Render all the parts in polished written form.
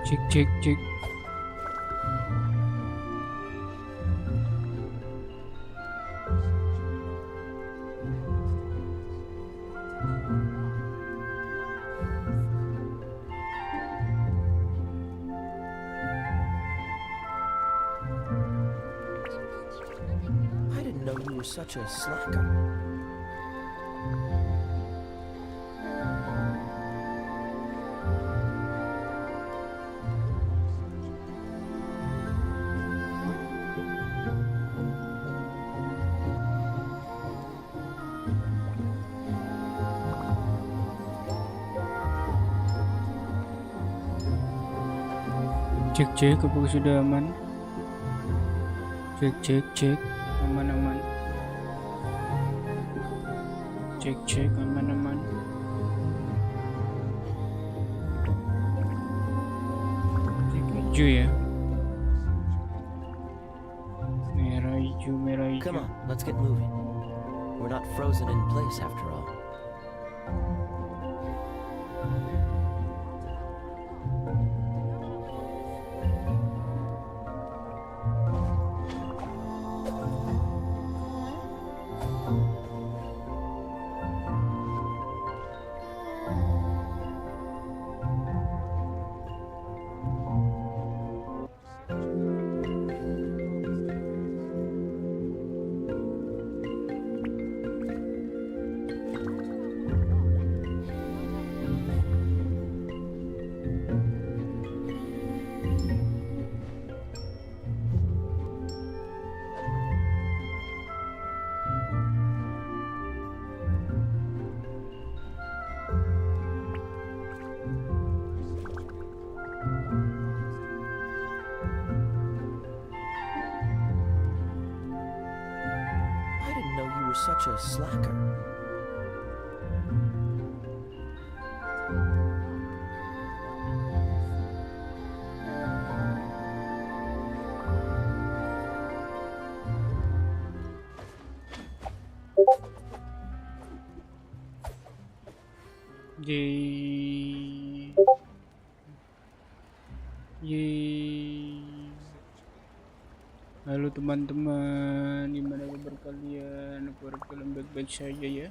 Cek cek cek. I didn't know you were such a slacker. Cek cek, apakah sudah aman? Cek cek cek, aman aman. Cek cek, aman aman. Cek hijau ya. Merah hijau, merah Come hijau. on, let's get moving. We're not frozen in place after all. I didn't know you were such a slacker. Yeay. Yeay. Halo teman-teman, gimana kabar kalian? Aku harap kalian baik-baik saja ya.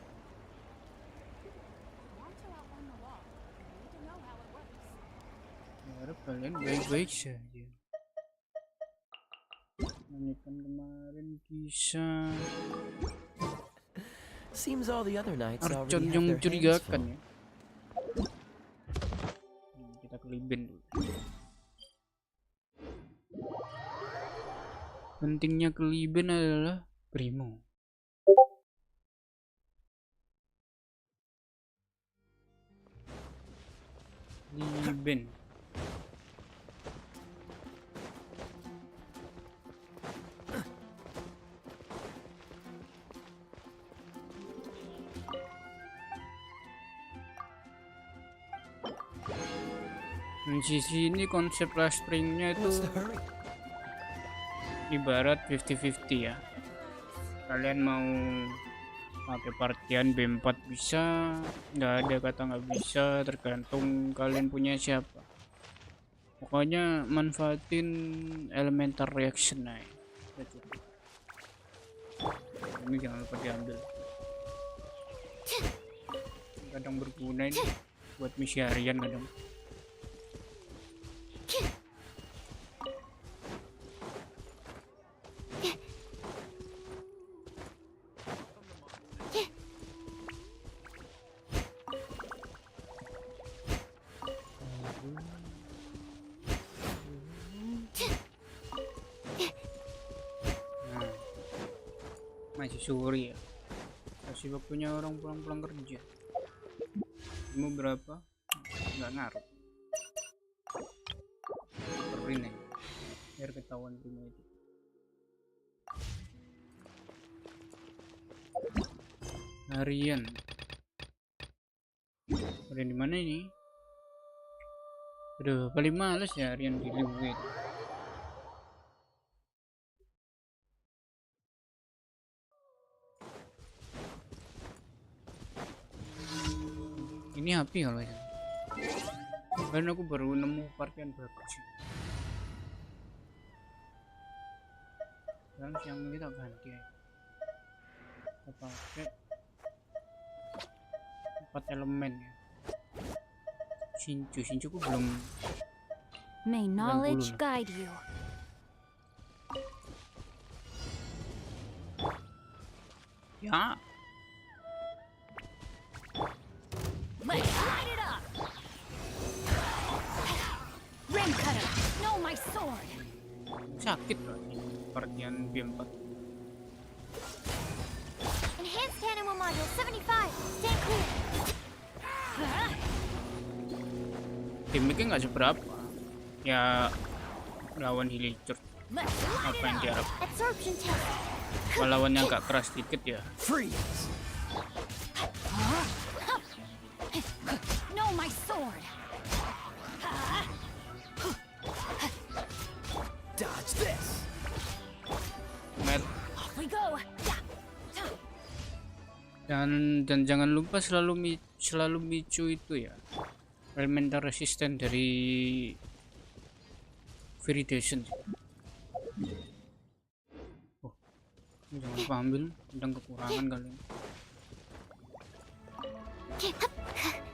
Harap kalian baik-baik saja. Menyekan kemarin kisah Seems all the other knights Archon already yang have their hands mencurigakan full. ya. Kita kelibin dulu. Pentingnya kelibin adalah primo. Liben. Di sisi ini konsep last springnya itu What's the hurry? ibarat 50-50 ya. Kalian mau pakai partian B4 bisa, nggak ada kata nggak bisa, tergantung kalian punya siapa. Pokoknya manfaatin elemental reaction aja. Ini jangan lupa diambil. Kadang berguna ini buat misi harian kadang. Masih sore ya, kasih waktunya orang pulang-pulang kerja. Mau berapa? Nggak ngaruh. Perin ya, biar ketahuan primo itu. Harian. Harian di mana ini? Aduh, paling males ya harian di live. Ini api kalau itu. Kan aku baru nemu partian bagus. Sekarang siang ini tak ganti ya. Kita pakai 4 elemen ya. Shinju ku belum. May knowledge guide you. Ya. Let's light it up. Rim cutter, know my sword. Sakit loh ini partian B4. Enhanced animal module 75. Stand clear. Damage-nya nggak seberapa. Ya lawan villager. Let's light Apa it yang up. diharap? Absorption test. Kalau lawannya agak keras dikit ya. Freeze! Know my sword. Dodge this! Met. Off we go. Dan jangan lupa selalu micu itu ya. Elemental resisten dari Viridation. Oh, ini jangan lupa ambil, sedang kekurangan kalian.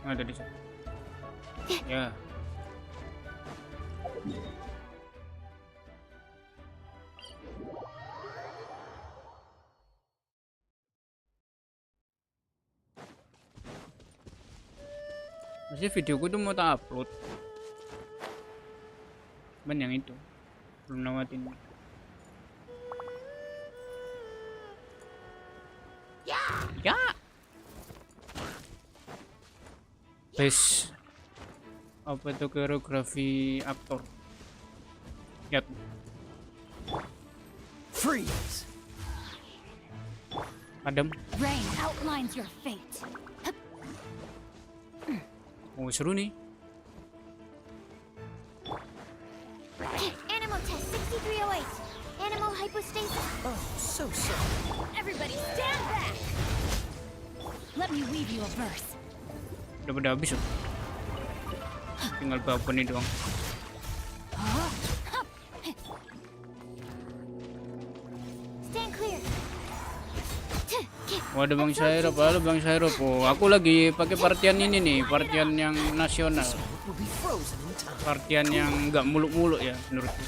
Ada di sana. Ya. Masih videoku tuh mau tak upload. Cuman yang itu belum nawatin. Ya. Base apa itu koreografi aktor. Lihat. Freeze! Adem. Rain outlines your fate. Oh seru nih. Animal test 6308. Animal hypostasis. Oh, so sorry. Everybody stand back. Let me weave you a verse. Udah pada habis loh. Tinggal babon nih doang. Stand clear. Waduh Bang Syairop, halo Bang Syairop. Oh, aku lagi pakai partian ini nih, partian yang nasional. Will be frozen in time. Partian yang nggak muluk-muluk ya menurutku.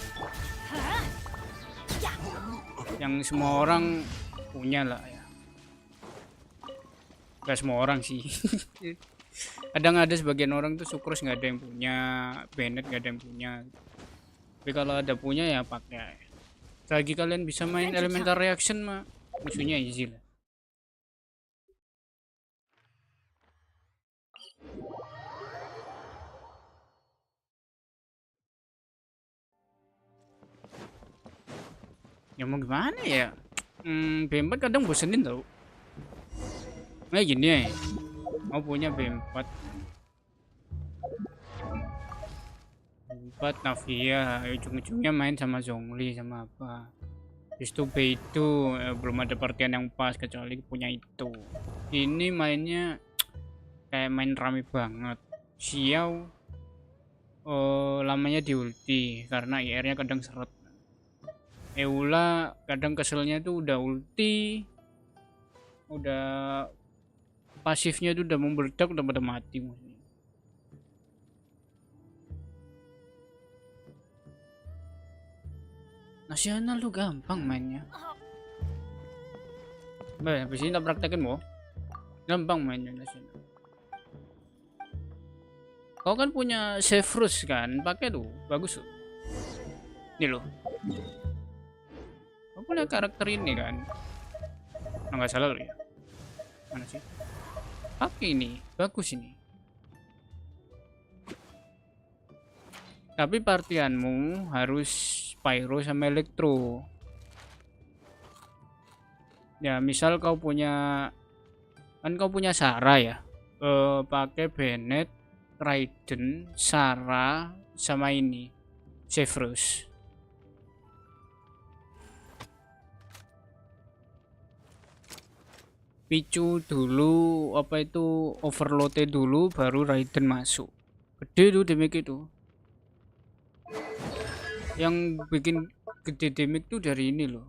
Yang semua orang punya lah ya. Gak semua orang sih. Kadang ada sebagian orang tuh Sukrus nggak ada yang punya, Bennett nggak ada yang punya. Tapi kalau ada punya ya pakai. Lagi kalian bisa main elemental reaction mah musuhnya easy lah. Ya mau gimana ya? B4 kadang bosenin tau. Nah gini ya, mau punya B4 Navia, ujung-ujungnya main sama Zhongli sama apa. Habis itu B itu belum ada partian yang pas kecuali punya itu. Ini mainnya kayak main rame banget. Xiao lamanya di ulti karena IR-nya kadang seret. Eula kadang keselnya tuh udah ulti, udah pasifnya tuh udah memberdak, udah pada mati musuhnya. Nasional tuh gampang mainnya. Bah, habis ini kita praktekin mau. Gampang mainnya nasional. Kau kan punya Severus kan, pakai tuh, bagus tuh. Ini loh. Kau punya karakter ini kan? Nggak salah loh ya. Mana sih? Pakai ini, bagus ini. Tapi partianmu harus Pyro sama Elektro. Ya, misal kau punya kan kau punya Sarah ya. Pakai Bennett, Raiden, Sarah sama ini Severus. Picu dulu apa itu overload dulu baru Raiden masuk. Gede tuh damage itu. Yang bikin gede damage tuh dari ini loh.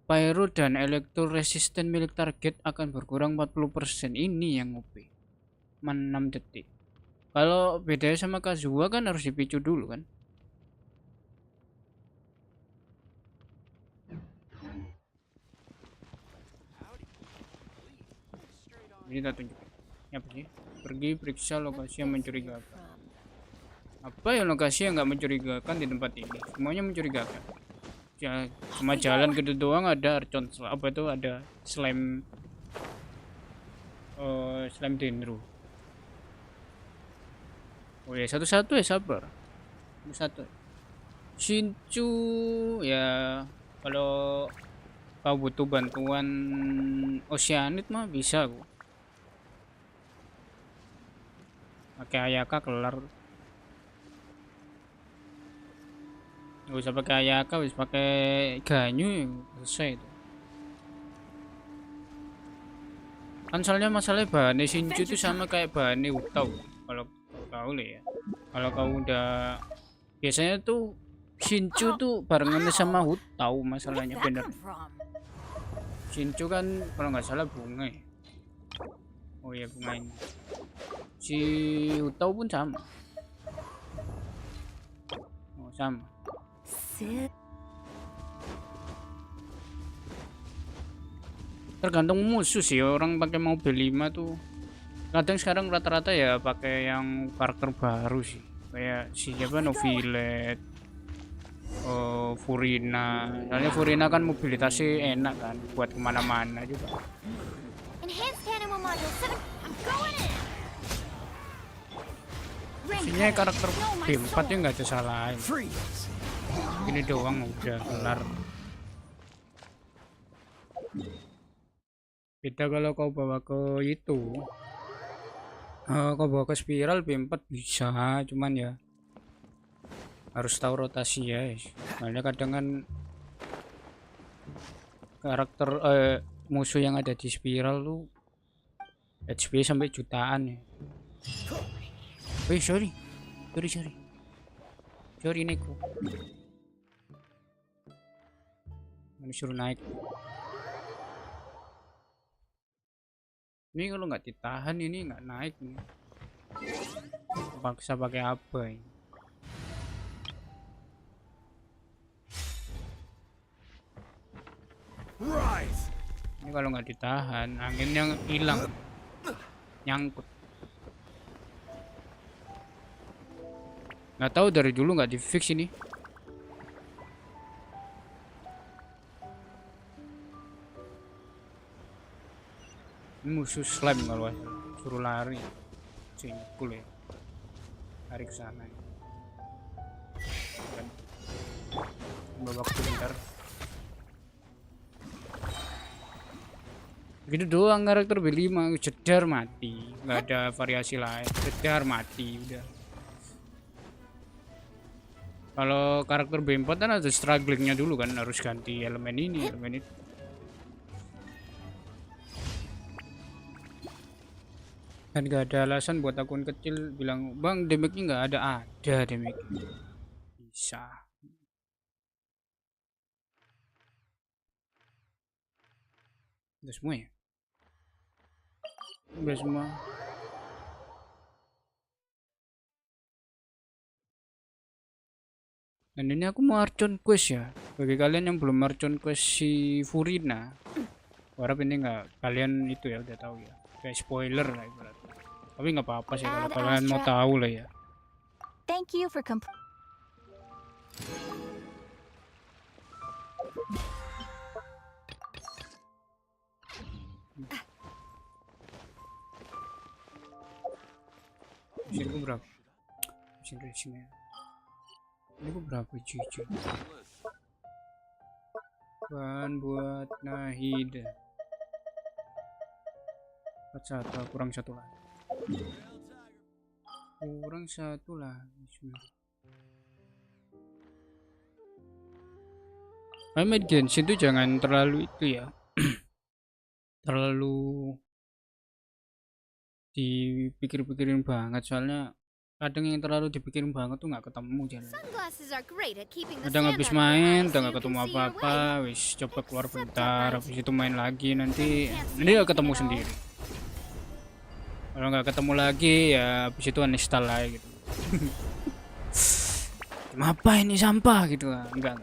Pyro dan elektro resisten milik target akan berkurang 40%. Ini yang OP. 6 detik. Kalau bedanya sama Kazuha kan harus dipicu dulu kan. Ini kita tunjukin. Apa sih? Pergi periksa lokasi yang mencurigakan. Apa yang lokasi yang nggak mencurigakan di tempat ini? Semuanya mencurigakan. Ya, cuma jalan gitu doang ada Archon. Apa itu ada slime slime dendro. Oh ya, satu-satu ya, sabar. Satu. Shinchu ya, kalau kau butuh bantuan Oceanit mah bisa kok. Pakai Ayaka kelar. Gak usah pakai Ayaka, bisa pakai Ganyu selesai itu. Kan soalnya masalah bahannya Shinchu itu sama kayak bahannya Utau. Kalau kau tahu lah ya. Kalau kau udah biasanya tuh Shinchu tuh barengan sama Utau masalahnya bener. Shinchu kan kalau nggak salah bunga ya. Oh iya bunga ini. Si Utau pun sama. Oh sama. Tergantung musuh sih, orang pakai mobil 5 tuh. Kadang sekarang rata-rata ya pakai yang karakter baru sih. Kayak si siapa Novilet, Furina. Soalnya Furina kan mobilitasnya enak kan buat kemana-mana juga. Enhanced animal module 7. I'm going in. Sebenarnya karakter B4 nya nggak ada salahin. Freeze. Ini doang udah kelar. Beda kalau kau bawa ke itu. Kau bawa ke spiral B4 bisa, cuman ya harus tahu rotasi ya. Soalnya kadang kan karakter musuh yang ada di spiral tuh HP sampai jutaan ya. Sorry Neko. Ini suruh naik. Ini kalau nggak ditahan ini nggak naik nih. Paksa pakai apa ini? Rise. Ini kalau nggak ditahan anginnya hilang, nyangkut. Nggak tahu dari dulu nggak di fix ini. Ini musuh slime kalau suruh lari, cingkul ya, lari ke sana. Babak bentar. Gitu doang karakter B5, jedar mati, nggak ada variasi lain, jedar mati udah. Kalau karakter B4 kan ada strugglingnya dulu kan, harus ganti elemen ini, elemen itu. Dan gak ada alasan buat akun kecil bilang bang damage-nya nggak ada damage. Bisa. Udah semua ya? Udah semua. Dan ini aku mau Archon quest ya. Bagi kalian yang belum Archon quest si Furina, harap ini nggak kalian itu ya udah tahu ya. Kayak spoiler lah ibaratnya. Tapi nggak apa-apa sih kalau kalian mau tahu lah ya. Thank you for Mesin berapa? Mesin racingnya. Ini berapa cuy? Bahan buat Nahida. 41 kurang satu lagi. Kurang satu lagi. Main Genshin itu jangan terlalu itu ya. Terlalu dipikir-pikirin banget soalnya Kadang yang terlalu dipikirin banget tuh nggak ketemu jalan. Sunglasses are great at keeping the Kadang sand habis out of your main eyes udah so nggak you ketemu can see your apa-apa, way. wis coba keluar Except bentar, Tamat. habis itu main lagi, nanti Can't see nggak ketemu anything at all. sendiri. Kalau nggak ketemu lagi ya habis itu uninstall lagi gitu. Game apa ini, sampah gitu lah. Enggak.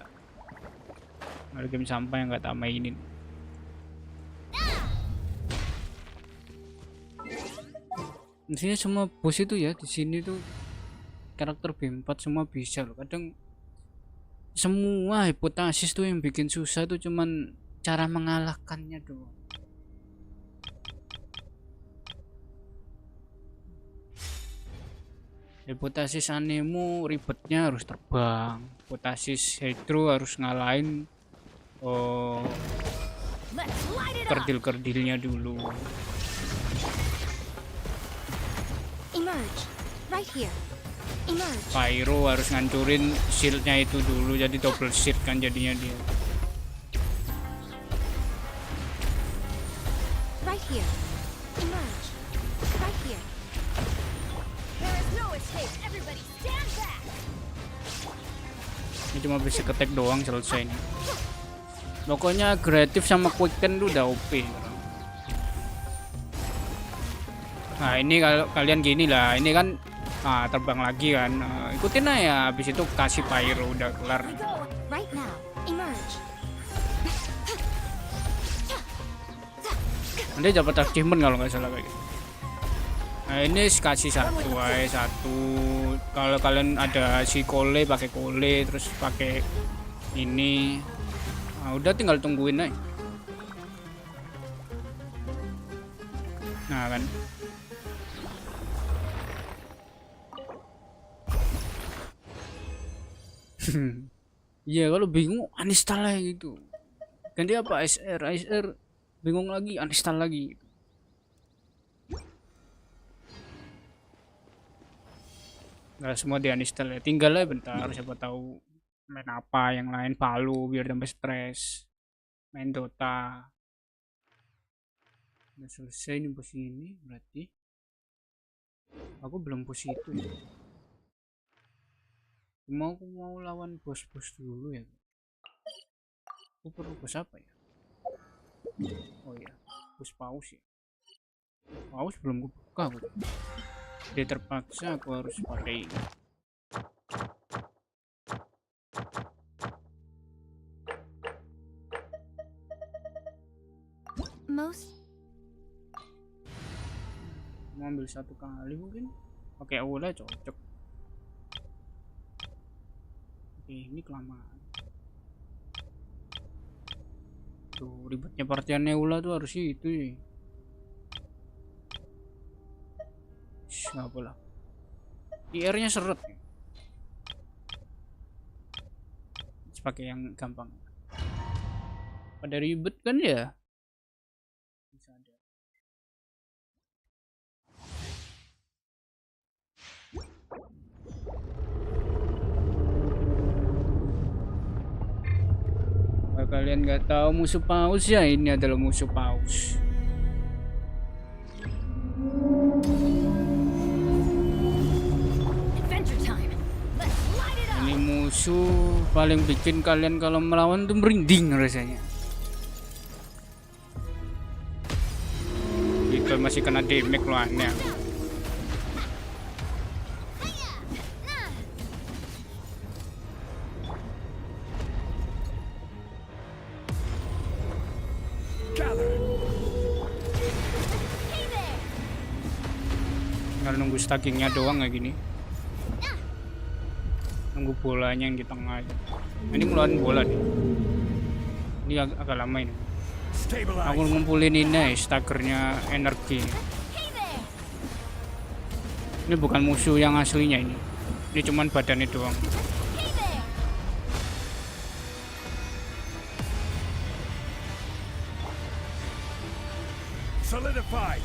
Ada game sampah yang nggak tak mainin. Intinya semua bos itu ya di sini tuh karakter B4 semua bisa loh. Kadang semua hipotesis tuh yang bikin susah tuh cuman cara mengalahkannya doang. Hipotesis anemo ribetnya harus terbang. Hipotesis hydro harus ngalahin Let's light it up. kerdil-kerdilnya dulu. Emerge. Right here. Emerge. Pyro harus ngancurin shieldnya itu dulu, jadi double shield kan jadinya dia. Right here. Emerge. Right here. There is no escape. Everybody stand back. Ini cuma bisa ketek doang selesai nih. Pokoknya agresif sama quicken tuh udah OP. Nah ini kalau kalian gini lah, ini kan terbang lagi kan, ikutin aja, habis itu kasih pyro udah kelar. We go. Right now. Emerge. Nanti dapat achievement kalau nggak salah kayak gitu. Nah ini kasih satu aja, satu. Kalau kalian ada si kole, pakai kole, terus pakai ini, nah, udah tinggal tungguin aja. Nah kan. Iya kalau bingung uninstall lah gitu. Ganti apa SR bingung lagi uninstall lagi. Nggak semua di uninstall ya. Tinggal lah bentar, siapa tahu main apa yang lain, palu biar tambah stres. Main Dota. Udah selesai nih bos ini berarti. Aku belum bos itu ya. Aku mau lawan bos-bos dulu ya. Aku perlu bos apa ya? Oh iya, bos paus ya. Paus belum kebuka aku. Dia terpaksa aku harus pakai ini. Most. Mau ambil satu kali mungkin. Pakai aula cocok. Ini kelamaan. Tuh ribetnya partian Neula tuh harus itu ya. Nggak apa lah. IR nya seret. Pakai yang gampang. Pada ribet kan ya. Bisa ada. Kalian nggak tahu musuh paus ya, ini adalah musuh paus. Adventure time. Let's light it up. Ini musuh paling bikin kalian kalau melawan tuh merinding rasanya. Itu masih kena damage lawannya. Tinggal nunggu stackingnya doang kayak gini. Nunggu bolanya yang di tengah aja. Ini ngeluarin bola nih. Ini agak lama ini. Aku ngumpulin ini staggernya energi. Ini bukan musuh yang aslinya ini. Ini cuman badannya doang. Solidified.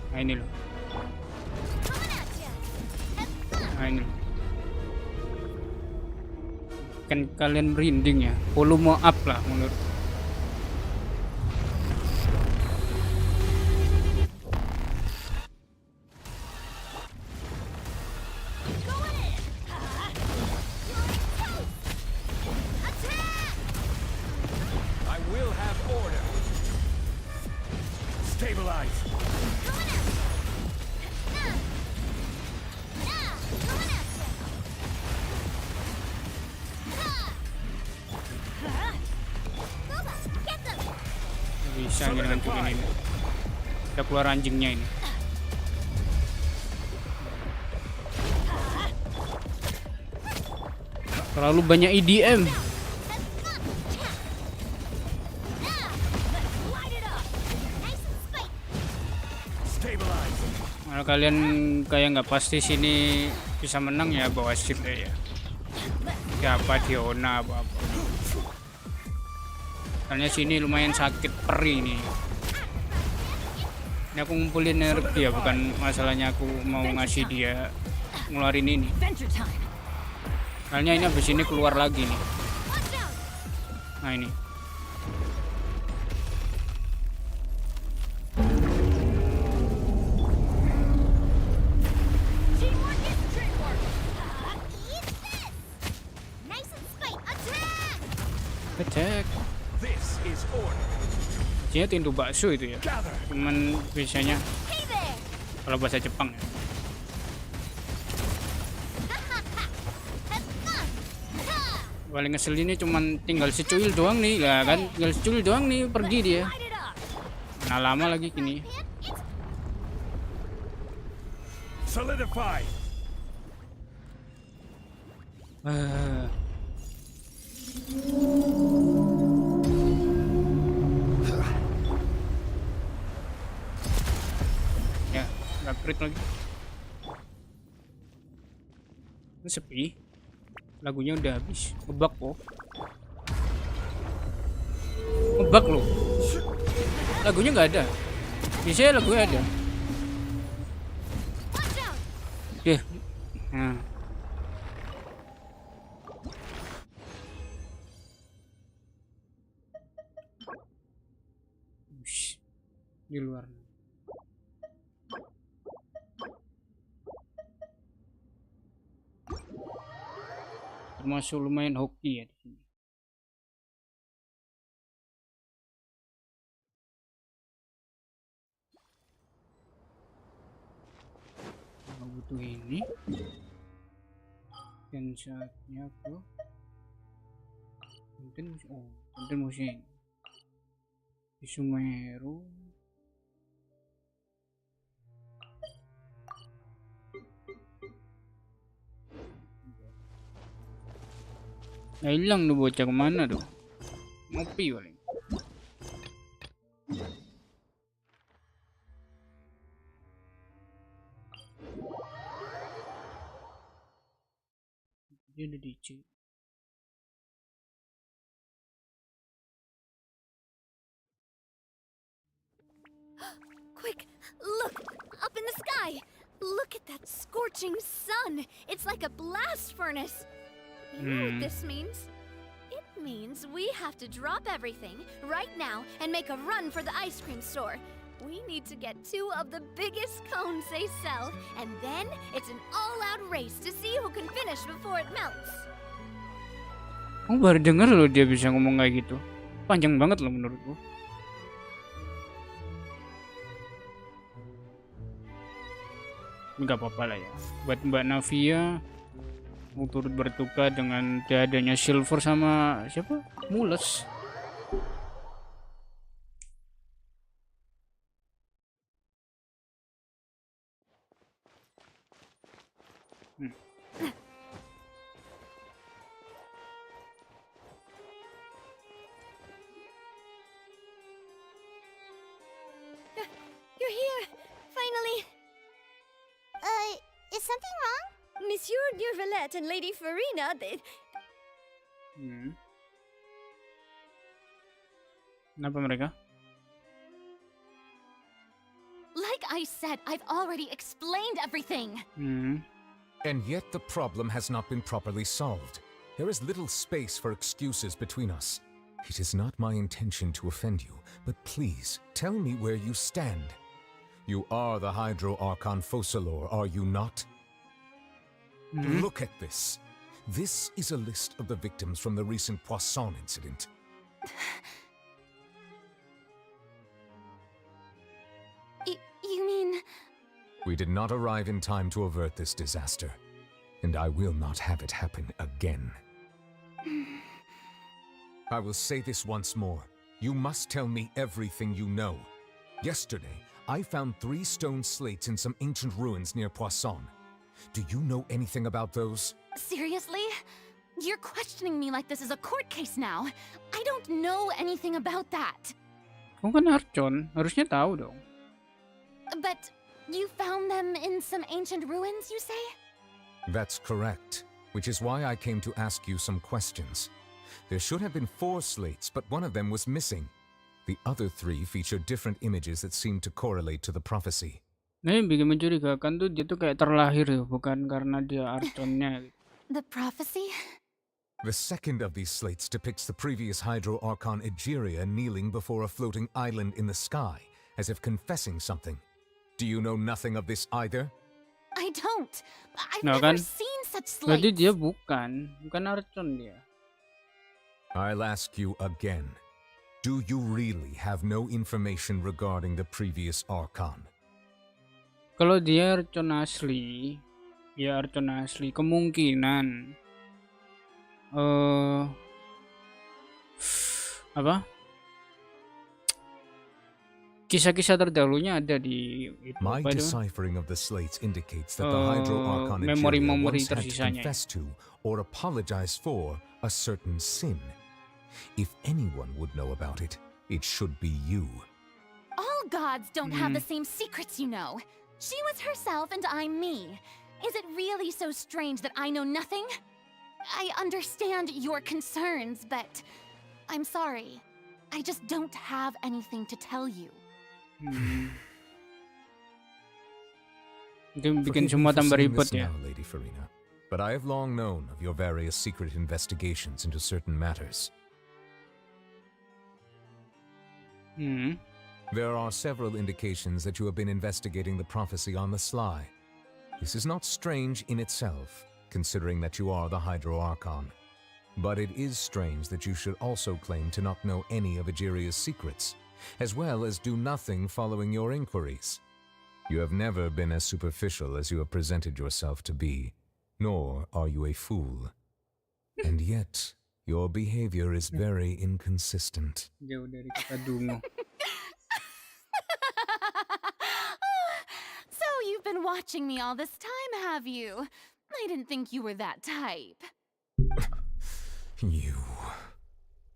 Nah ini loh. Nah ini loh. Kan kalian merinding ya. Volume up lah menurut. Stabilize. Coming at ya. Coming at ya. Lupa, get them. Nggak bisa nih ngancurin ini. Udah keluar anjingnya ini. Terlalu banyak IDM. Stabilize. Kalau kalian kayak nggak pasti sini bisa menang ya, bawa shield ya. Siapa Diona apa-apa. Soalnya sini lumayan sakit perih nih. Ini aku ngumpulin energi ya, bukan masalahnya aku mau ngasih dia ngeluarin ini. Adventure time. Soalnya ini habis ini keluar lagi nih. Nah ini. Teamwork is teamwork. Eat this. Nice and spite. Attack. Attack. This is order. Dia tindu bakso itu ya. Gather. Cuman biasanya Hey there. kalau bahasa Jepang ya. Paling ngeselin ini cuman tinggal secuil doang nih, lah kan? Tinggal secuil doang nih pergi dia. Light it up. Nah lama lagi gini. Solidify. Ah. Ya, nggak crit lagi. Ini sepi. Lagunya udah habis. Ngebug kok. Ngebug loh. Lagunya nggak ada. Biasanya lagunya ada. Watch out. Oke. Nah. Ush. Di luar. Termasuk lumayan hoki ya di sini. Kalau butuh ini, dan saatnya aku mungkin musim di Sumeru. Nah, hilang tuh bocah kemana tuh? Ngopi paling. Dia ada di C. Quick, look, up in the sky. Look at that scorching sun. It's like a blast furnace. You know what this means? It means we have to drop everything right now and make a run for the ice cream store. We need to get 2 of the biggest cones they sell, and then it's an all-out race to see who can finish before it melts. Aku baru denger loh dia bisa ngomong kayak gitu. Panjang banget loh menurutku. Nggak apa-apa lah ya. Buat Mbak Navia, mau turut berduka dengan tiadanya Silver sama siapa? Mules. You're here, finally. Is something wrong? Monsieur Neurvalette and Lady Farina, they... Kenapa mereka? Like I said, I've already explained everything. And yet the problem has not been properly solved. There is little space for excuses between us. It is not my intention to offend you, but please tell me where you stand. You are the Hydro Archon Focalor, are you not? Look at this. This is a list of the victims from the recent Poisson incident. We did not arrive in time to avert this disaster, and I will not have it happen again. I will say this once more. You must tell me everything you know. Yesterday, I found 3 stone slates in some ancient ruins near Poisson. Do you know anything about those? Seriously? You're questioning me like this is a court case now. I don't know anything about that. Kung kan Archon, harusnya tahu dong. But you found them in some ancient ruins, you say? That's correct, which is why I came to ask you some questions. There should have been 4 slates, but one of them was missing. The other 3 feature different images that seem to correlate to the prophecy. Nah, yang bikin mencurigakan tuh dia tuh kayak terlahir ya, bukan karena dia Archonnya. The prophecy? The second of these slates depicts the previous Hydro Archon Egeria kneeling before a floating island in the sky, as if confessing something. Do you know nothing of this either? I don't. I've Nah, never kan? seen such Berarti slates. dia bukan Archon dia. I'll ask you again. Do you really have no information regarding the previous Archon? Kalau dia Archon asli, kemungkinan apa? Kisah-kisah terdahulunya ada di itu, My apa itu? deciphering of the slates indicates that the Hydro Archon Egeria memori-memori once had to tersisanya. confess to or apologize for a certain sin. If anyone would know about it, it should be you. All gods don't have the same secrets, you know. She was herself and I'm me. Is it really so strange that I know nothing? I understand your concerns, but I'm sorry. I just don't have anything to tell you. Itu bikin Forgive semua me for tambah saying ribet this ya. now, Lady Farina, but I have long known of your various secret investigations into certain matters. There are several indications that you have been investigating the prophecy on the sly. This is not strange in itself, considering that you are the Hydro Archon. But it is strange that you should also claim to not know any of Egeria's secrets, as well as do nothing following your inquiries. You have never been as superficial as you have presented yourself to be, nor are you a fool. And yet, your behavior is very inconsistent. Jauh dari kata dungu. So you've been watching me all this time, have you? I didn't think you were that type. You...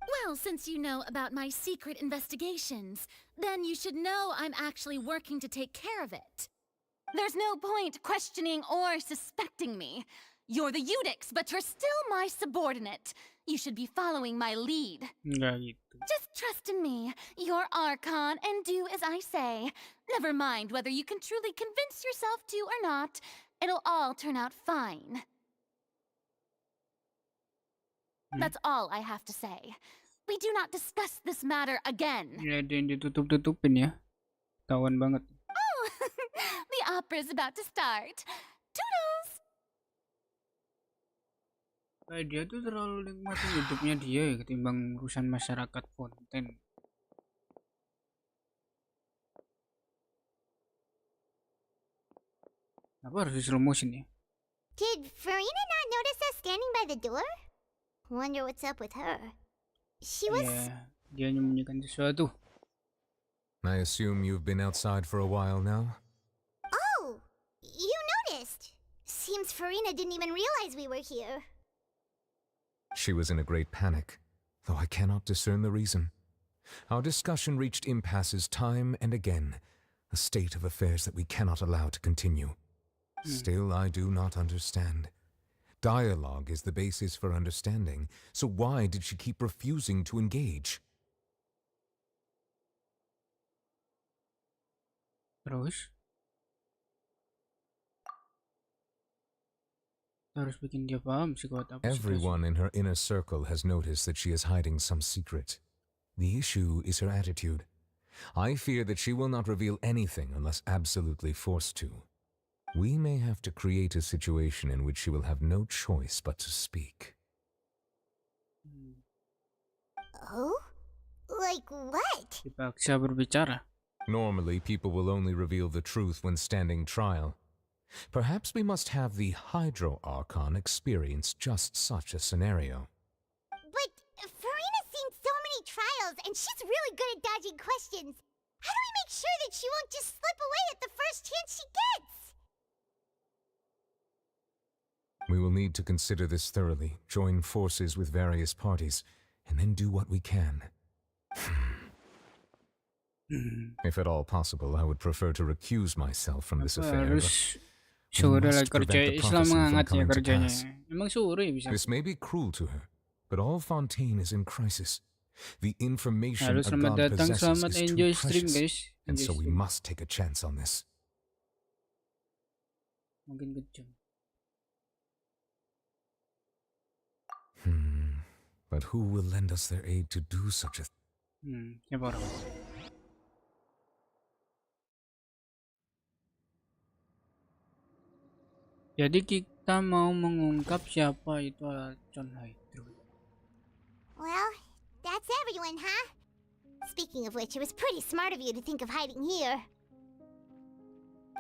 Well, since you know about my secret investigations, then you should know I'm actually working to take care of it. There's no point questioning or suspecting me. You're the Eudix, but you're still my subordinate. You should be following my lead. Enggak gitu. Just trust in me. You're Archon, and do as I say. Never mind whether you can truly convince yourself to or not. It'll all turn out fine. That's all I have to say. We do not discuss this matter again. Ya, ada yang ditutup-tutupin ya. Tawan banget. Oh, the opera's about to start. Toodles! Kayak dia tuh terlalu nikmatin hidupnya dia ya, ketimbang urusan masyarakat konten. Kenapa harus di slow motion ya? Did Farina not notice us standing by the door? Wonder what's up with her. She was... Ya, dia menyembunyikan sesuatu. I assume you've been outside for a while now? Oh! You noticed! Seems Farina didn't even realize we were here. She was in a great panic, though I cannot discern the reason. Our discussion reached impasses time and again, a state of affairs that we cannot allow to continue. Still, I do not understand. Dialogue is the basis for understanding, so why did she keep refusing to engage? Terus? Harus bikin dia paham sih kuat apa sih. Everyone in her inner circle has noticed that she is hiding some secret. The issue is her attitude. I fear that she will not reveal anything unless absolutely forced to. We may have to create a situation in which she will have no choice but to speak. Oh? Like what? Dipaksa berbicara. Normally, people will only reveal the truth when standing trial. Perhaps we must have the Hydro Archon experience just such a scenario. But Farina's seen so many trials, and she's really good at dodging questions. How do we make sure that she won't just slip away at the first chance she gets? We will need to consider this thoroughly, join forces with various parties, and then do what we can. If at all possible, I would prefer to recuse myself from this affair. Harus We sore lah must kerja prevent the Islam prophecy from menghangatnya coming to kerjanya. pass. Emang sore bisa. This may be cruel to her, but all Fontaine is in crisis. The information Halo, a selamat god datang, possesses selamat is enjoy too stream precious, guys. and Enjoy so we stream. must take a chance on this. Mungkin kejam. But who will lend us their aid to do such a Siapa orang? Jadi kita mau mengungkap siapa itu Archon Hydro. Well, that's everyone, huh? Speaking of which, it was pretty smart of you to think of hiding here.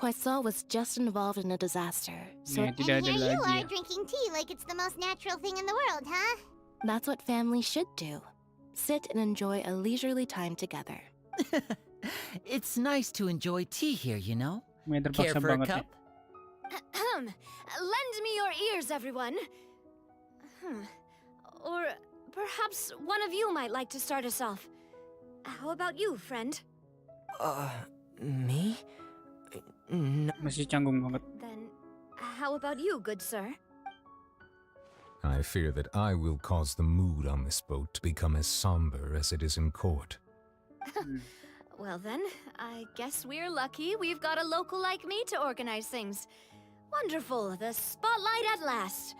Poisson was just involved in a disaster, so Ya, tidak And ada here you lagi are ya. drinking tea like it's the most natural thing in the world, huh? that's what families should do. Sit and enjoy a leisurely time together. It's nice to enjoy tea here, you know? May Care terpaksa for a banget ya. cup? Lend me your ears, everyone. Or perhaps one of you might like to start us off. How about you, friend? Me? No. Masih canggung banget. Then, how about you, good sir? I fear that I will cause the mood on this boat to become as somber as it is in court. Well then, I guess we're lucky we've got a local like me to organize things. Wonderful, the spotlight at last.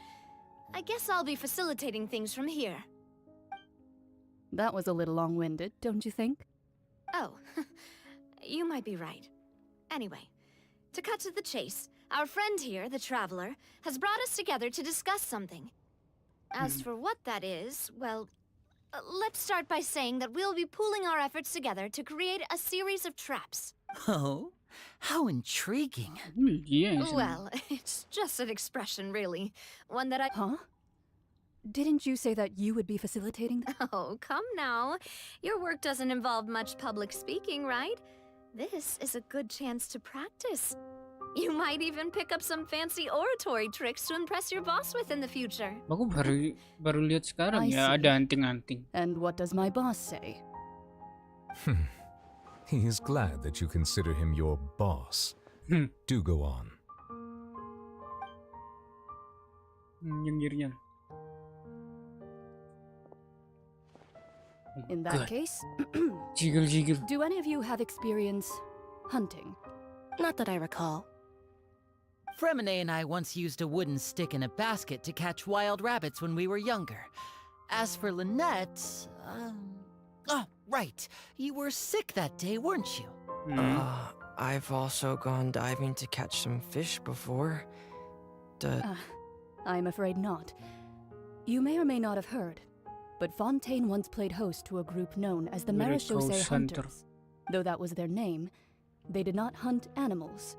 I guess I'll be facilitating things from here. That was a little long-winded, don't you think? Oh, you might be right. Anyway, to cut to the chase, our friend here, the Traveler, has brought us together to discuss something. As for what that is, well, let's start by saying that we'll be pooling our efforts together to create a series of traps. Oh, how intriguing. Iya yang senang. Well, it's just an expression, really. One that I... Huh? Didn't you say that you would be facilitating that? Oh, come now. Your work doesn't involve much public speaking, right? This is a good chance to practice. You might even pick up some fancy oratory tricks to impress your boss with in the future. Aku baru lihat sekarang I ya see. ada anting-anting. And what does my boss say? He is glad that you consider him your boss. Do go on. Yang Yirian. In that case, Jiggle. do any of you have experience hunting? Not that I recall. Fremine and I once used a wooden stick in a basket to catch wild rabbits when we were younger. As for Lynette, oh, right. You were sick that day, weren't you? I've also gone diving to catch some fish before. I'm afraid not. You may or may not have heard, but Fontaine once played host to a group known as the Miracles Marechaussee Hunter. Hunters. Though that was their name, they did not hunt animals,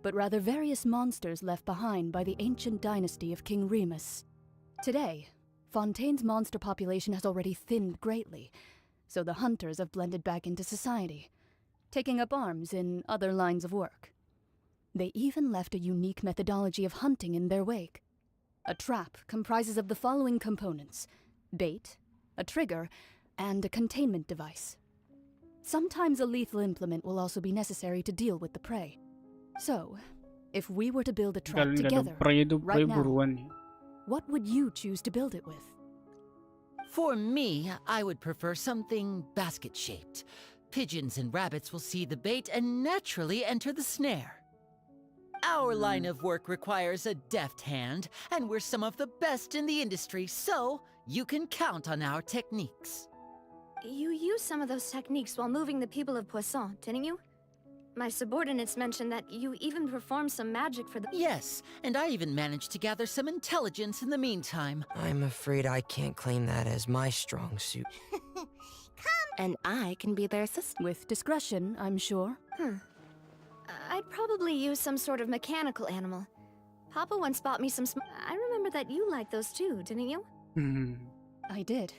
but rather various monsters left behind by the ancient dynasty of King Remus. Today, Fontaine's monster population has already thinned greatly, so the hunters have blended back into society, taking up arms in other lines of work. They even left a unique methodology of hunting in their wake. A trap comprises of the following components: bait, a trigger, and a containment device. Sometimes a lethal implement will also be necessary to deal with the prey. So, if we were to build a trap Kalian gak ada together, prey itu prey right now, buruan ya. what would you choose to build it with? For me, I would prefer something basket-shaped. Pigeons and rabbits will see the bait and naturally enter the snare. Our line of work requires a deft hand, and we're some of the best in the industry, so you can count on our techniques. You used some of those techniques while moving the people of Poisson, didn't you? My subordinates mentioned that you even performed some magic for the... Yes, and I even managed to gather some intelligence in the meantime. I'm afraid I can't claim that as my strong suit. Come and I can be their assistant. With discretion, I'm sure. I'd probably use some sort of mechanical animal. Papa once bought me some I remember that you liked those too, didn't you? I did.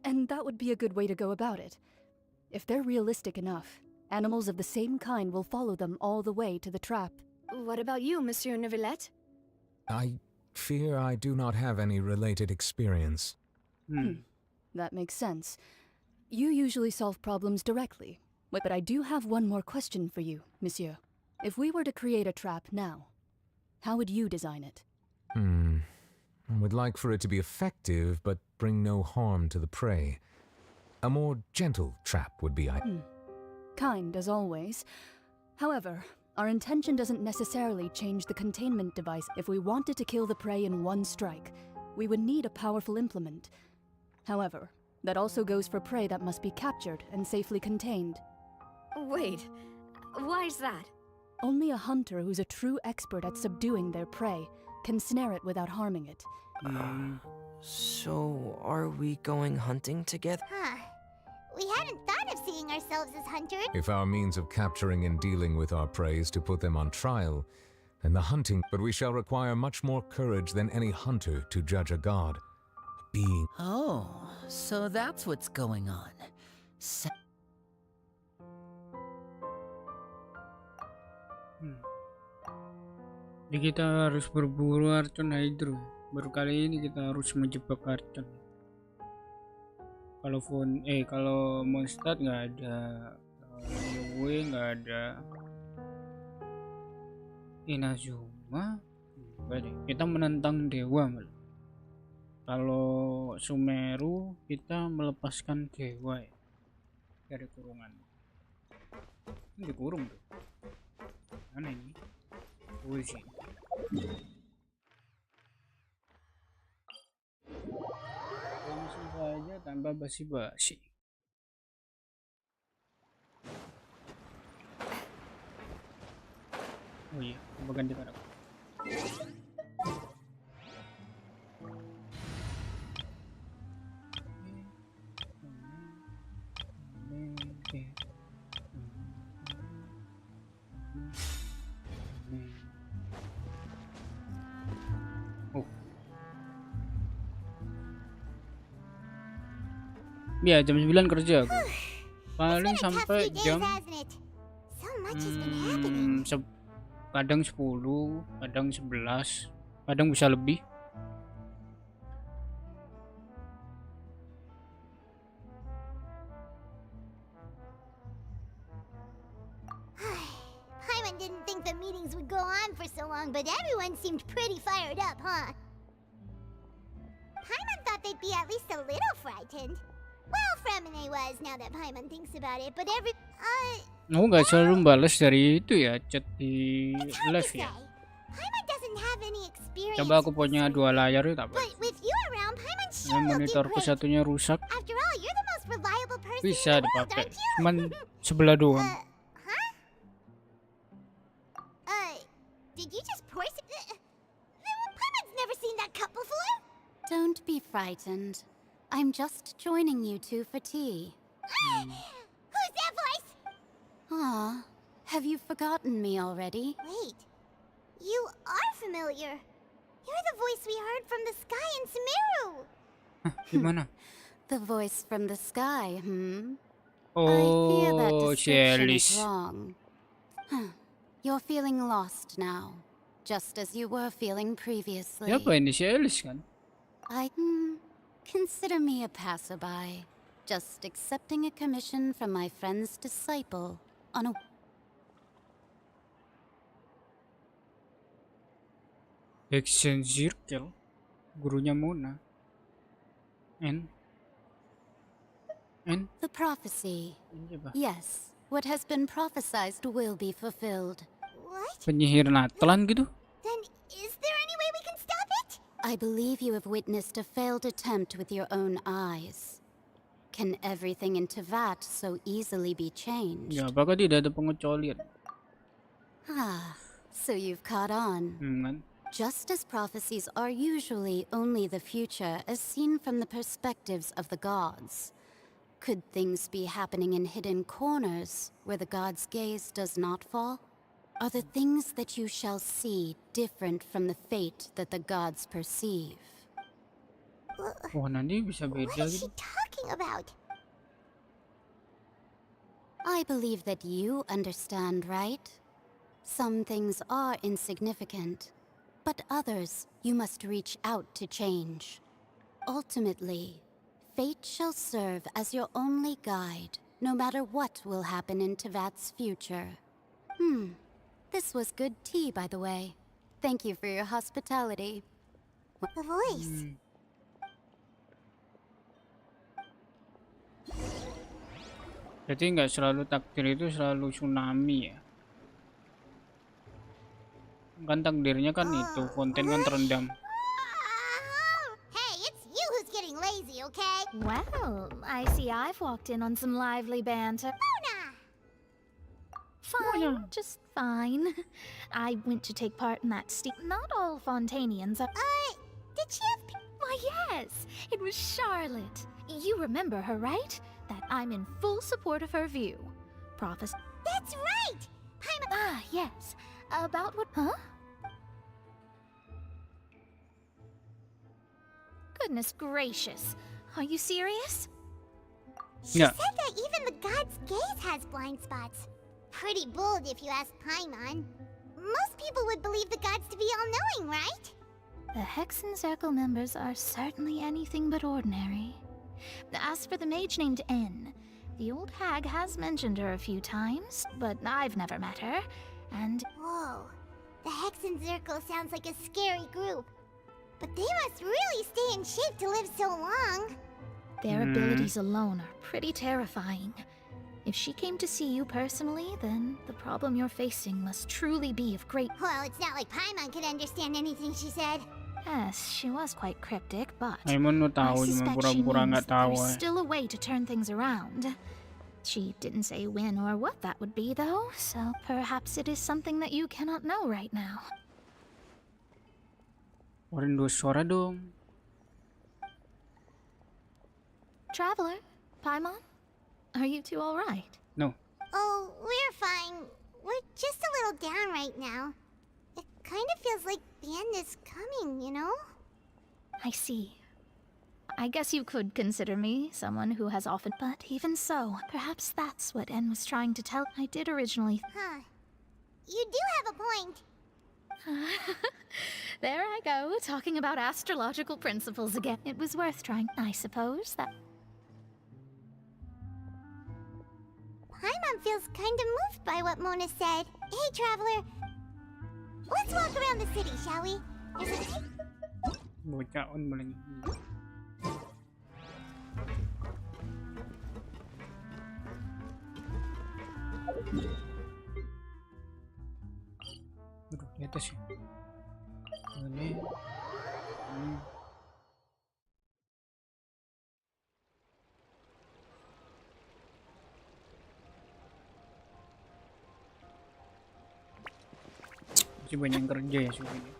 And that would be a good way to go about it. If they're realistic enough, animals of the same kind will follow them all the way to the trap. What about you, Monsieur Neuvillette? I fear I do not have any related experience. That makes sense. You usually solve problems directly. But I do have one more question for you, Monsieur. If we were to create a trap now, how would you design it? I would like for it to be effective, but bring no harm to the prey. A more gentle trap would be Kind, as always. However, our intention doesn't necessarily change the containment device. If we wanted to kill the prey in one strike, we would need a powerful implement. However, that also goes for prey that must be captured and safely contained. Wait, why's that? Only a hunter who's a true expert at subduing their prey can snare it without harming it. So, are we going hunting together? Huh. We hadn't thought of seeing ourselves as hunters. If our means of capturing and dealing with our prey is to put them on trial, then the hunting, but we shall require much more courage than any hunter to judge a god. A being. Oh, so that's what's going on. Jadi kita harus berburu Archon Hydro. Baru kali ini kita harus menjebak Archon. Kalau Mondstadt nggak ada, Yowie nggak ada, Inazuma nggak deh. Kita menentang dewa malah. Kalau Sumeru kita melepaskan dewa ya dari kurungan. Ini dikurung tuh. Mana ini? Sini. Langsung saja tanpa basi-basi. Oh iya, coba ganti karakter. Ya, jam 9 kerja aku. Paling sampai jam kadang 10, kadang 11, kadang bisa lebih. Paimon didn't think the meetings would go on for so long, but everyone seemed pretty fired up, huh? Paimon thought they'd be at least a little frightened. Well, Fremine was, now that Paimon thinks about it, but Aku nggak selalu balas dari itu ya, chat di live ya. Paimon doesn't have any experience. Coba aku punya 2 layar itu tak apa. But with you around, Paimon sure will do Monitorku great. satunya rusak. After all, you're the most reliable person Bisa in the world, dipakai. aren't you? Cuman sebelah doang. Did you just poison? Paimon's never seen that cup before. Don't be frightened. I'm just joining you two for tea. Who's that voice? Aw, have you forgotten me already? Wait, you are familiar. You're the voice we heard from the sky in Sumeru. Gimana? The voice from the sky, I fear that Oh, description is Celis. wrong. You're feeling lost now, just as you were feeling previously. Siapa ini Celis kan? Consider me a passerby, just accepting a commission from my friend's disciple on a... Action Circle, gurunya Mona. And The prophecy. coba. Yes, what has been prophesized will be fulfilled. What? Penyihir Natalan gitu? Then is there any way we can stop it? I believe you have witnessed a failed attempt with your own eyes. Can everything in Tamat so easily be changed? Ya, apakah tidak ada pengecualian? So you've caught on. Kan? Just as prophecies are usually only the future as seen from the perspectives of the gods, Could things be happening in hidden corners where the god's gaze does not fall? Are the things that you shall see different from the fate that the gods perceive? Wah, nanti bisa What beda is she gitu. talking about? I believe that you understand, right? Some things are insignificant, but others you must reach out to change. Ultimately, fate shall serve as your only guide, no matter what will happen in Tavat's future. This was good tea, by the way. Thank you for your hospitality. The voice. Berarti nggak selalu takdir itu selalu tsunami ya? Kan takdirnya kan itu, fonten kan terendam. Hey, it's you who's getting lazy, okay? Well, I see I've walked in on some lively banter. Mona! Fine, just fine. I went to take part in that Not all Fontanians are. Did she have... Why, yes, it was Charlotte. You remember her, right? That I'm in full support of her view. Prophecy. That's right! Ah, yes. About what? Huh? Goodness gracious. Are you serious? She Yeah. said that even the god's gaze has blind spots. Pretty bold if you ask Paimon. Most people would believe the gods to be all-knowing, right? The Hexen Circle members are certainly anything but ordinary. As for the mage named N, the old hag has mentioned her a few times, but I've never met her, and... Whoa. The Hexen Circle sounds like a scary group. But they must really stay in shape to live so long. Their abilities alone are pretty terrifying. If she came to see you personally, then the problem you're facing must truly be of great... Well, it's not like Paimon could understand anything she said. Yes, she was quite cryptic, but... Aimon nu I tahu, cuma suspect she pura-pura means nggak that tahu. there's still a way to turn things around. She didn't say when or what that would be, though, so perhaps it is something that you cannot know right now. Keluarin 2 suara dong. Traveler, Paimon, are you two all right? No. Oh, we're fine. We're just a little down right now. It kind of feels like the end is coming, you know? I see. I guess you could consider me someone who has often... But even so, perhaps that's what N was trying to tell... I did originally... Huh. You do have a point. There I go, talking about astrological principles again. It was worth trying, I suppose, that... Paimon feels kind of moved by what Mona said. Hey, Traveler. Let's walk around the city, shall we? There's a... Bocah on paling. Aduh, di atas ya. Ini. Masih banyak yang kerja ya suhunya.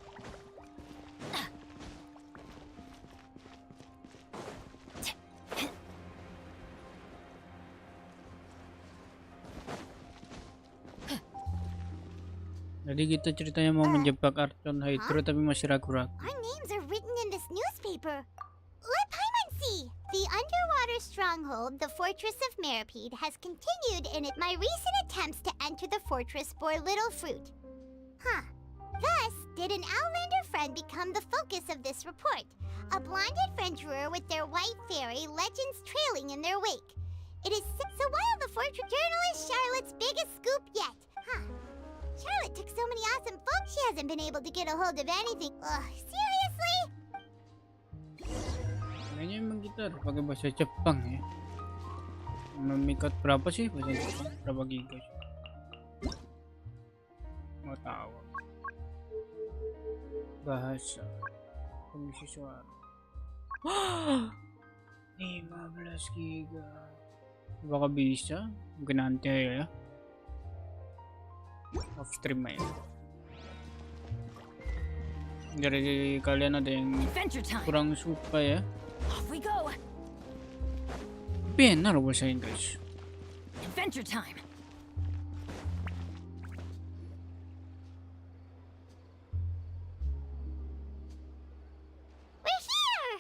Jadi kita ceritanya mau menjebak Archon Hydro tapi masih ragu-ragu. Our names are written in this newspaper. Let Paimon see. The underwater stronghold, the Fortress of Meripede, has continued in it. My recent attempts to enter the fortress bore little fruit. Huh. Thus, did an Outlander friend become the focus of this report? A blonde adventurer with their white fairy, legends trailing in their wake. It is so while the fortress journalist Charlotte's biggest scoop yet. Huh. Charlotte took so many awesome folks she hasn't been able to get a hold of anything. Ugh, seriously? Kayaknya emang kita harus pakai bahasa Jepang ya. Memikat berapa sih bahasa Jepang? Berapa giga sih? Mau tahu. Bahasa pengisi suara. 15 giga. Apakah bisa? Mungkin nanti ya. Off stream aja. Dari kalian ada yang kurang suka ya? Off we go. Tapi enak loh bahasa Inggris. Adventure time. We're here!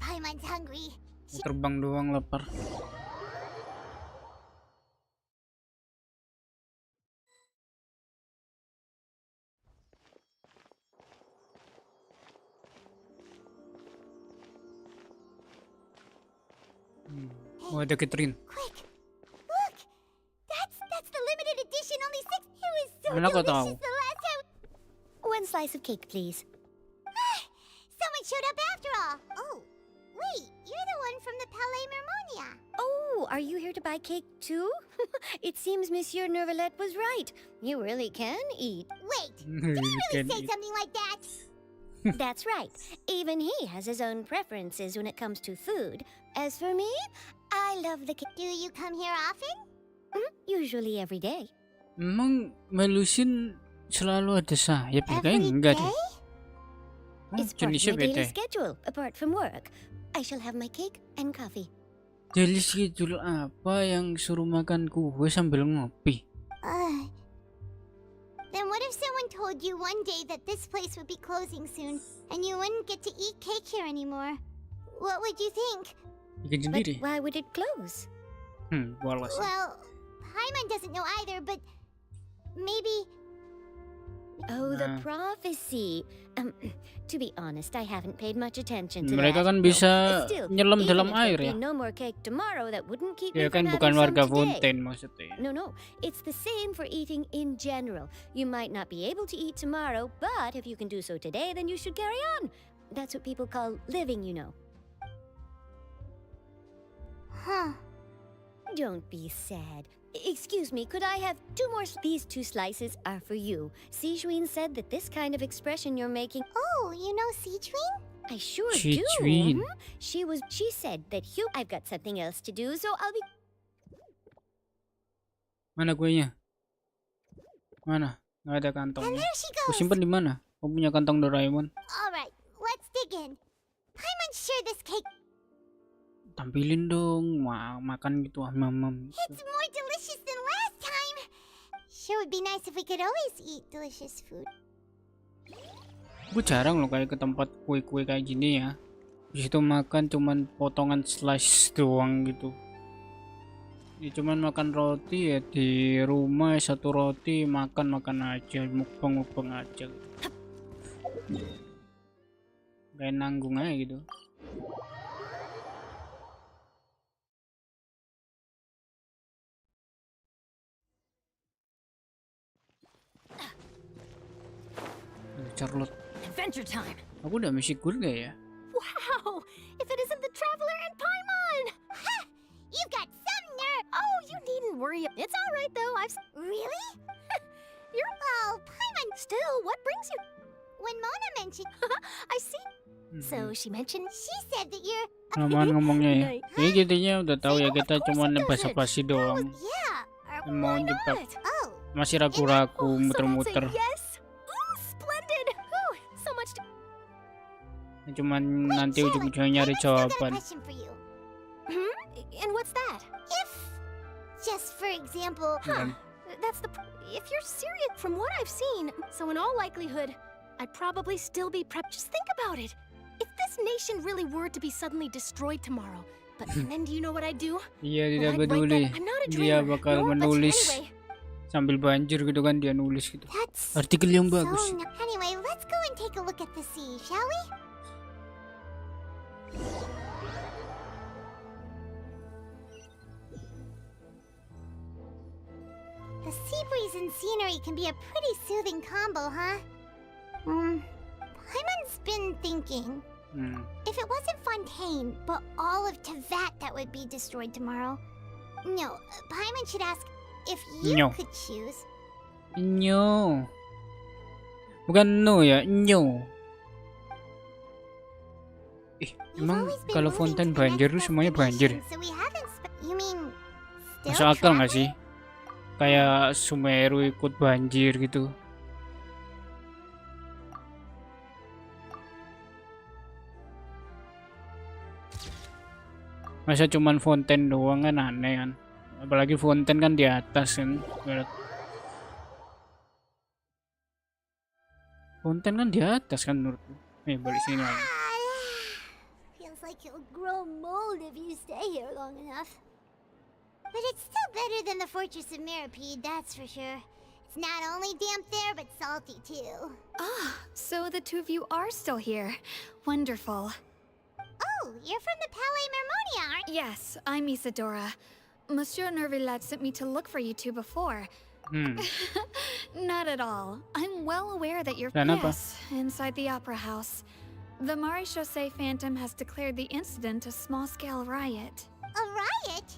Paimon's hungry. Terbang doang lapar. Oh, ada Catherine. Quick! Look! That's the limited edition, only 6. It was so Mana kau tahu? delicious the last time. One slice of cake, please. Someone showed up after all. Oh, wait, you're the one from the Palais Mermonia. Oh, are you here to buy cake too? It seems Monsieur Nervalette was right. You really can eat. Wait, You can say eat. something like that. That's right. Even he has his own preferences when it comes to food. As for me, I love the cake. Do you come here often? Usually every day. Emang Melusin selalu ada sayap ya? Kayaknya Every enggak day? deh. Oh, It's part of jenisnya my daily beda. schedule, apart from work. I shall have my cake and coffee. Jadi schedule apa yang suruh makan kue sambil ngopi? Then what if someone told you one day that this place would be closing soon and you wouldn't get to eat cake here anymore? What would you think? Bikin But sendiri. why would it close? Walas. Well, Paimon doesn't know either, but maybe... Oh, the Nah. prophecy. To be honest, I haven't paid much attention to Mereka that. kan No, bisa still, nyelam even dalam if there'd air be ya. no more cake tomorrow, that wouldn't keep Ya me kan from bukan having warga some today. Fontaine maksudnya. No, it's the same for eating in general. You might not be able to eat tomorrow, but if you can do so today, then you should carry on. That's what people call living, you know. Huh. Don't be sad. Excuse me, could I have 2 more? These 2 slices are for you. Sijuin said that this kind of expression you're making. Oh, you know Sijuin? I sure Sijuin. do. She said that I've got something else to do, so I'll be. Mana kuenya? Mana? Nggak ada And kantongnya. there she Kau goes. simpen di mana? Kau punya kantong Doraemon? Alright, let's dig in. Paimon's sure this cake... Tampilin dong, makan gitu mamam. It's more delicious than last time. Sure would be nice if we could always eat delicious food. Gue jarang loh kayak ke tempat kue-kue kayak gini ya. Di situ makan cuman potongan slice doang gitu. Ya cuman makan roti ya di rumah 1 roti makan aja, mukbang aja. Gitu. Kayak nanggung aja gitu. Charlotte, Adventure time. aku udah misi gue gak ya? Wow! If it isn't the Traveler and Paimon! Ha! You got some nerve! Oh, you needn't worry. It's all right though. Really? You're Paimon, still. What brings you? when Mona mentioned... I see. So she mentioned. She said that you're... Kelamaan ngomongnya ya. Night. Jadi jadinya udah tahu ya kita Of course cuman it doesn't. basa-basi doang. Yeah. Mau jebak. What? Oh, Masih ragu-ragu, Oh, so that's a muter-muter. yes. Ooh, splendid. Ooh, so much to. Cuman nanti Charlotte, ujung-ujungnya nyari Paimon's still got a jawaban. question for you. And what's that? If, just for example... Kan? That's the. If you're serious, from what I've seen, so in all likelihood, I'd probably still be prepped. Just think about it. If this nation really were to be suddenly destroyed tomorrow, but then do you know what I'd do? Iya, Well, tidak I'd write peduli. that I'm not a Dia dreamer, bakal nor- but menulis anyway, sambil banjir gitu kan, dia nulis gitu. That's... Artikel yang so bagus. Anyway, let's go and take a look at the sea, shall we? The sea breeze and scenery can be a pretty soothing combo, huh? Paimon's been thinking, if it wasn't Fontaine, but all of Tavat that would be destroyed tomorrow. No, Paimon should ask if you No. could choose. Nyo. Bukan no ya, nyo. We've Emang always been kalau moving Fontaine to the banjir next tuh semuanya banjir ya? destination, so we haven't you mean still Masuk akal nggak traveling? sih? Kayak Sumeru ikut banjir gitu. Masa cuman fonten doang kan aneh kan. Apalagi fonten kan di atas kan. Fonten kan di atas kan menurutku. Balik sini lagi. Feels like you'll grow mold if you stay here long enough. But it's still better than the Fortress of Mirapede, that's for sure. It's not only damp there, but salty too. Ah, so the two of you are still here. Wonderful. Oh, you're from the Palais Mermonia, aren't you? Yes, I'm Isadora. Monsieur Nervillet sent me to look for you two before. Not at all. I'm well aware that you're inside the Opera House. The Maréchaussée Phantom has declared the incident a small-scale riot. A riot?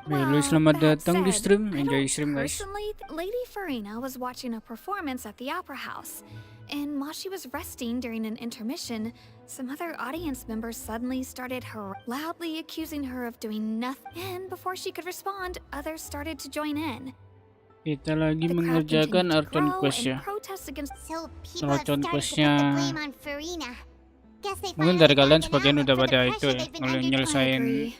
Lu selamat datang di stream. Enjoy stream, guys. Personally, Lady Farina was watching a performance at the Opera House, and while she was resting during an intermission, some other audience members suddenly started loudly accusing her of doing nothing. And before she could respond, others started to join in. Kita lagi mengerjakan Archon quest ya. So people have started to put the blame on Farina. Guess they Mungkin dari kalian sebagian udah pada itu ya, nyelesain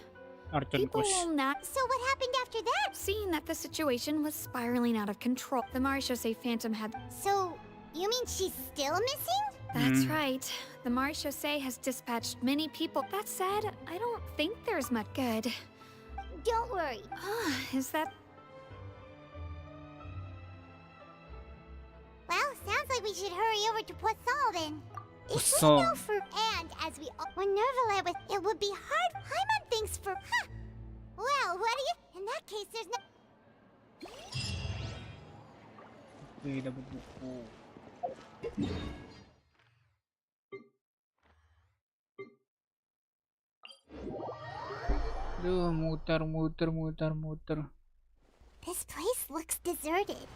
Archon People quest. will not. So what happened after that? Seeing that the situation was spiraling out of control, the Maréchaussée Phantom had. So you mean she's still missing? That's right. The Maréchaussée has dispatched many people. That said, I don't think there's much good. Don't worry. Is that? Well, sounds like we should hurry over to Poisson then. If we Poisson. know for and as we when Nervalet with it would be hard. Paimon thinks for Well, what do you? In that case, there's no. Oke, dapat buku. Duh, muter. This place looks deserted.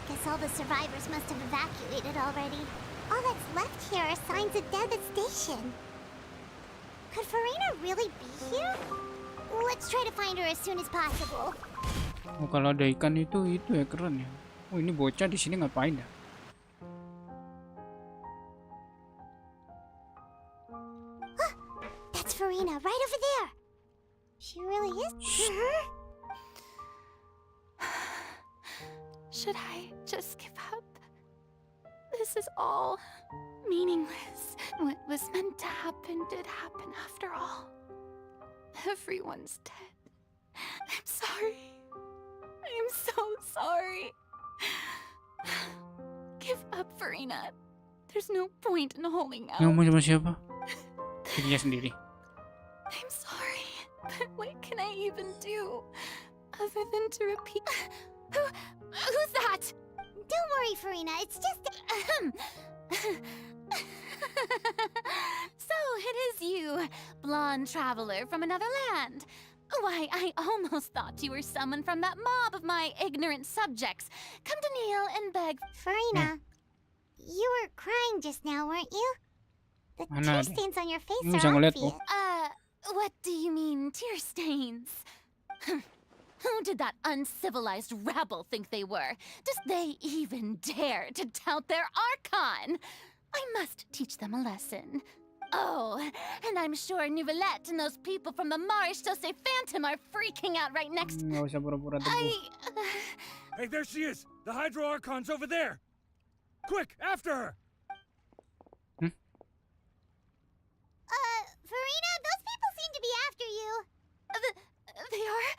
Guess all the survivors must have evacuated already. All that's left here are signs of death at station. Could Farina really be here? Let's try to find her as soon as possible. Oh, kalau ada ikan itu ya keren ya. Oh, ini bocah di sini ngapain ya? That's Farina right over there. She really is. Should I just give up? This is all meaningless. What was meant to happen did happen after all. Everyone's dead. I'm sorry. I'm so sorry. Give up, Farina. There's no point in holding out. Ngomong sama siapa? Dirinya sendiri. I'm sorry, but what can I even do other than to repeat? Who's that? Don't worry, Farina. It's just. So it is you, blonde traveler from another land. Why, I almost thought you were someone from that mob of my ignorant subjects. Come to kneel and beg. Farina, you were crying just now, weren't you? The tear stains on your face Bisa are ngeliat obvious. kok. What do you mean, tear stains? Who did that uncivilized rabble think they were? Does they even dare to tout their Archon? I must teach them a lesson. Oh, and I'm sure Nouvellette and those people from the Maréchaussée Phantom are freaking out right next. Nggak usah pura-pura teguh. Hey, there she is! The Hydro Archon's over there! Quick, after her! Farina, those people seem to be after you. They are?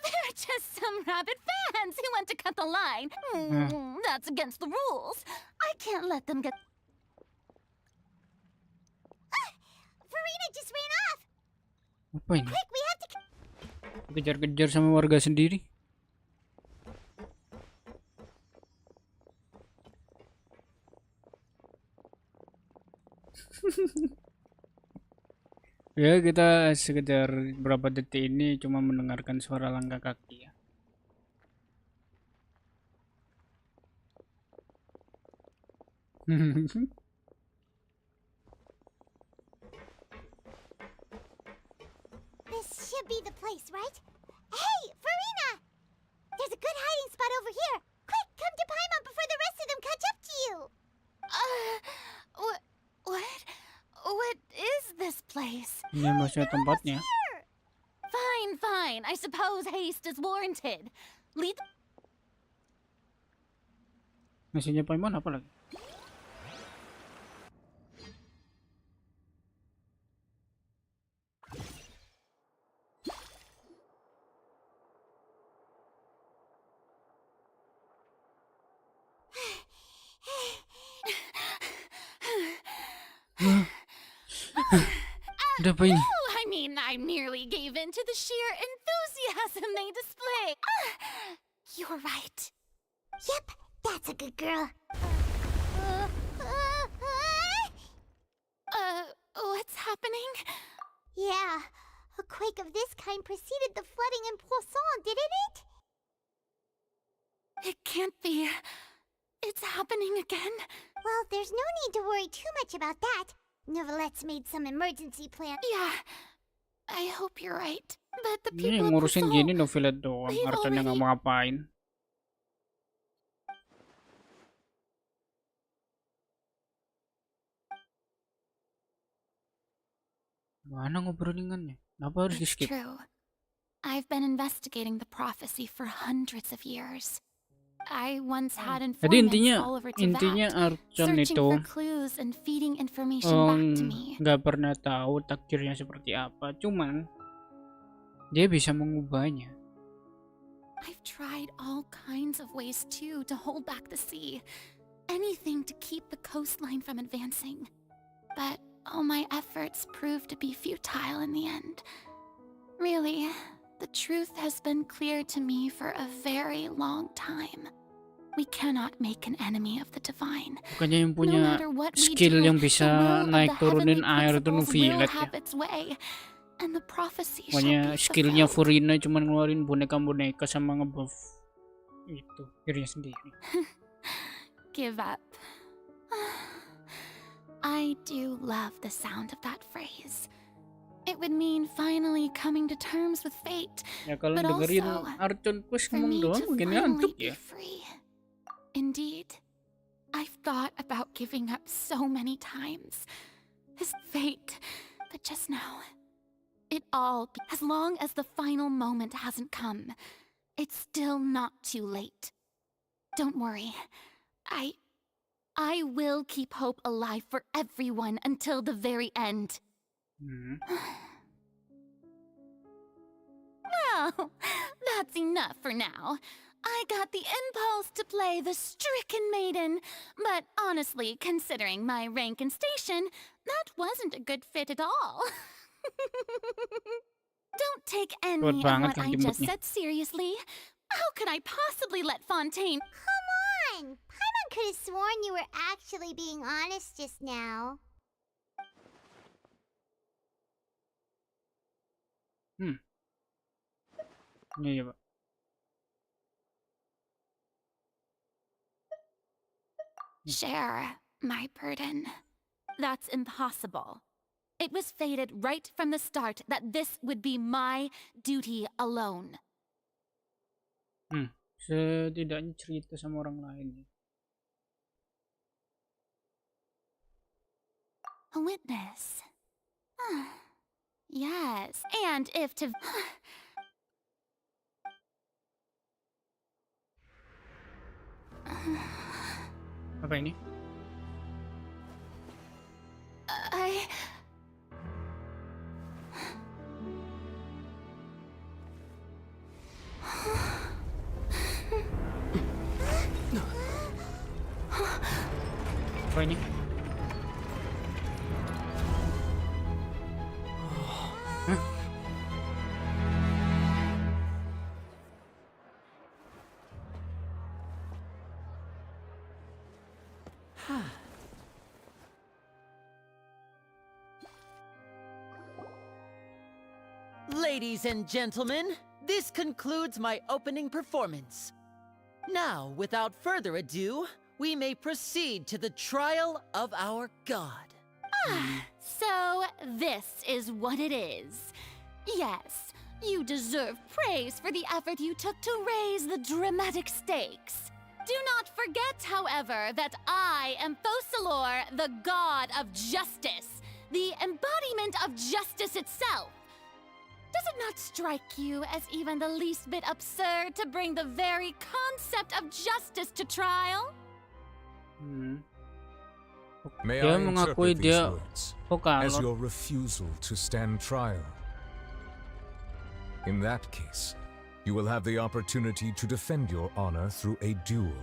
They're just some rabid fans who want to cut the line. That's against the rules. I can't let them get... Farina just ran off. Apa ini? Quick, we have to. Kejar-kejar sama warga sendiri. Ya, kita sekedar berapa detik ini cuma mendengarkan suara langkah kaki ya. This should be the place, right? Hey, Farina! There's a good hiding spot over here. Quick, come to Paimon before the rest of them catch up to you. What is this place? place. Ini maksudnya tempatnya. Fine, fine. I suppose haste is warranted. Lead. Mesinnya Paimon apa lagi? Udah apa ini? Oh, I mean, I merely gave in to the sheer enthusiasm they display. You're right. Yep, that's a good girl. What's happening? Yeah, a quake of this kind preceded the flooding in Bosan, didn't it? It can't be. It's happening again. Well, there's no need to worry too much about that. Novelette's made some emergency plan. Yeah, I hope you're right. But the Ini people yang of ngurusin Bosan, gini Novelet doang. they've Archonnya nggak already- mau ngapain. Mana ngobrolingannya? Kenapa harus di It's skip? true. I've been investigating the prophecy for hundreds of years. I once had Jadi informants all over intinya Tamat, Archon searching itu for clues and feeding information back to me. nggak pernah tahu takdirnya seperti apa. Cuman dia bisa mengubahnya. I've tried all kinds of ways too to hold back the sea. Anything to keep the coastline from advancing. But all my efforts proved to be futile in the end. Really, the truth has been clear to me for a very long time. We cannot make an enemy of the divine. Bukannya yang No punya matter what we skill do, yang the bisa will of naik the turunin heavenly air itu principles will Novelet ya. have its way, and the prophecy shall Pokoknya be skillnya fulfilled. Furina cuman ngeluarin boneka-boneka sama ngebuff itu dirinya sendiri. Give up. I do love the sound of that phrase. It would mean finally coming to terms with fate. Ya kalau But dengerin also, Archon Quest For ngomong me doang to mungkin finally ngantuk be ya. free. Indeed, I've thought about giving up so many times. This fate, but just now, it all. As long as the final moment hasn't come, it's still not too late. Don't worry, I will keep hope alive for everyone until the very end. Hmm. Well, that's enough for now. I got the impulse to play the stricken maiden, but honestly, considering my rank and station, that wasn't a good fit at all. Don't take any Kuat of banget what kan I just jemputnya. said seriously. How could I possibly let Fontaine... Come on! Paimon could have sworn you were actually being honest just now. Iya, Pak. Share my burden. That's impossible. It was fated right from the start that this would be my duty alone. Setidaknya cerita sama orang lain ya. A witness. Yes, and if to... Apa ini? I... Apa ini? Hah? Ladies and gentlemen, this concludes my opening performance. Now, without further ado, we may proceed to the trial of our god. So, this is what it is. Yes, you deserve praise for the effort you took to raise the dramatic stakes. Do not forget, however, that I am Fosalor, the god of justice. the embodiment of justice itself. Does it not strike you as even the least bit absurd to bring the very concept of justice to trial? May Dia I mengakui interpret these dia words as vokalor. your refusal to stand trial? In that case, you will have the opportunity to defend your honor through a duel.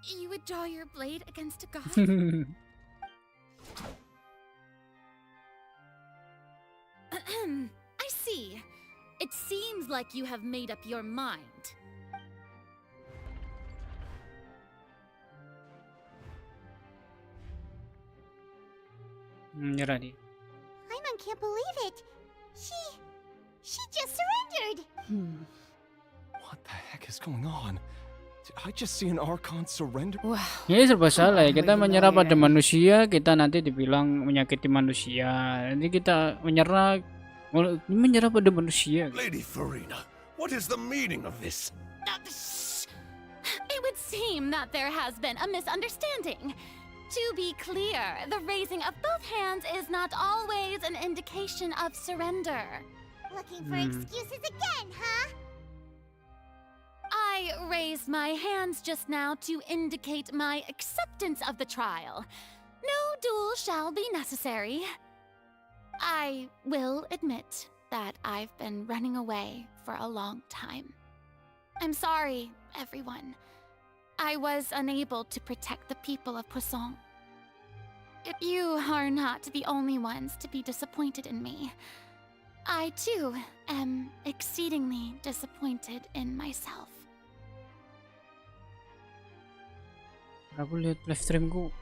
You would draw your blade against a god? I see. It seems like you have made up your mind. Menyerah dia. Paimon can't believe it. She just surrendered. What the heck is going on? Did I just see an Archon surrender? Ini serba salah ya. Kita menyerah pada manusia, kita nanti dibilang menyakiti manusia. Nanti kita menyerah pada manusia. Lady Farina, what is the meaning of this? It would seem that there has been a misunderstanding. To be clear, the raising of both hands is not always an indication of surrender. Looking for excuses again, huh? I raised my hands just now to indicate my acceptance of the trial. No duel shall be necessary. I will admit that I've been running away for a long time. I'm sorry, everyone. I was unable to protect the people of Poisson. You are not the only ones to be disappointed in me. I, too, am exceedingly disappointed in myself. Aku lihat live streamku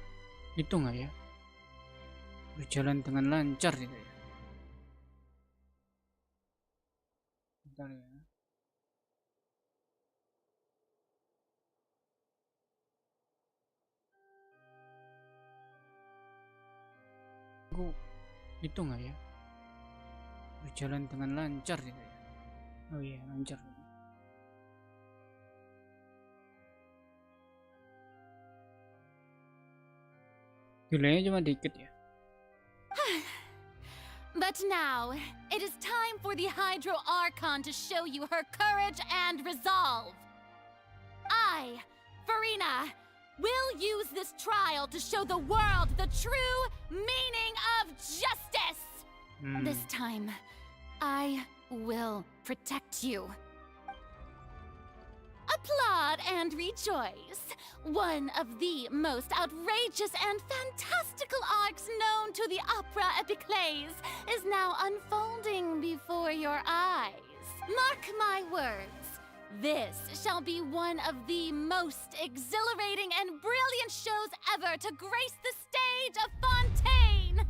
itu nggak ya? Berjalan dengan lancar tidak ya? Bentar ya. Aku itu nggak ya? Berjalan dengan lancar tidak ya? Oh iya, lancar. Delaynya cuma dikit ya. But now, it is time for the Hydro Archon to show you her courage and resolve. I, Farina, will use this trial to show the world the true meaning of justice. This time, I will protect you. Applaud and rejoice. One of the most outrageous and fantastical arcs known to the opera epiclese is now unfolding before your eyes. Mark my words. This shall be one of the most exhilarating and brilliant shows ever to grace the stage of Fontaine.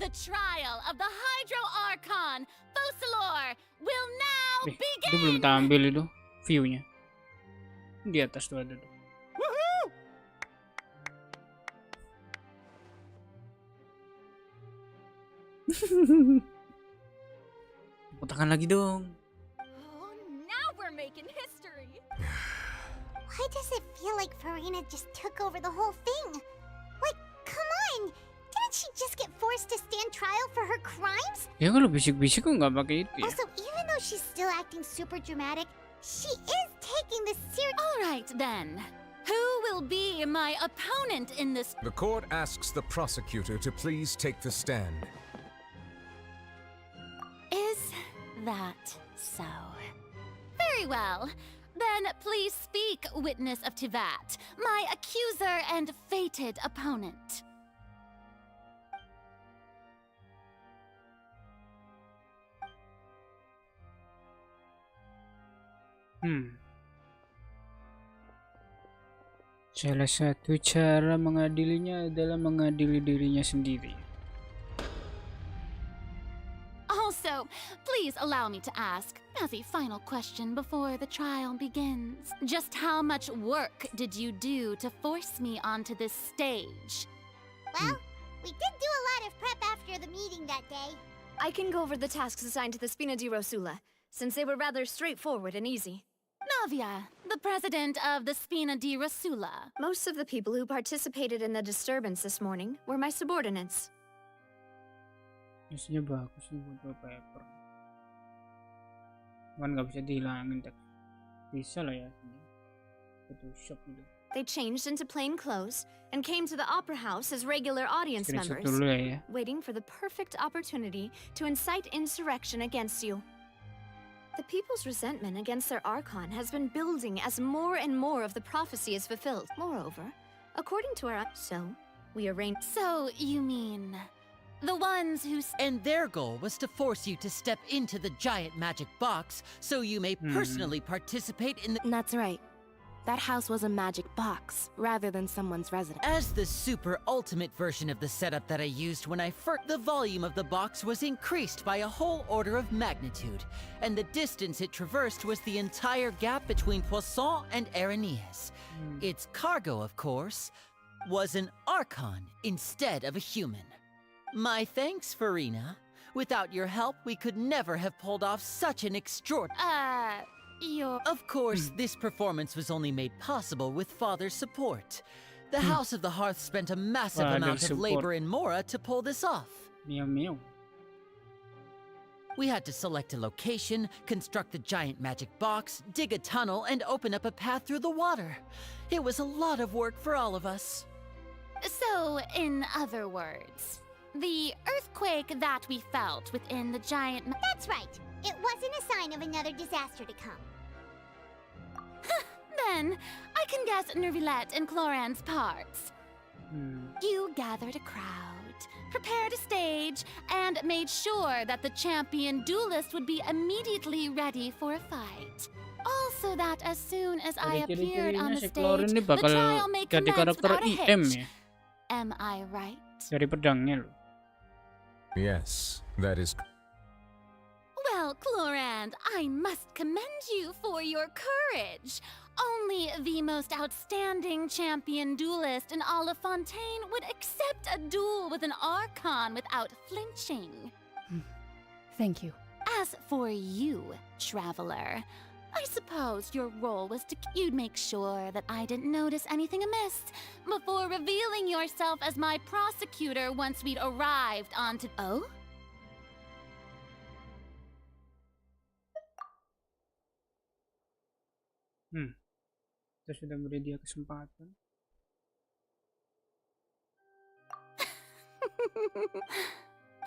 The trial of the Hydro Archon, Focalor, will now begin! Itu belum tampil itu view-nya. Di atas tuh ada tuh. Tepuk tangan lagi dong. Oh, now we're making history. Why does it feel like Farina just took over the whole thing? Like, come on! Didn't she just get forced to stand trial for her crimes? Ya kalau bisik-bisik kok nggak pakai itu ya. Also, even though she's still acting super dramatic, she is taking this serious. All right, then. Who will be my opponent in this? The court asks the prosecutor to please take the stand. Is that so? Very well. Then please speak, witness of Tamat, my accuser and fated opponent. Salah satu cara mengadilinya adalah mengadili dirinya sendiri. Also, please allow me to ask, as a final question before the trial begins, just how much work did you do to force me onto this stage? Well, we did do a lot of prep after the meeting that day. I can go over the tasks assigned to the Spina di Rosula, since they were rather straightforward and easy. Flavia, the president of the Spina di Rasula. Most of the people who participated in the disturbance this morning were my subordinates. Isinya bagus nih wallpaper. Cuman nggak bisa dihilangin teks. Bisa lah ya. Photoshop gitu. They changed into plain clothes and came to the opera house as regular audience Screenshot members, dulu ya. waiting for the perfect opportunity to incite insurrection against you. The people's resentment against their Archon has been building as more and more of the prophecy is fulfilled. Moreover, according to our... we arranged... So, you mean... the ones who... And their goal was to force you to step into the giant magic box so you may personally participate in the... That's right. That house was a magic box, rather than someone's residence. As the super ultimate version of the setup that I used when I first... The volume of the box was increased by a whole order of magnitude, and the distance it traversed was the entire gap between Poisson and Aranias. Its cargo, of course, was an Archon instead of a human. My thanks, Farina. Without your help, we could never have pulled off such an extraordinary... Of course, this performance was only made possible with Father's support. The House of the Hearth spent a massive amount of labor in Mora to pull this off. Meow meow. We had to select a location, construct the giant magic box, dig a tunnel, and open up a path through the water. It was a lot of work for all of us. So, in other words, the earthquake that we felt within the giant... That's right. It wasn't a sign of another disaster to come. Then, I can guess Nervilette and Cloran's parts. You gathered a crowd, prepared a stage, and made sure that the champion duelist would be immediately ready for a fight. Also that as soon as I appeared on the stage, the trial may commence without a hitch. Am I right? Dari pedangnya loh. Yes, that is... Well, Clorand, I must commend you for your courage. Only the most outstanding champion duelist in all of Fontaine would accept a duel with an Archon without flinching. Thank you. As for you, Traveler, I suppose your role was to... You'd make sure that I didn't notice anything amiss before revealing yourself as my prosecutor once we'd arrived onto... Oh? Kita sudah beri dia kesempatan.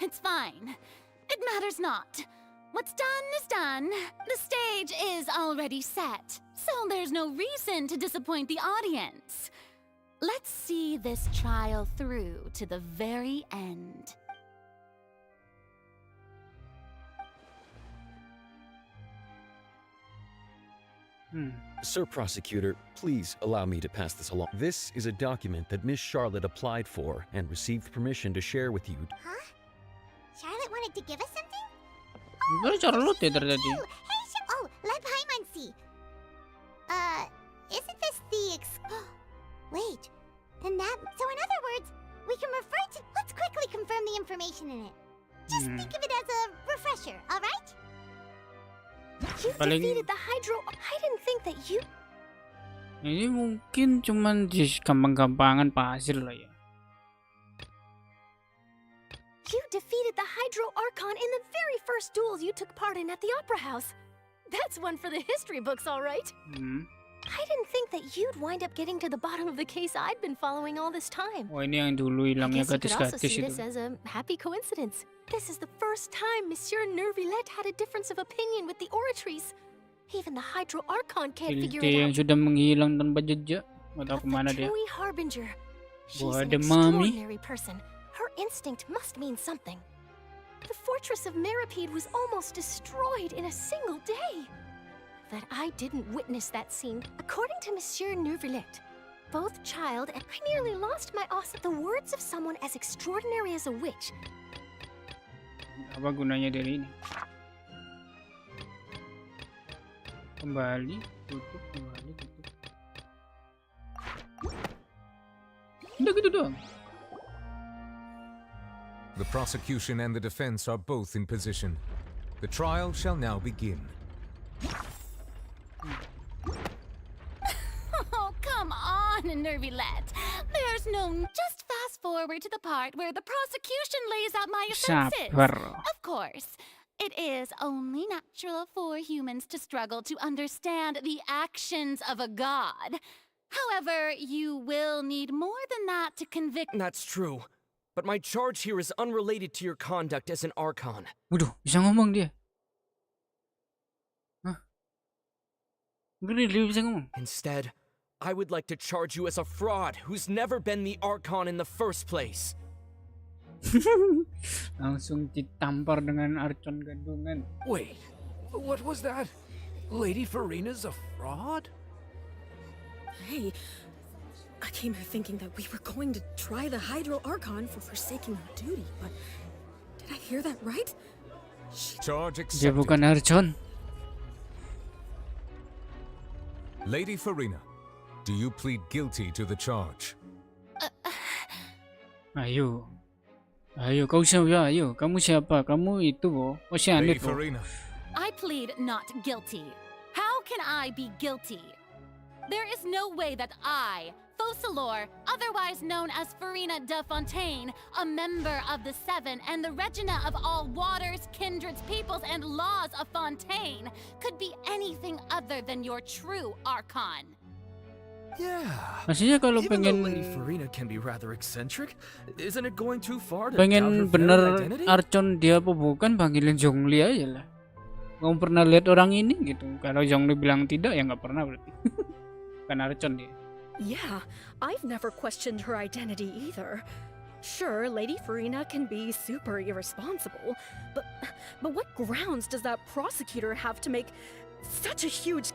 It's fine. It matters not. What's done is done. The stage is already set, so there's no reason to disappoint the audience. Let's see this trial through to the very end. Sir Prosecutor, please allow me to pass this along. This is a document that Miss Charlotte applied for and received permission to share with you. Huh? Charlotte wanted to give us something? Baru Charlotte ya tadi. Oh, Leibheimancy. Isn't this the Wait, then that... So in other words, we can refer to... Let's quickly confirm the information in it. Just think of it as a refresher, alright? You defeated the Hydro... I didn't think that you... Ini mungkin cuman di gampang-gampangan pasir lah ya. You defeated the Hydro Archon in the very first duels you took part in at the Opera House. That's one for the history books, all right. I didn't think that you'd wind up getting to the bottom of the case I'd been following all this time. Oh, ini yang dulu hilangnya I guess you could also gadis-gadis see itu. this as a happy coincidence. This is the first time Monsieur Nervilette had a difference of opinion with the oratories. Even the Hydro Archon can't figure Pilih it yang out. sudah menghilang tanpa jejak. Nggak tahu But kemana the dia. Tui Harbinger, she's Wah, an ada mami. extraordinary person. Her instinct must mean something. The fortress of Meripede was almost destroyed in a single day. That I didn't witness that scene. According to Monsieur Nervilette, both child and I nearly lost my the words of someone as extraordinary as a witch. Apa gunanya dari ini? Kembali, tutup, kembali, tutup. Udah gitu doang. The prosecution and the defense are both in position. The trial shall now begin. on, Nervylette. There's no... Just fast forward to the part where the prosecution lays out my offenses. Sabar. Of course, it is only natural for humans to struggle to understand the actions of a god. However, you will need more than that to convict... That's true. But my charge here is unrelated to your conduct as an Archon. Waduh, bisa ngomong dia. Hah? Gini dia bisa ngomong. Instead, I would like to charge you as a fraud who's never been the Archon in the first place. Langsung ditampar dengan Archon gadungan. Wait, what was that? Lady Farina's a fraud? Hey, I came here thinking that we were going to try the Hydro Archon for forsaking her duty, but did I hear that right? Charge Dia accepted. bukan Archon. Lady Farina, do you plead guilty to the charge? Ayo. Ayo, kau siapa? Ayo, kamu siapa? Kamu itu, oh si Lady Anit, oh. Farina, I plead not guilty. How can I be guilty? There is no way that I, Focalor, otherwise known as Farina de Fontaine, a member of the Seven and the Regina of all waters, kindreds, peoples, and laws of Fontaine, could be anything other than your true Archon. Yeah. Maksudnya kalau Even though pengen Lady Farina can be rather eccentric, isn't it going too far to doubt her pengen very bener identity? Archon dia apa bukan, panggilin Zhongli aja lah. Kamu pernah lihat orang ini gitu? Kalau Zhongli bilang tidak ya nggak pernah berarti. Bukan Archon dia. Yeah, I've never questioned her identity either. Sure, Lady Farina can be super irresponsible, but what grounds does that prosecutor have to make such a huge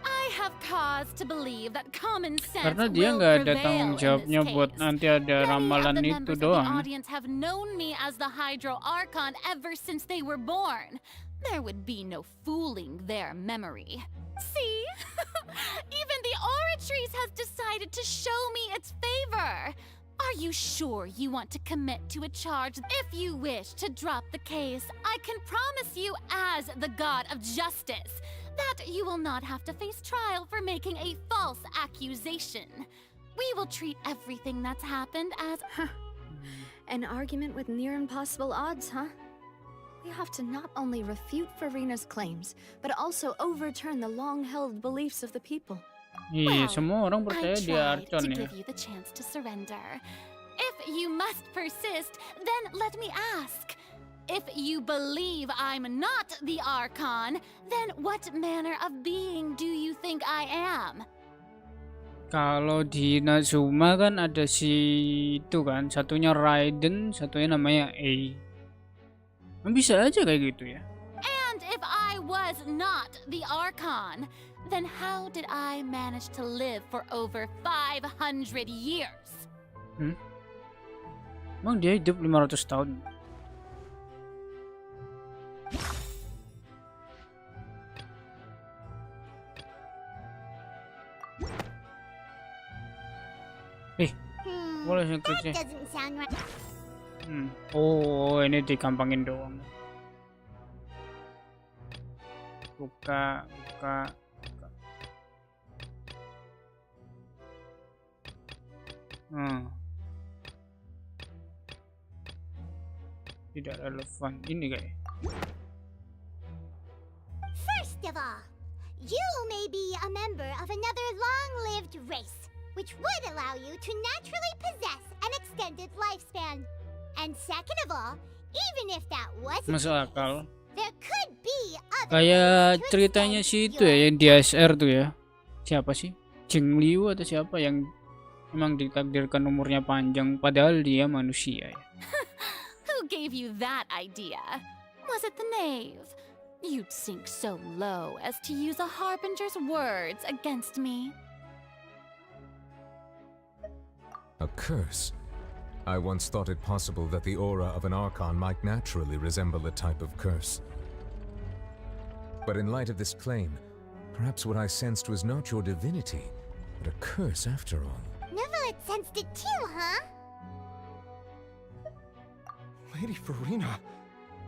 I have cause to believe that common sense Karena dia will nggak ada prevail tanggung in jawabnya this buat case. nanti ada Many ramalan of the itu members of the doang. audience have known me as the Hydro Archon ever since they were born. There would be no fooling their memory. See? Even the Oratrice has decided to show me its favor. Are you sure you want to commit to a charge? If you wish to drop the case, I can promise you as the God of Justice that you will not have to face trial for making a false accusation. We will treat everything that's happened as... An argument with near impossible odds, huh? We have to not only refute Farina's claims, but also overturn the long-held beliefs of the people. Iya, semua orang I percaya dia tried Archon to ya. give you the chance to surrender. If you must persist, then let me ask. If you believe I'm not the Archon, then what manner of being do you think I am? Kalau di Nazuma kan ada si itu kan, satunya Raiden, satunya namanya A. Bisa aja kayak gitu ya. And if I was not the Archon, then how did I manage to live for over 500 years? Emang dia hidup 500 tahun? Boleh yang That kecil. doesn't sound right. Oh, ini dikampangin doang. Buka. Tidak relevan. Ini kayak. First of all, you may be a member of another long-lived race, which would allow you to naturally possess an extended lifespan. And second of all, even if that wasn't Masuk the akal. case, there could be other Kayak ways to ceritanya extend si itu your ya, yang di SR tuh ya. Siapa sih? Jing Liu atau siapa yang memang ditakdirkan umurnya panjang padahal dia manusia ya. Who gave you that idea? Was it the knave? You'd sink so low as to use a harbinger's words against me. A curse? I once thought it possible that the aura of an Archon might naturally resemble a type of curse. But in light of this claim, perhaps what I sensed was not your divinity, but a curse after all. Neverlet sensed it too, huh? Lady Farina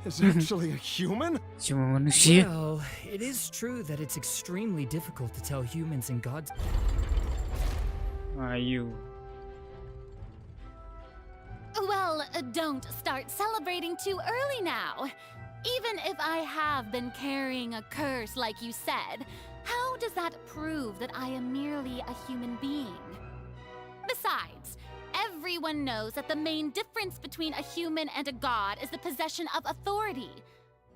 is actually a human? Cuma manusia. Well, it is true that it's extremely difficult to tell humans and gods. Ayo. Well, don't start celebrating too early now. Even if I have been carrying a curse like you said, how does that prove that I am merely a human being? Besides, everyone knows that the main difference between a human and a god is the possession of authority.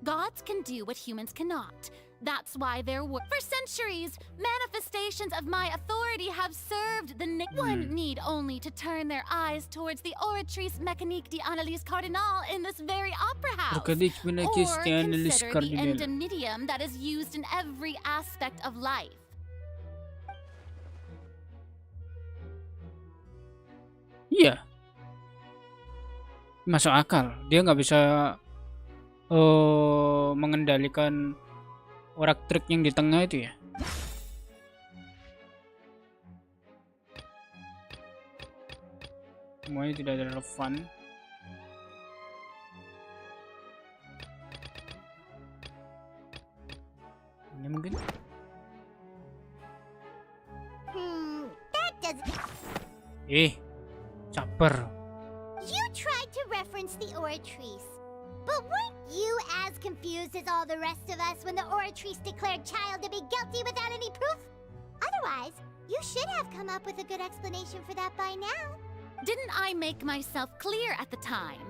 Gods can do what humans cannot. That's why there were, for centuries, manifestations of my authority have served the One need only to turn their eyes towards the Oratrice Mécanique d'Analyse Cardinal in this very opera house. Or consider the indemnitium that is used in every aspect of life. Iya. Masuk akal. Dia nggak bisa mengendalikan orak trik yang di tengah itu ya. Semuanya tidak relevan. Ini mungkin. That doesn't. Caper. You tried to reference the Oratrice. But weren't you as confused as all the rest of us when the Oratrice declared Child to be guilty without any proof? Otherwise, you should have come up with a good explanation for that by now. Didn't I make myself clear at the time?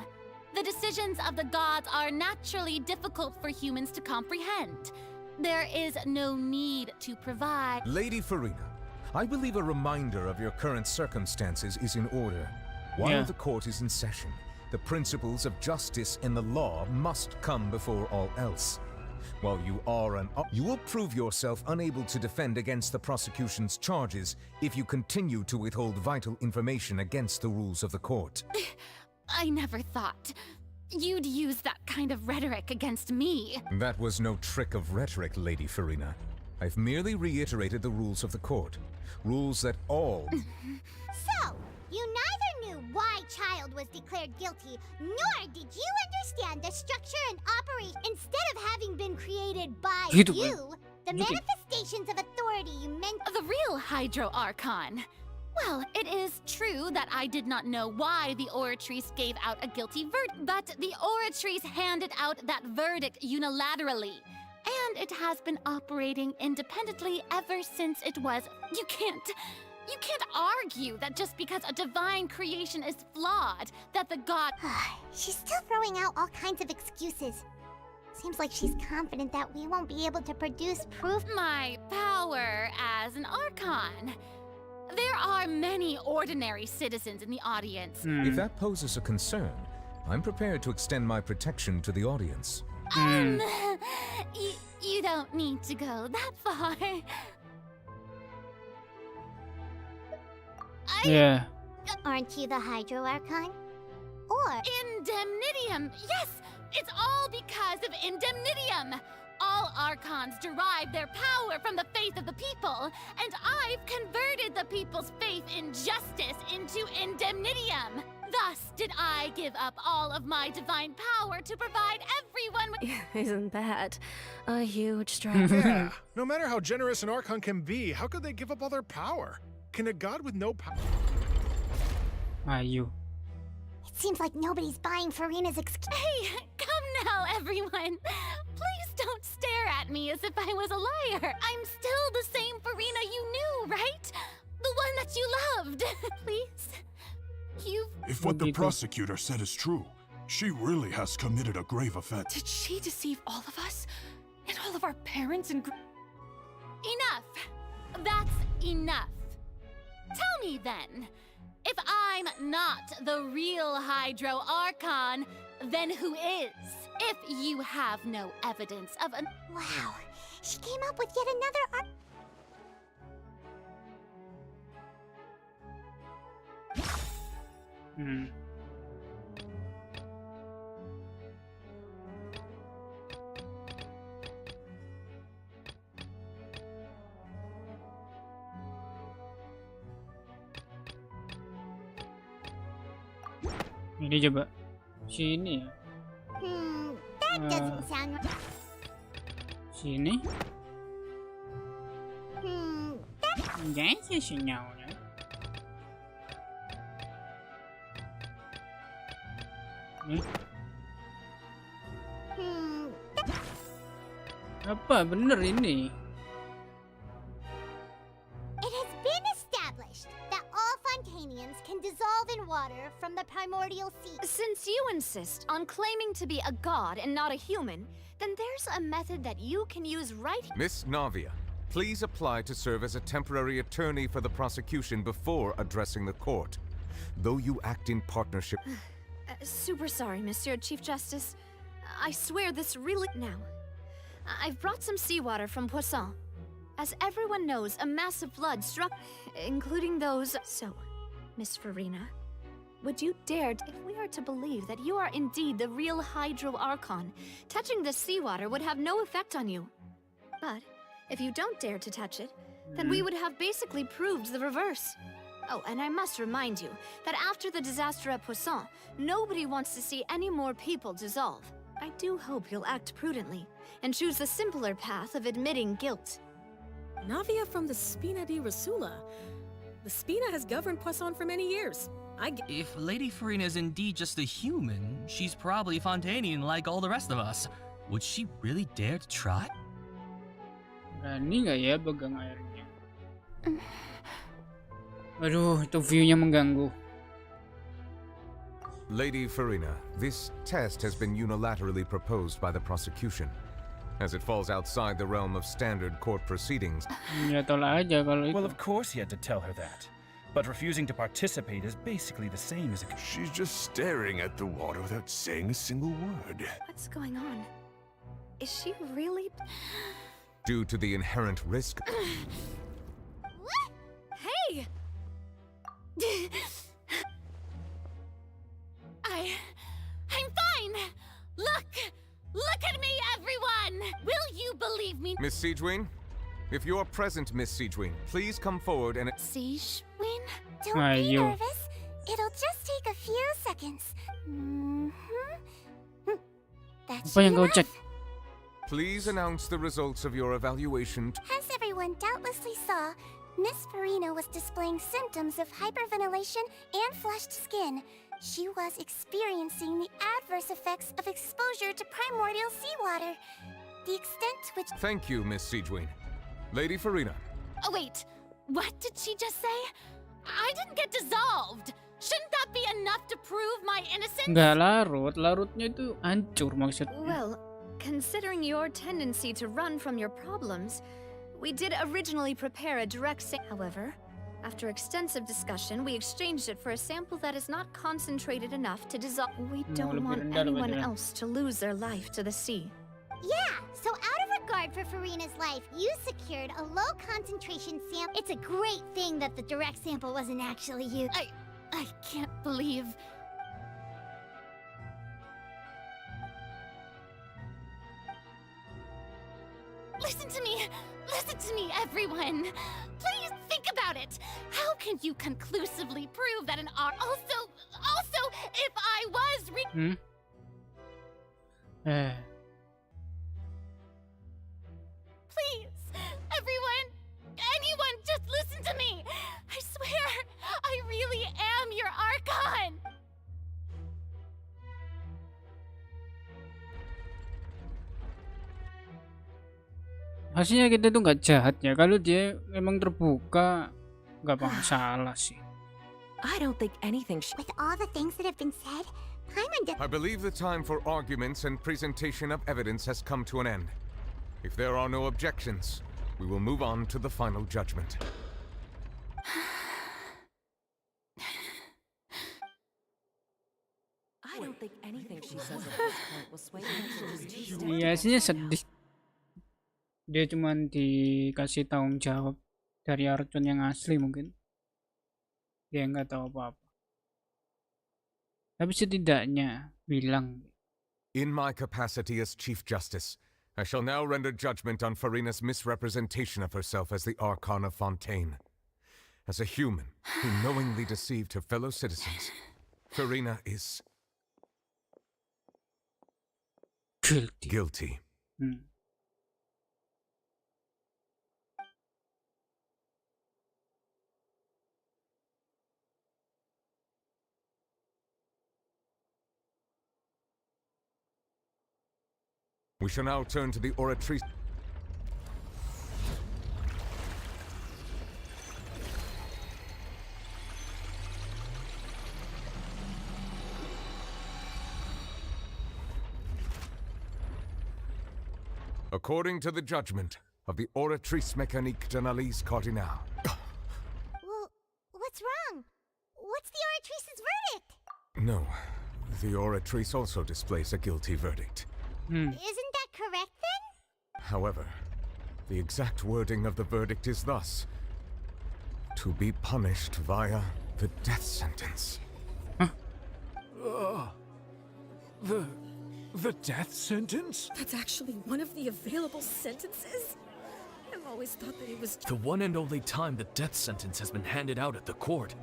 The decisions of the gods are naturally difficult for humans to comprehend. There is no need to provide. Lady Farina, I believe a reminder of your current circumstances is in order. While the court is in session, the principles of justice and the law must come before all else. While you are you will prove yourself unable to defend against the prosecution's charges if you continue to withhold vital information against the rules of the court. I never thought you'd use that kind of rhetoric against me. That was no trick of rhetoric, Lady Farina. I've merely reiterated the rules of the court. Rules that all... So, you neither knew why Child was declared guilty, nor did you understand the structure and operation. Instead of having been created by you, the manifestations of authority you meant... The real Hydro Archon. Well, it is true that I did not know why the Oratrice gave out a guilty verdict, but the Oratrice handed out that verdict unilaterally. And it has been operating independently ever since it was... You can't argue that just because a divine creation is flawed, that the god... She's still throwing out all kinds of excuses. Seems like she's confident that we won't be able to produce proof. My power as an Archon. There are many ordinary citizens in the audience. If that poses a concern, I'm prepared to extend my protection to the audience. You don't need to go that far. Aren't you the Hydro Archon? Or... Indemnitium! Yes! It's all because of Indemnitium! All Archons derive their power from the faith of the people, and I've converted the people's faith in justice into Indemnitium! Thus did I give up all of my divine power to provide everyone with... Isn't that a huge struggle? Yeah, no matter how generous an Archon can be, how could they give up all their power? Can a god with no power... Ayo. It seems like nobody's buying Farina's excuse. Hey, come now, everyone. Please don't stare at me as if I was a liar. I'm still the same Farina you knew, right? The one that you loved. Please. If what the prosecutor said is true, she really has committed a grave offense. Did she deceive all of us? And all of our parents and... Enough. That's enough. Tell me then, if I'm not the real Hydro Archon, then who is? If you have no evidence of an... Wow, she came up with yet another Ini coba sini. That doesn't sound right. Sini. Jangan sinyalnya. Apa bener ini? It has been established that all Fontanians can dissolve in water from the primordial sea. Since you insist on claiming to be a god and not a human, then there's a method that you can use right. Miss Navia, please apply to serve as a temporary attorney for the prosecution before addressing the court. Though you act in partnership... Super sorry, Monsieur Chief Justice. I swear this really... Now, I've brought some seawater from Poisson. As everyone knows, a massive flood struck, including those... So, Miss Farina, would you dare, if we are to believe that you are indeed the real Hydro Archon, touching the seawater would have no effect on you. But, if you don't dare to touch it, then we would have basically proved the reverse. Oh, and I must remind you that after the disaster at Poisson, nobody wants to see any more people dissolve. I do hope you'll act prudently and choose the simpler path of admitting guilt. Navia from the Spina di Rasula. The Spina has governed Poisson for many years. If Lady Farina is indeed just a human, she's probably Fontanian like all the rest of us. Would she really dare to try? Berani nggak ya pegang airnya? Aduh, itu view-nya mengganggu. Lady Farina, this test has been unilaterally proposed by the prosecution. As it falls outside the realm of standard court proceedings. Ya tolak aja kalau itu. Well, of course he had to tell her that. But refusing to participate is basically the same as a... She's just staring at the water without saying a single word. What's going on? Is she really... Due to the inherent risk... Hey! I'm fine! Look at me, everyone! Will you believe me? Miss Siegewin? If you're present, Miss Siegewin, please come forward and... Siegewin? Don't be nervous. It'll just take a few seconds. That Apa yang should kau be cek? enough. Please announce the results of your evaluation. As everyone doubtlessly saw, Miss Farina was displaying symptoms of hyperventilation and flushed skin. She was experiencing the adverse effects of exposure to primordial seawater. The extent to which... Thank you, Miss Siegewin. Lady Farina. Oh, wait. What did she just say? I didn't get dissolved. Shouldn't that be enough to prove my innocence? Nggak larut, larutnya itu hancur maksudnya. Well, considering your tendency to run from your problems, we did originally prepare a direct However, after extensive discussion, we exchanged it for a sample that is not concentrated enough to dissolve. We don't want anyone else to lose their life to the sea. Yeah, so out of regard for Farina's life, you secured a low concentration sample. It's a great thing that the direct sample wasn't actually you. I can't believe... Listen to me, everyone. Please think about it. How can you conclusively prove that an R... Also, if I was Please, everyone, anyone, just listen to me. I swear, I really am your Archon. Hasilnya kita tuh nggak jahat ya. Kalau dia memang terbuka, nggak masalah sih. I don't think anything. With all the things that have been said, I believe the time for arguments and presentation of evidence has come to an end. If there are no objections, we will move on to the final judgment. I don't think anything she says at this point will sway her. Iya, hasilnya sedih. Dia cuma dikasih tanggung jawab dari Archon yang asli mungkin. Dia nggak tahu apa-apa. Tapi setidaknya bilang. In my capacity as Chief Justice, I shall now render judgment on Farina's misrepresentation of herself as the Archon of Fontaine. As a human who knowingly deceived her fellow citizens, Farina is... guilty. We shall now turn to the oratrice. According to the judgment of the oratrice mécanique d'analyse cardinale. Well, what's wrong? What's the oratrice's verdict? No, the oratrice also displays a guilty verdict. Isn't that correct then? However, the exact wording of the verdict is thus: to be punished via the death sentence. The death sentence? That's actually one of the available sentences? I've always thought that it was the one and only time the death sentence has been handed out at the court.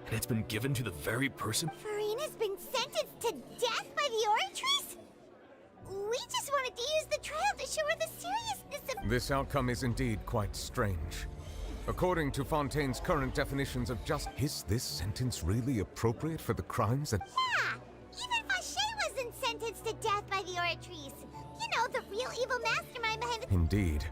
And it's been given to the very person. Furina's been sentenced to death by the oratrice? We just wanted to use the trial to show her the seriousness of— This outcome is indeed quite strange. According to Fontaine's current definitions of justice, is this sentence really appropriate for the crimes that— Yeah! Even Fauché wasn't sentenced to death by the oratrice. You know, the real evil mastermind behind the— Indeed.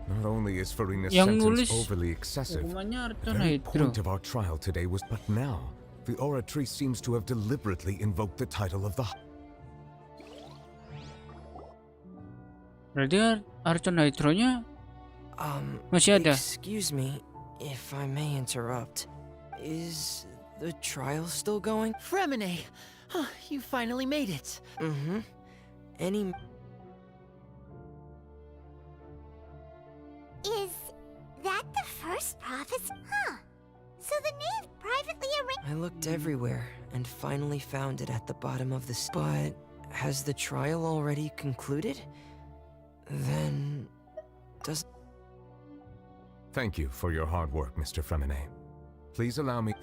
Not only is Furina's Yang sentence nulis overly excessive, hukumannya the Archon very Hydro. point of our trial today was but now. The oratrice seems to have deliberately invoked the title of the— Berarti Archon Hydro-nya masih ada. Excuse me, if I may interrupt. Is the trial still going? Fremine! You finally made it. Mm-hmm. Any... Is that the first prophecy? Huh. So the knave privately arranged— I looked everywhere and finally found it at the bottom of the... But has the trial already concluded? Then... does... Thank you for your hard work, Mr. Fremine. Please allow me—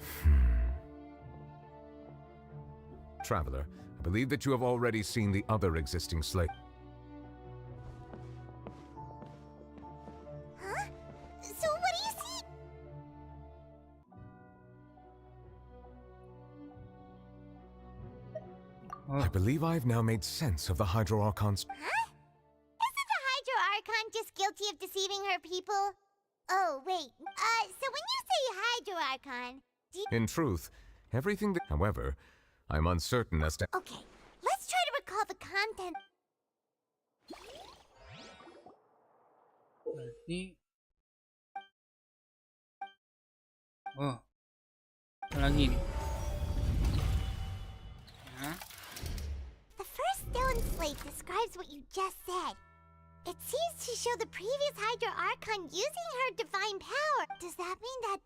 Traveler, I believe that you have already seen the other existing slave. Huh? So what do you see? I believe I've now made sense of the Hydro Archon's— Huh? Isn't the Hydro Archon just guilty of deceiving her people? Oh, wait. So when you say Hydro Archon, do you— In truth, everything that— However, I'm uncertain as to— Okay, let's try to recall the content. Berarti oh, apa lagi nih? Hah? The first stone slate describes what you just said. It seems to show the previous Hydro Archon using her divine power. Does that mean that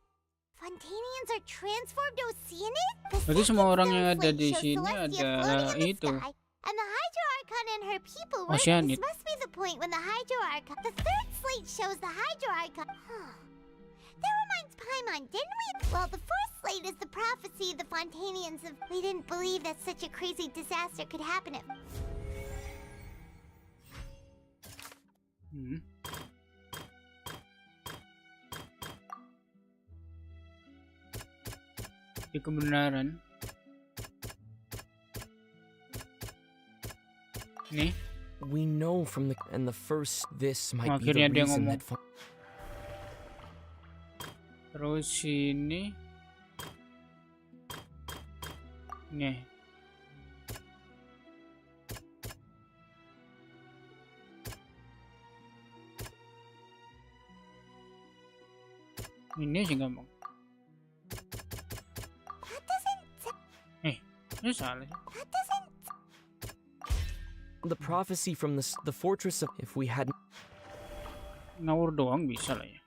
Fontanians are transformed Oceanic? Berarti semua orang yang ada di sini ada itu. And the Hydro Archon and her people were— Oceanic. This must be the point when the Hydro Archon— The third slate shows the Hydro Archon— That reminds Paimon, didn't we? Well, the fourth slate is the prophecy of the Fontanians of— We didn't believe that such a crazy disaster could happen at— Di kebenaran. Nih. We know from the... And the first... This might be Akhirnya the dia reason ngomong. that... Terus sini. Nih. Ini sih gampang. Ini salah sih. The prophecy from the fortress of... If we hadn't... Ngawur doang bisa lah ya.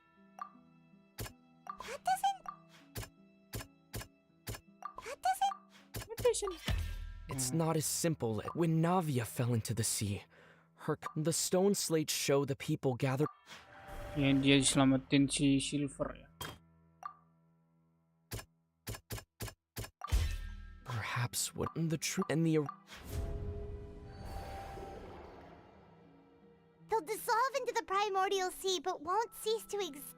It's not as simple. When Navia fell into the sea, the stone slates show the people gathered... Yang dia diselamatin si Silver ya. Perhaps what the truth and the... They'll dissolve into the primordial sea, but won't cease to exist.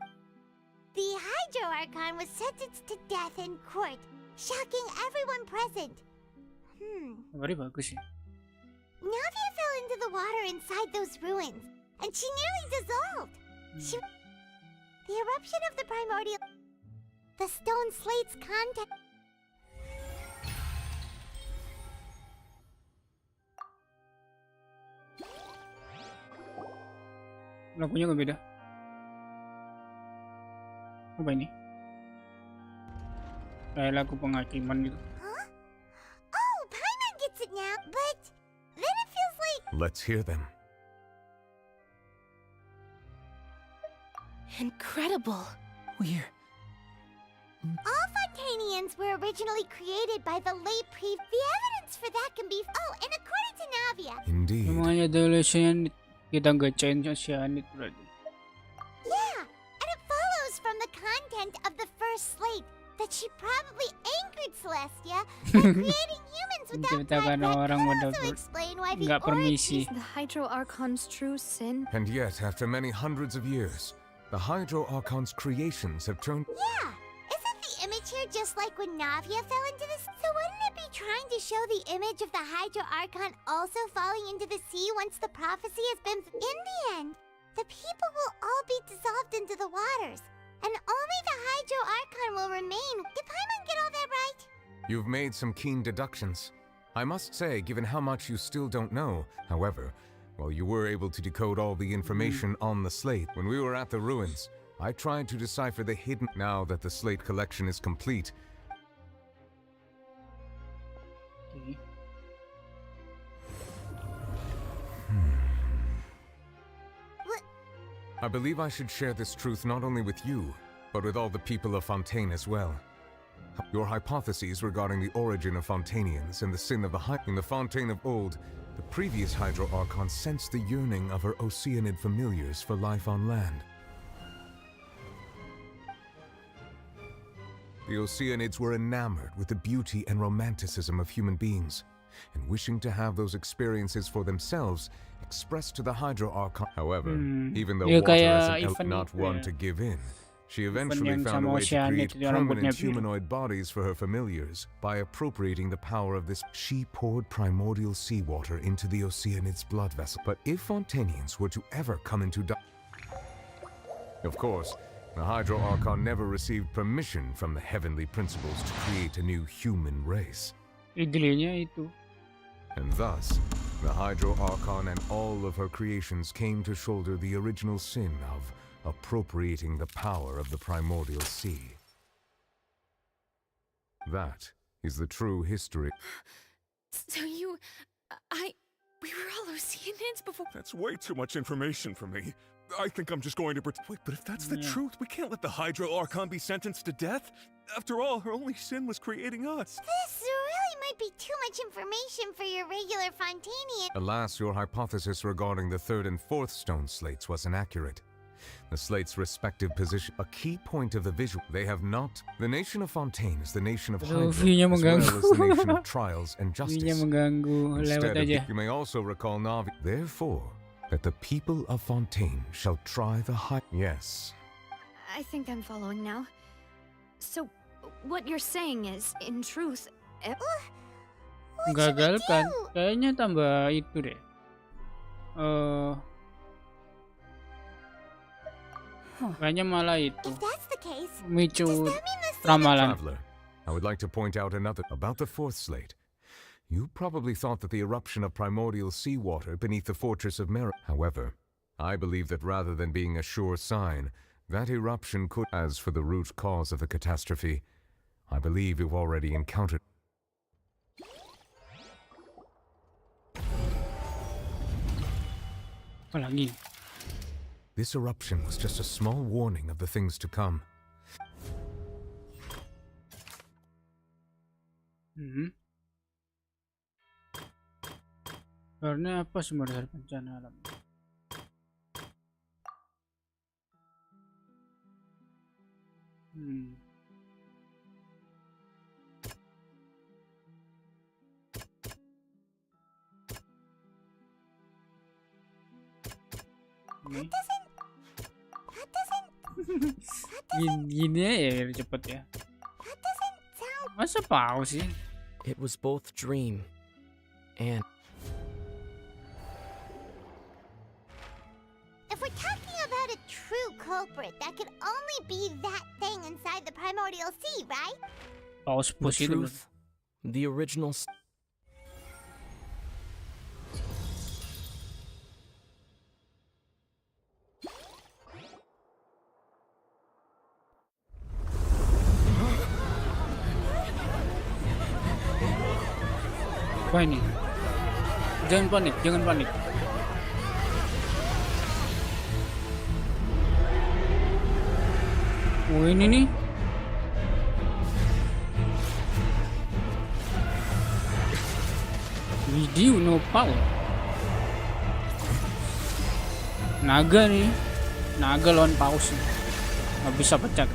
The Hydro Archon was sentenced to death in court, shocking everyone present. Kabarnya bagus ya. Navia fell into the water inside those ruins, and she nearly dissolved. The eruption of the primordial... The stone slate's contact... Lagunya nggak beda. Apa ini? Kayak lagu penghakiman gitu. Huh? Oh, Paimon gets it now, but then it feels like... Let's hear them. Incredible. We're... All Fontanians were originally created by the late The evidence for that can be... Oh, and according to Navia... Indeed. Semuanya adalah cyanid. Kita gacain cyanid berarti. Yeah, and it follows from the content of the first slate that she probably angered Celestia by creating humans without pride. Also explain why the permisi. The Hydro Archon's true sin. And yet, after many hundreds of years, the Hydro Archon's creations have turned... Yeah, isn't the image here just like when Navia fell into the... So wouldn't it be trying to show the image of the Hydro Archon also falling into the sea once the prophecy has been... In the end, the people will all be dissolved into the waters, and only the Hydro Archon will remain. Did Paimon get all that right? You've made some keen deductions. I must say, given how much you still don't know, however, while you were able to decode all the information on the slate, when we were at the ruins, I tried to decipher the hidden... Now that the slate collection is complete... I believe I should share this truth not only with you, but with all the people of Fontaine as well. Your hypotheses regarding the origin of Fontanians and the sin of in the Fontaine of old, the previous Hydro Archon sensed the yearning of her Oceanid familiars for life on land. The Oceanids were enamored with the beauty and romanticism of human beings, and wishing to have those experiences for themselves, expressed to the Hydro Archon. However, even though Water is not one to give in, she eventually found a way to create permanent humanoid bodies for her familiars by appropriating the power of this. She poured primordial seawater into the Oceanid's blood vessel. But if Fontanians were to ever come into of course, the Hydro Archon never received permission from the heavenly principles to create a new human race. Idenya itu. And thus, the Hydro Archon and all of her creations came to shoulder the original sin of appropriating the power of the primordial sea. That is the true history. So we were all Oceanids before... That's way too much information for me. I think I'm just going to Wait, but if that's the truth, we can't let the Hydro Archon be sentenced to death. After all, her only sin was creating us. This really might be too much information for your regular Fontanian. Alas, your hypothesis regarding the third and fourth stone slates was inaccurate. The slates' respective position, a key point of the visual, they have not. The nation of Fontaine is the nation of Hydro, as well as the nation of trials and justice. Instead of you may also recall Navi. Therefore, that the people of Fontaine shall try the Yes. I think I'm following now. So, what you're saying is, in truth... Gagal kan? Kayaknya tambah itu deh. Kayaknya malah itu. Micu ramalan. Traveler, I would like to point out another about the fourth slate. You probably thought that the eruption of primordial seawater beneath the fortress of Mer. However, I believe that rather than being a sure sign, that eruption could. As for the root cause of the catastrophe, I believe you've already encountered. This eruption was just a small warning of the things to come. Karena apa sumber dari bencana alam? Gini ya cepet ya. Masa pau sih? It was both dream and... culprit. That could only be that thing inside the primordial sea, right? Paus The pus itu. truth, the original. Apa ini? Jangan panik, jangan panik. Oh ini nih. Video no power. Naga nih. Naga lawan paus. Nggak bisa pecat.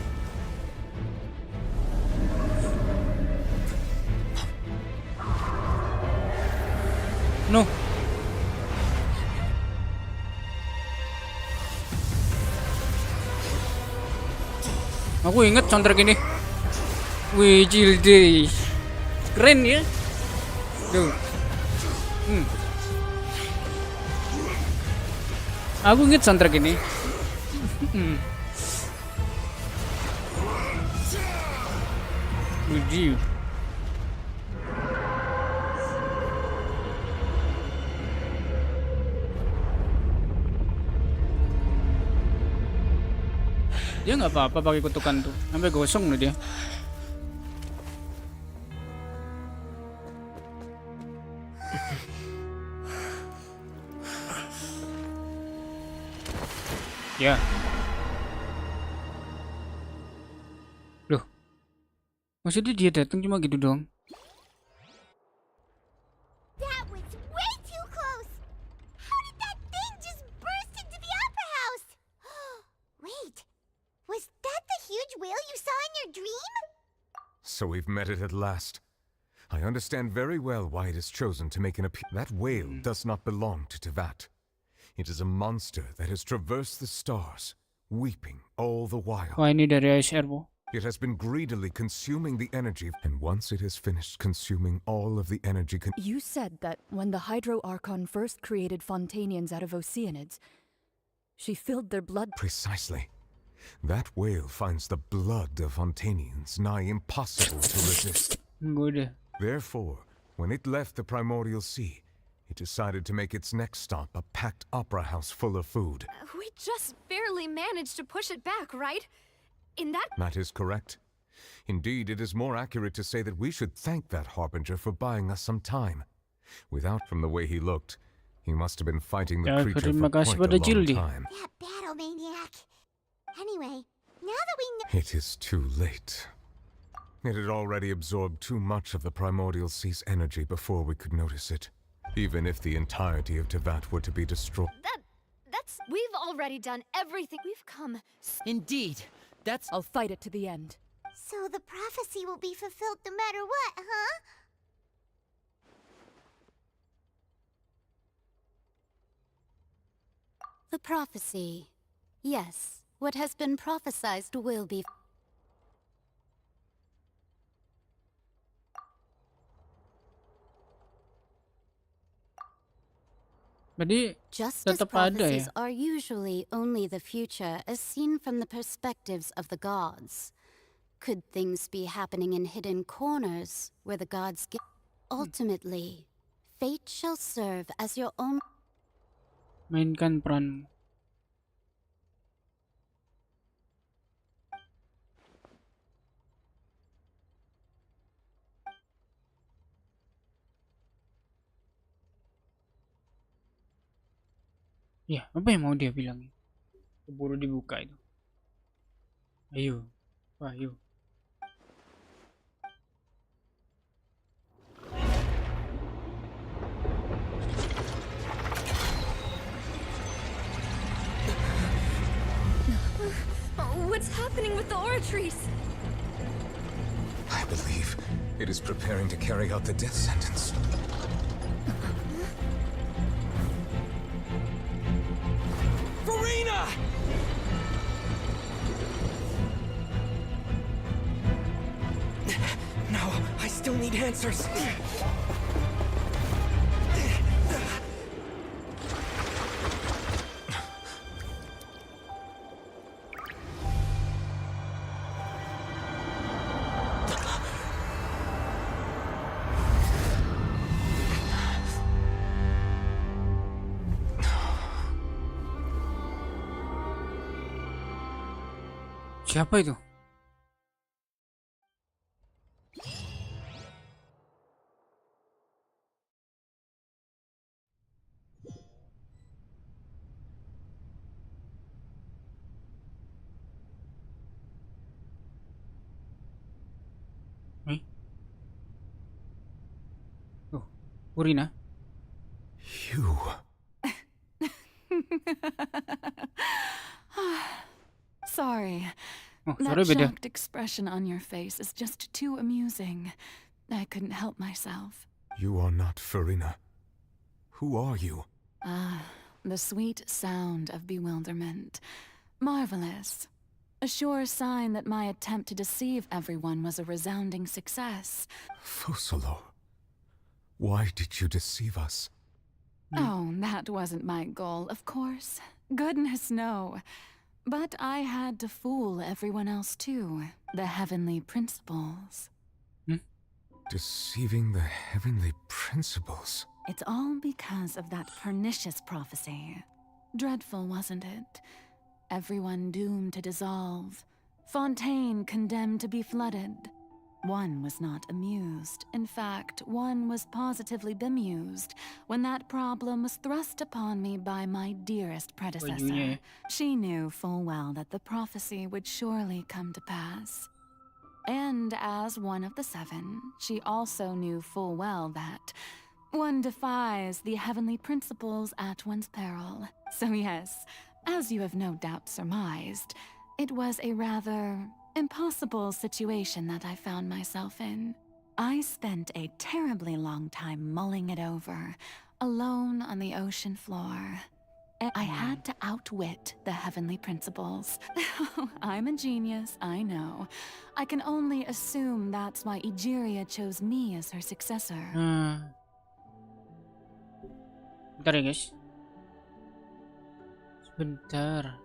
No. Aku inget soundtrack ini. Wih, Jilde. Keren ya. Tuh. Aku inget soundtrack ini. Wih. Dia nggak apa-apa pakai kutukan tuh, sampai gosong loh dia. Ya. Loh. Maksudnya dia datang cuma gitu doang? That was way too close. How did that thing just burst into the opera house? Wait. Was that the huge whale you saw in your dream? So we've met it at last. I understand very well why it is chosen to make an appeal. That whale does not belong to Tamat. It is a monster that has traversed the stars, weeping all the while. Wah, ini dari ASR, Bu. It has been greedily consuming the energy, and once it has finished consuming all of the energy... You said that when the Hydro Archon first created Fontanians out of Oceanids, she filled their blood... Precisely. That whale finds the blood of Fontanians nigh impossible to resist. Good. Therefore, when it left the primordial sea, it decided to make its next stop a packed opera house full of food. We just barely managed to push it back, right? In that... That is correct. Indeed, it is more accurate to say that we should thank that harbinger for buying us some time. Without, from the way he looked, he must have been fighting the creature for quite a long time. That battle maniac. Anyway, now that we know... It is too late. It had already absorbed too much of the primordial sea's energy before we could notice it. Even if the entirety of Tamat were to be destroyed. That's... We've already done everything. We've come... Indeed. That's... I'll fight it to the end. So the prophecy will be fulfilled no matter what, huh? The prophecy. Yes. What has been prophesied will be... Jadi Just as tetap ada ya. prophecies are usually only the future as seen from the perspectives of the gods. Could things be happening in hidden corners where the gods give... Ultimately, fate shall serve as your own... Mainkan peranmu. Ya, apa yang mau dia bilang? Keburu dibuka itu. Ayo, ayo. What's happening with the oratories? I believe it is preparing to carry out the death sentence. Farina! No, I still need answers. Siapa itu? Oh, Purina. You. Sorry. Oh, That sorry, beda. shocked expression on your face is just too amusing. I couldn't help myself. You are not Farina. Who are you? Ah, the sweet sound of bewilderment. Marvelous. A sure sign that my attempt to deceive everyone was a resounding success. Fusolo. Why did you deceive us? Oh, that wasn't my goal, of course. Goodness, no. But I had to fool everyone else too. The heavenly principles. Deceiving the heavenly principles. It's all because of that pernicious prophecy. Dreadful, wasn't it? Everyone doomed to dissolve. Fontaine condemned to be flooded. One was not amused. In fact, one was positively bemused when that problem was thrust upon me by my dearest predecessor. She knew full well that the prophecy would surely come to pass. And as one of the seven, she also knew full well that one defies the heavenly principles at one's peril. So yes, as you have no doubt surmised, it was a rather impossible situation that I found myself in. I spent a terribly long time mulling it over, alone on the ocean floor. I had to outwit the heavenly principles. I'm a genius, I know. I can only assume that's why Egeria chose me as her successor. Bentar ya guys. Sebentar.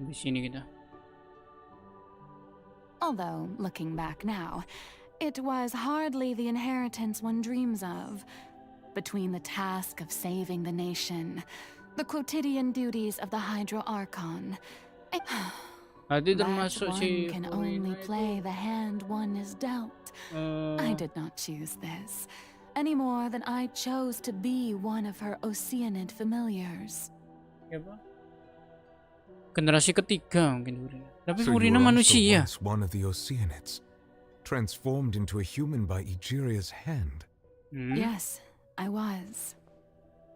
Di sini kita. Although, looking back now, it was hardly the inheritance one dreams of. Between the task of saving the nation, the quotidian duties of the Hydro Archon, Tadi that termasuk si one can Furina only itu. play the hand one is dealt. I did not choose this, any more than I chose to be one of her Oceanid familiars. Siapa? Generasi ketiga mungkin Furina. Tapi So you Furina were also manusia. once one of the Oceanids, transformed into a human by Egeria's hand. Yes, I was.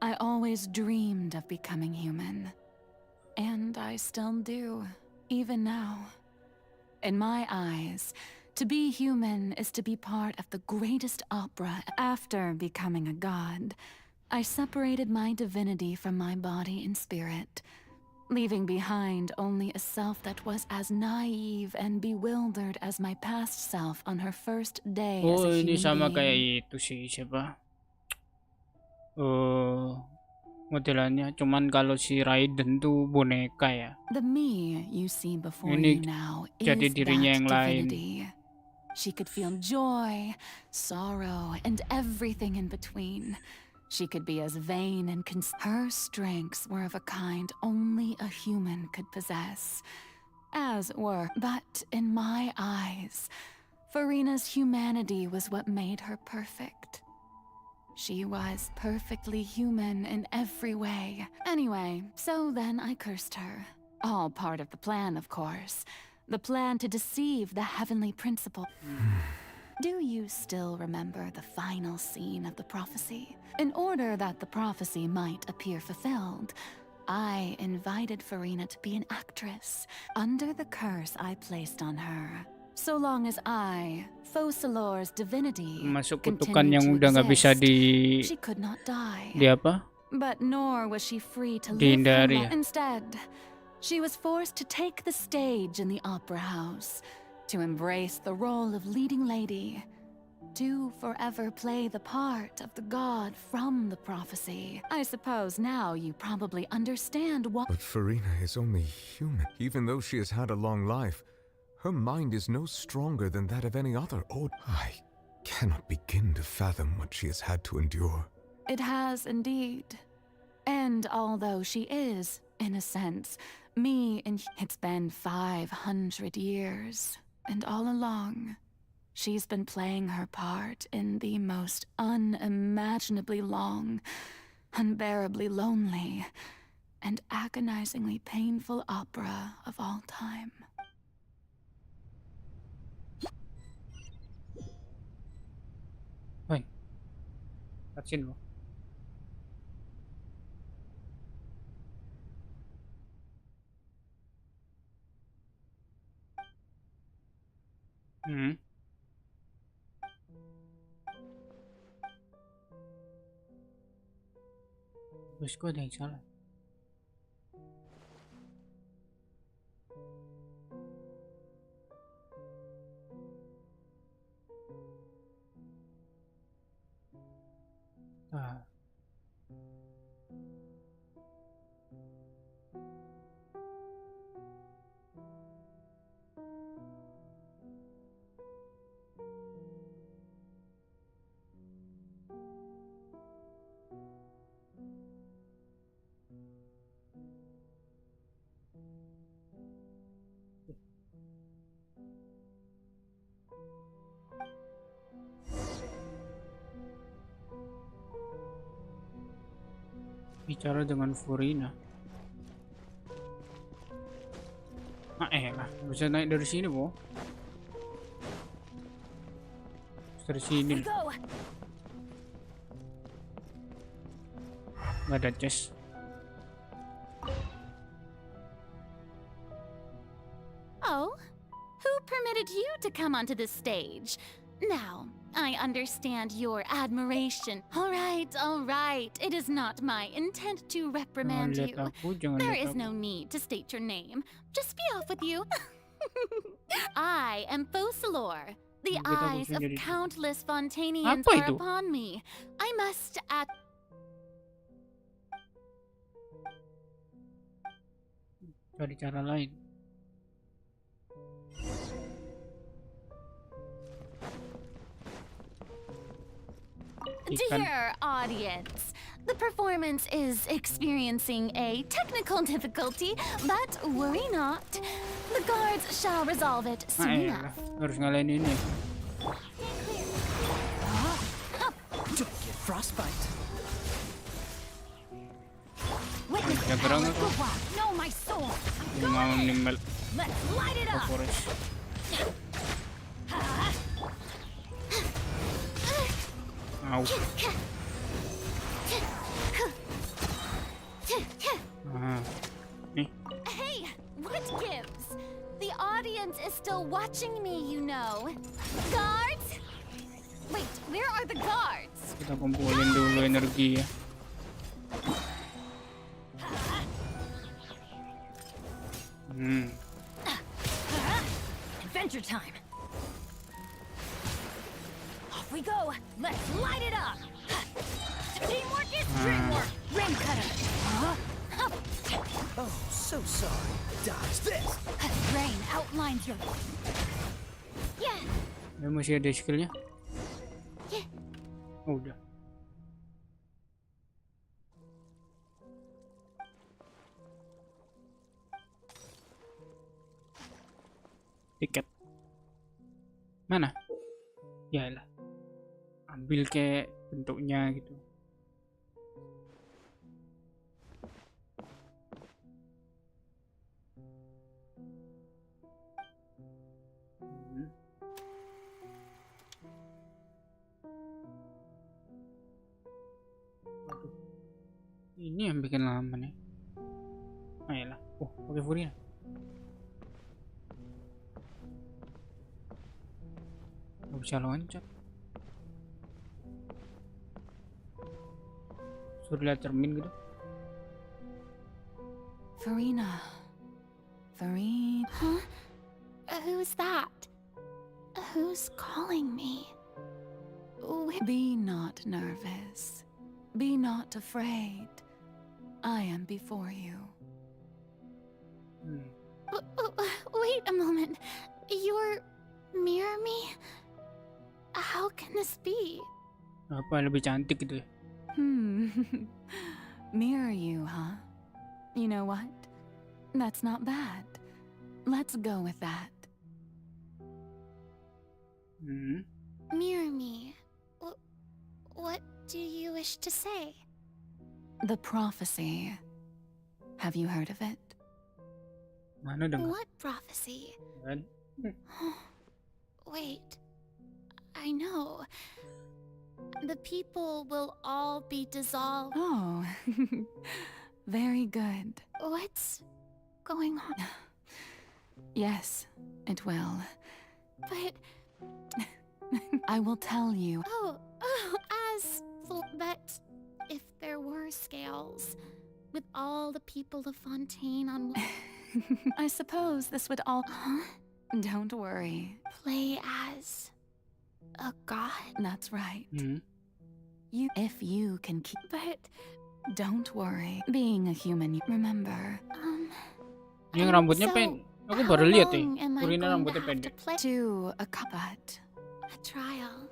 I always dreamed of becoming human. And I still do, even now. In my eyes, to be human is to be part of the greatest opera. After becoming a god, I separated my divinity from my body and spirit, leaving behind only a self that was as naive and bewildered as my past self on her first day as Oh, a ini human sama being. kayak itu sih siapa? Modelannya. Cuman kalau si Raiden tuh boneka ya. The me you see before Ini you now jadi is dirinya that yang lain. divinity. She could feel joy, sorrow, and everything in between. She could be as vain and her strengths were of a kind only a human could possess, as were. But in my eyes, Furina's humanity was what made her perfect. She was perfectly human in every way. Anyway, so then I cursed her. All part of the plan, of course. The plan to deceive the heavenly principle. Do you still remember the final scene of the prophecy? In order that the prophecy might appear fulfilled, I invited Furina to be an actress under the curse I placed on her. So long as I, Focalor's divinity, Masuk kutukan continued yang to udah nggak bisa exist, she could not die. di apa? But nor was she free to live her Dihindari life. ya? Instead, she was forced to take the stage in the opera house, to embrace the role of leading lady, to forever play the part of the god from the prophecy. I suppose now you probably understand what— But Furina is only human. Even though she has had a long life, her mind is no stronger than that of any other. Oh, I cannot begin to fathom what she has had to endure. It has indeed. And although she is, in a sense, me, and it's been 500 years, and all along, she's been playing her part in the most unimaginably long, unbearably lonely, and agonizingly painful opera of all time. Woi. Kacin lo. Bosku ada yang salah. Ah. Bicara dengan Furina. Lah, bisa naik dari sini, Bo. Dari sini. Nggak ada chest. Oh, who permitted you to come onto this stage? Now, I understand your admiration. All right. It is not my intent to reprimand you. There is no need to state your name. Just be off with you. I am Focalor. The eyes of countless Fontanians are upon me. I must Cari cara lain. Dear audience, the performance is experiencing a technical difficulty, but worry not. The guards shall resolve it soon enough. Harus ngalahin ini. Don't get frostbite. Witness Ya, the power gerang of aku. Lupa. Know my soul. Ini mau nimel Let's light it up. Forest. Au. Nih. Hey, what gives? The audience is still watching me, you know. Guards? Wait, where are the guards? Kita kumpulin dulu energi ya. Adventure time. Off we go. Let's light it up. Teamwork is dreamwork. Rain cutter. Oh, so sorry. Dodge this. Rain outlines your. Yeah. Ya, masih ada skillnya. Oh, udah. Tiket mana? Yalah, ambil kayak bentuknya gitu. Waduh, ini yang bikin lama nih. Ayolah, pakai Furina. Gak bisa loncat. Suruh lihat cermin gitu. Farina. Huh? Who's that? Who's calling me? Be not nervous. Be not afraid. I am before you. Wait a moment. You're mirror me? How can this be? Apa lebih cantik gitu ya? Mirror you, huh? You know what? That's not bad. Let's go with that. Mirror me. What do you wish to say? The prophecy. Have you heard of it? Mana dengar? What prophecy? Kan? Wait. I know. The people will all be dissolved. Oh. Very good. What's going on? Yes, it will. But I will tell you. But if there were scales, with all the people of Fontaine on... I suppose this would all... Don't worry. Play as a god? That's right. If you can keep... But don't worry. Being a human, remember... Yang rambutnya pendek. Aku baru lihat Furina rambutnya pendek. To a combat. A trial.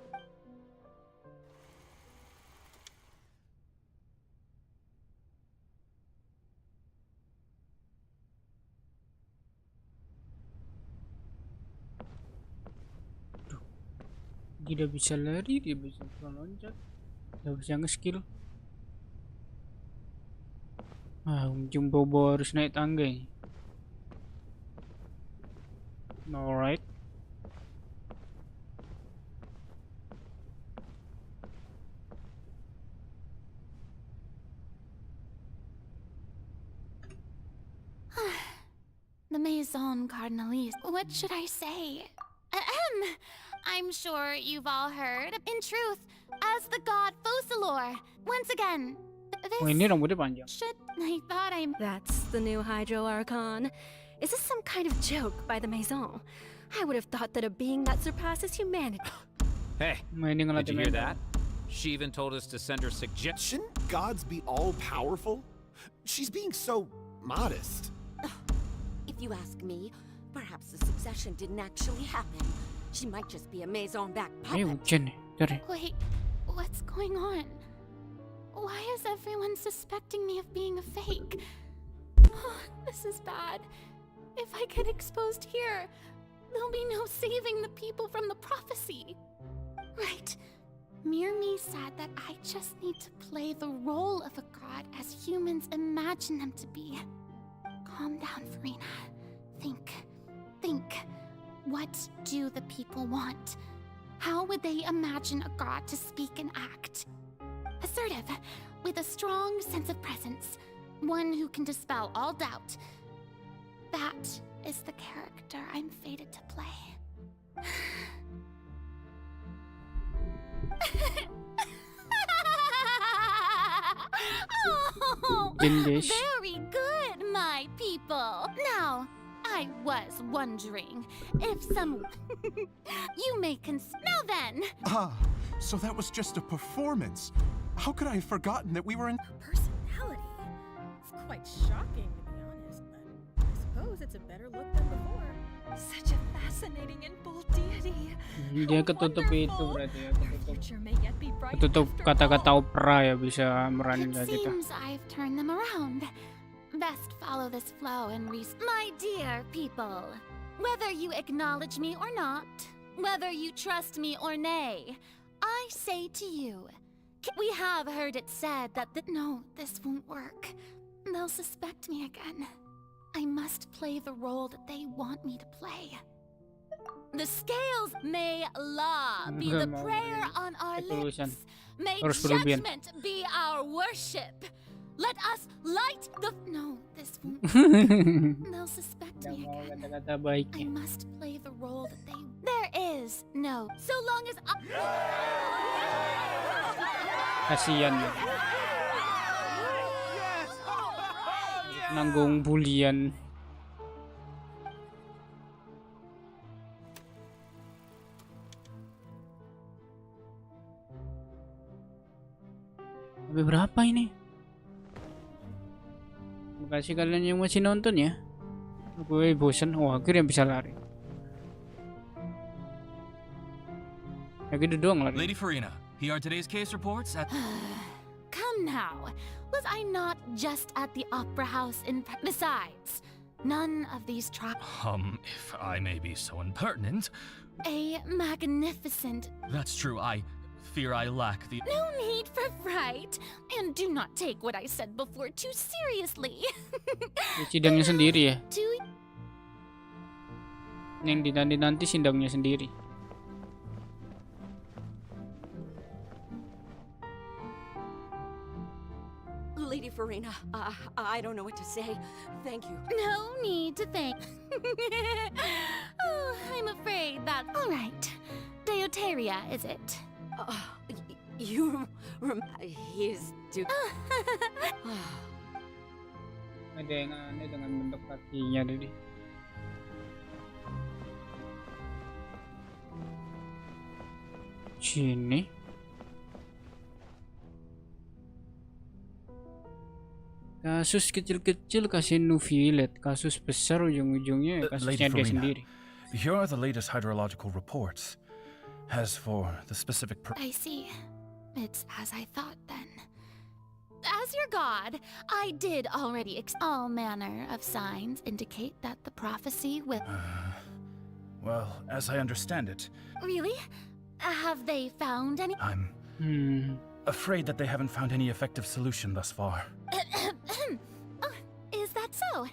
Dia bisa lari, dia bisa loncat, dia bisa nge-skill. Ujung Bobo harus naik tangga ini. Alright. The Maison Cardinalise. What should I say? I'm sure you've all heard. In truth, as the god Focalor, once again. Ini rambutnya panjang. I thought That's the new Hydro Archon. Is this some kind of joke by the Maison? I would have thought that a being that surpasses humanity. Hey, did you hear that? She even told us to send her suggestion. Shouldn't gods be all powerful? She's being so modest. If you ask me, perhaps the succession didn't actually happen. She might just be a maison back puppet. Hujan nih, cari. Wait, what's going on? Why is everyone suspecting me of being a fake? Oh, this is bad. If I get exposed here, there'll be no saving the people from the prophecy. Right. Mirmi said that I just need to play the role of a god as humans imagine them to be. Calm down, Furina. Think. What do the people want? How would they imagine a god to speak and act? Assertive, with a strong sense of presence. One who can dispel all doubt. That is the character I'm fated to play. Oh, very good, my people. Now, I was wondering if some... you may Now then! Ah, so that was just a performance. How could I have forgotten that we were in... Personality? It's quite shocking, to be honest, but I suppose it's a better look than before. Such a fascinating and bold deity. Dia ketutup itu berarti ya, Future may yet be bright ketutup after kata-kata all. opera ya, bisa meranin It kayak gitu. seems I've turned them around. Best follow this flow and My dear people, whether you acknowledge me or not, whether you trust me or nay, I say to you, we have heard it said that no, this won't work. They'll suspect me again. I must play the role that they want me to play. The scales may law be the prayer on our lips. May judgment be our worship. Let us light the... No, this won't... They'll suspect me again. I must play the role that they... There is no... So long as I... Kasian ya. Nanggung bulian. Sampai berapa ini? Terima kasih kalian yang masih nonton ya. Gue bosan. Oh, akhirnya bisa lari. Ya gitu doang lari. Lady Furina, here are today's case reports at... Come now. Was I not just at the opera house in... Besides, none of these if I may be so impertinent... A magnificent... That's true, I fear I lack the... No need for fright. And do not take what I said before too seriously. Sidangnya sendiri ya. Yang dinanti sidangnya sendiri. Lady Furina, I don't know what to say. Thank you. No need to thank. Oh, I'm afraid that... All right. Deuteria, is it? He's... Ada yang aneh dengan bentuk kakinya tadi. Sini. Kasus kecil-kecil kasih nuvilet, kasus besar ujung-ujungnya kasusnya dia sendiri. Here are the latest hydrological reports. As for the specific I see. It's as I thought then. As your god, I did already all manner of signs indicate that the prophecy will... well, as I understand it... Really? Have they found any... I'm... afraid that they haven't found any effective solution thus far. Is that so?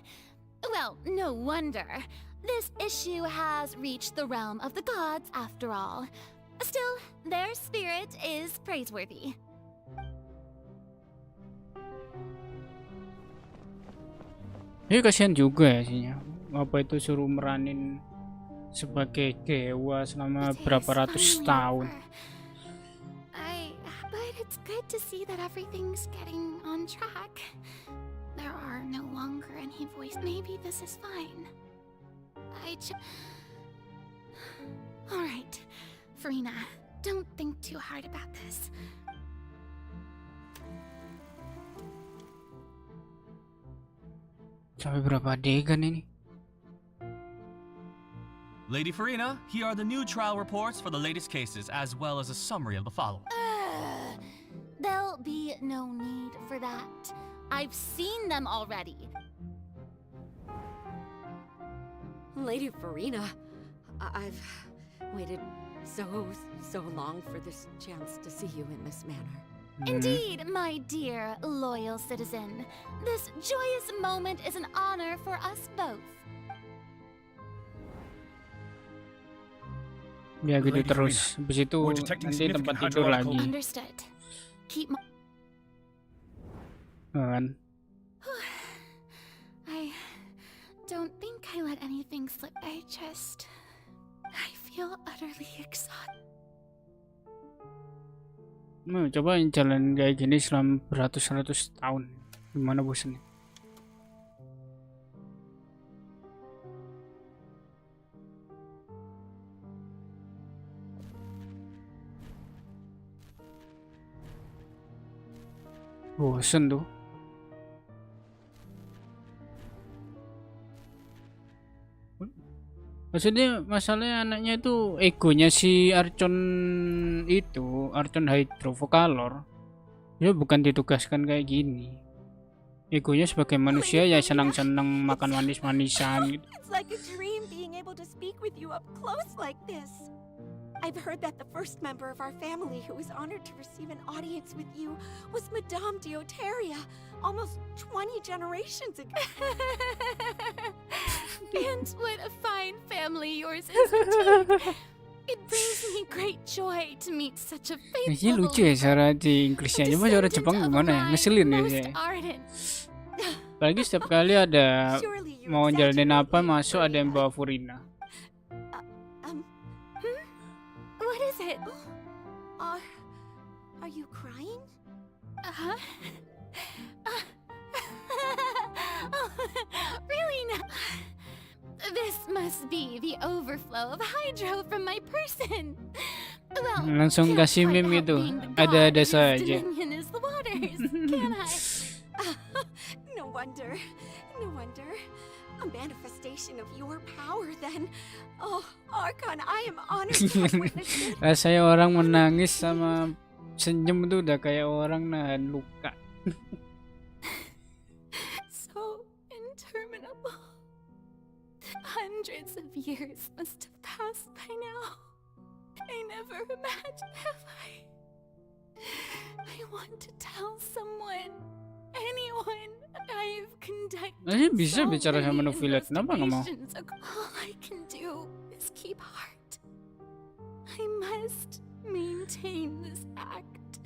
Well, no wonder. This issue has reached the realm of the gods, after all. Still, their spirit is praiseworthy. Ini kasihan juga ya sihnya. Apa itu suruh meranin sebagai dewa selama berapa ratus tahun. But it's good to see that everything's getting on track. There are no longer any voice. Maybe this is fine. All right, Furina, don't think too hard about this. Sampai berapa adegan ini? Lady Farina, here are the new trial reports for the latest cases, as well as a summary of the following. There'll be no need for that. I've seen them already. Lady Farina, I've waited so long for this chance to see you in this manner. Indeed, my dear, loyal citizen. This joyous moment is an honor for us both. Ya gitu terus. Habis itu nanti tempat tidur lagi. Understood. Keep my... Kan? I don't think I let anything slip. I feel utterly exhausted. Coba jalan kayak gini selama beratus-ratus tahun. Gimana bosannya? Bosan tuh. Maksudnya masalahnya anaknya itu egonya si Archon itu, Archon Hydrovokalor. Ya bukan ditugaskan kayak gini. Egonya sebagai manusia ya senang-senang makan manis-manisan gitu. It's like a dream being able to speak with you up close like this. I've heard that the first member of our family who was honored to receive an audience with you was Madame Dioteria, almost 20 generations ago. And what a fine family yours is indeed. It brings me great joy to meet such a Ini faithful. lucu ya cara di Inggrisnya. Cuma cara Jepang gimana ya? Ngeselin ya. Apalagi setiap kali ada mau jalanin apa masuk ada yang bawa Furina. What is it? Are you crying? Uh-huh. Really not. This must be the overflow of hydro from my person. Well, Langsung kasih meme itu. Ada-ada saja. dominion is the waters, can I? No wonder. A manifestation of your power then. Oh, Archon, I am honored to have witnessed it. Rasanya orang menangis sama senyum itu udah kayak orang nahan luka. So interminable. Hundreds of years must have passed by now. I never imagined have I want to tell someone, anyone, I've conducted Bisa so bicara sama many Novelet, kenapa nggak mau? investigations. All I can do is keep heart. I must maintain this act.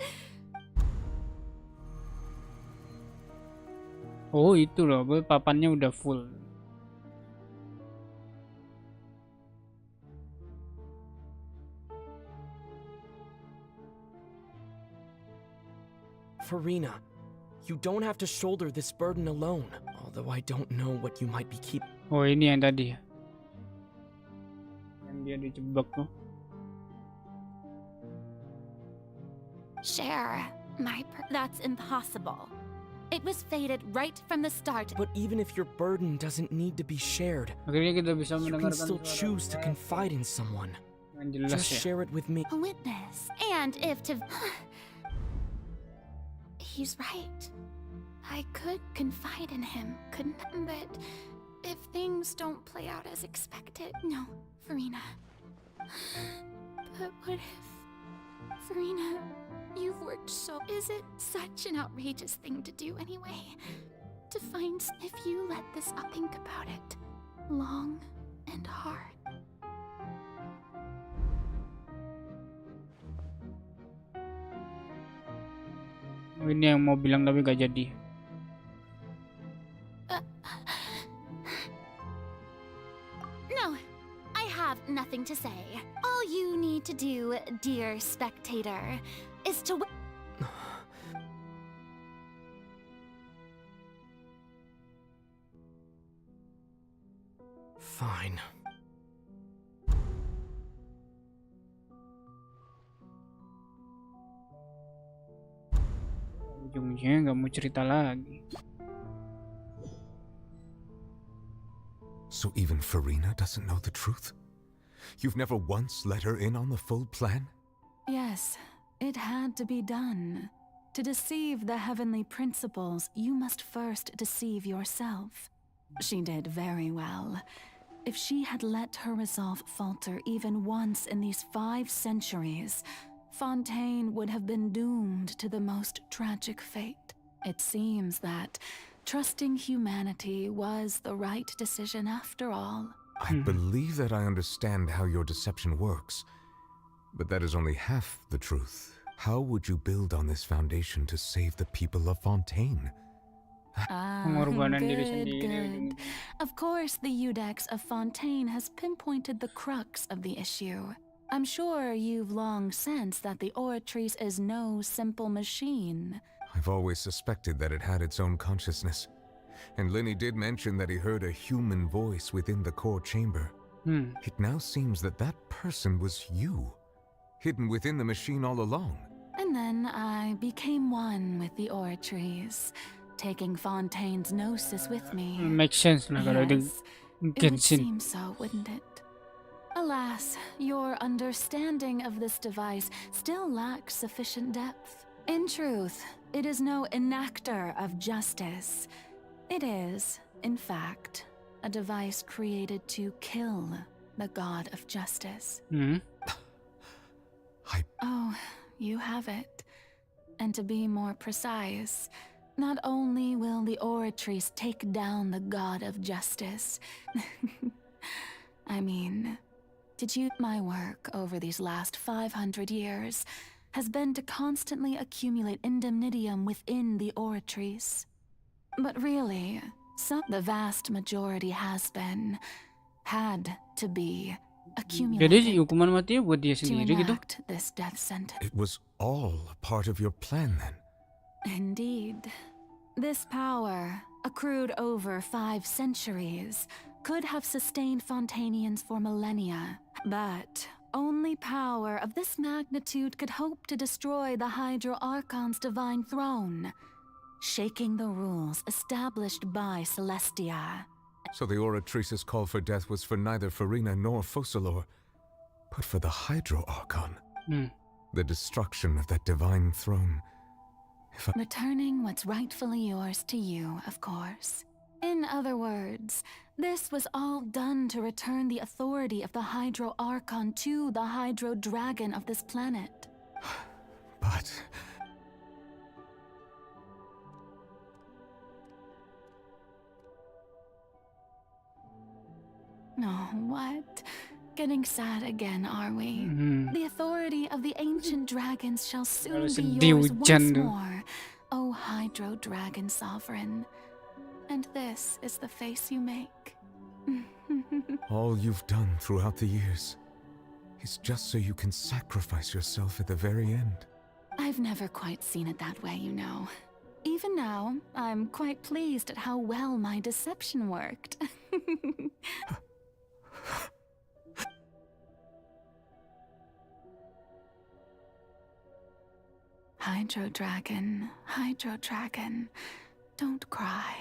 Oh itu loh, papannya udah full. Farina, you don't have to shoulder this burden alone, although I don't know what you might be keeping. Oh ini yang tadi ya. Yang dia dijebak tuh. Share that's impossible. It was fated right from the start. But even if your burden doesn't need to be shared, Akhirnya kita bisa you can mendengarkan still suara choose to confide in someone. yang jelas Just ya. share it with me. A witness. And if to... He's right. I could confide in him, couldn't I? But if things don't play out as expected... No, Farina. But what if... Farina, you've worked so... Is it such an outrageous thing to do anyway? To find... If you let this up, think about it. Long and hard. Ini yang mau bilang tapi gak jadi. No, I have nothing to say. All you need to do, dear spectator, is to... Fine. Ujung-ujungnya nggak mau cerita lagi. So even Farina doesn't know the truth? You've never once let her in on the full plan? Yes, it had to be done. To deceive the heavenly principles, you must first deceive yourself. She did very well. If she had let her resolve falter even once in these 5 centuries, Fontaine would have been doomed to the most tragic fate. It seems that trusting humanity was the right decision after all. I believe that I understand how your deception works, but that is only half the truth. How would you build on this foundation to save the people of Fontaine? Good. Of course, the Iudex of Fontaine has pinpointed the crux of the issue. I'm sure you've long sensed that the Oratrice is no simple machine. I've always suspected that it had its own consciousness. And Lenny did mention that he heard a human voice within the core chamber. It now seems that that person was you, hidden within the machine all along. And then I became one with the Oratrice, taking Fontaine's gnosis with me. Makes sense lah kalau ada Yes, it would Genshin. seem so, wouldn't it? Alas, your understanding of this device still lacks sufficient depth. In truth, it is no enactor of justice. It is, in fact, a device created to kill the god of justice. Oh, you have it. And to be more precise, not only will the Oratrice take down the god of justice, I mean, my work over these last 500 years has been to constantly accumulate indemnitium within the Oratrice. But really, the vast majority had to be accumulated Jadi hukuman mati buat dia to sendiri gitu. enact this death sentence. It was all part of your plan then. Indeed. This power, accrued over 5 centuries, could have sustained Fontainians for millennia, but only power of this magnitude could hope to destroy the Hydro Archon's divine throne, shaking the rules established by Celestia. So the Oratrice's call for death was for neither Farina nor Focalor, but for the Hydro Archon. The destruction of that divine throne. Returning what's rightfully yours to you, of course. In other words, this was all done to return the authority of the Hydro Archon to the Hydro Dragon of this planet. But... Oh, what? Getting sad again, are we? The authority of the ancient dragons shall soon be yours once more, O Hydro Dragon Sovereign. And this is the face you make. all you've done throughout the years is just so you can sacrifice yourself at the very end. I've never quite seen it that way, you know. Even now, I'm quite pleased at how well my deception worked. Hydro Dragon, don't cry.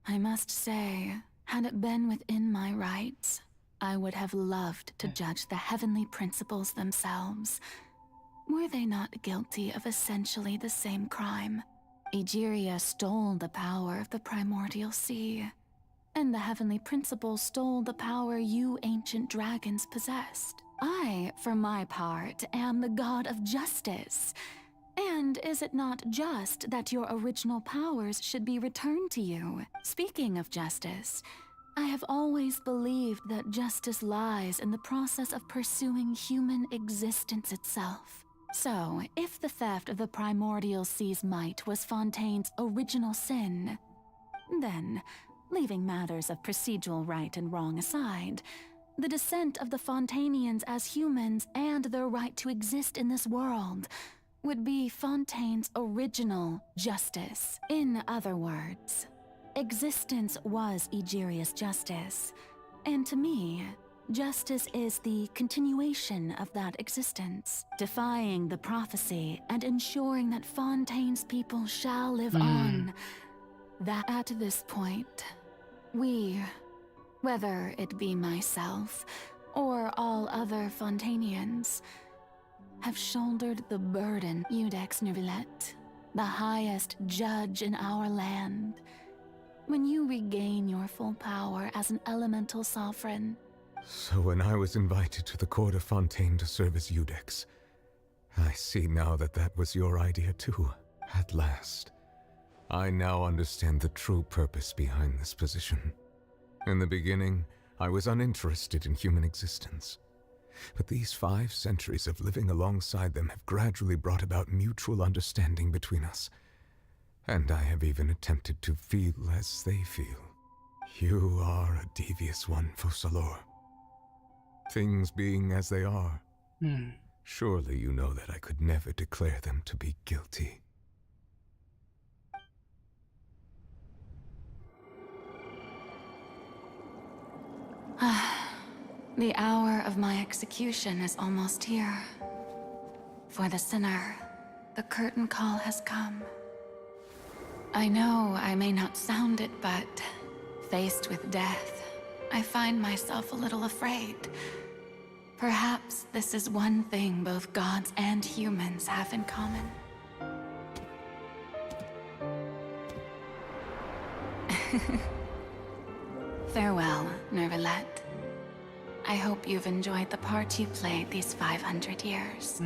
I must say, had it been within my rights, I would have loved to judge the heavenly principles themselves. Were they not guilty of essentially the same crime? Egeria stole the power of the primordial sea, and the heavenly principles stole the power you ancient dragons possessed. I, for my part, am the god of justice. And is it not just that your original powers should be returned to you? Speaking of justice, I have always believed that justice lies in the process of pursuing human existence itself. So, if the theft of the primordial sea's might was Fontaine's original sin, then, leaving matters of procedural right and wrong aside, the descent of the Fontainians as humans and their right to exist in this world would be Fontaine's original justice. In other words, existence was Egeria's justice, and to me, justice is the continuation of that existence, defying the prophecy and ensuring that Fontaine's people shall live on. That at this point, we, Whether it be myself or all other Fontanians, have shouldered the burden, Iudex Neuvillette, the highest judge in our land. When you regain your full power as an elemental sovereign. So when I was invited to the court of Fontaine to serve as Iudex, I see now that that was your idea too, at last. I now understand the true purpose behind this position. In the beginning, I was uninterested in human existence. But these 5 centuries of living alongside them have gradually brought about mutual understanding between us. And I have even attempted to feel as they feel. You are a devious one, Focalors. Things being as they are, surely you know that I could never declare them to be guilty. The hour of my execution is almost here. For the sinner, the curtain call has come. I know I may not sound it, but faced with death, I find myself a little afraid. Perhaps this is one thing both gods and humans have in common. Farewell, Neuvillette. I hope you've enjoyed the part you played these 500 years.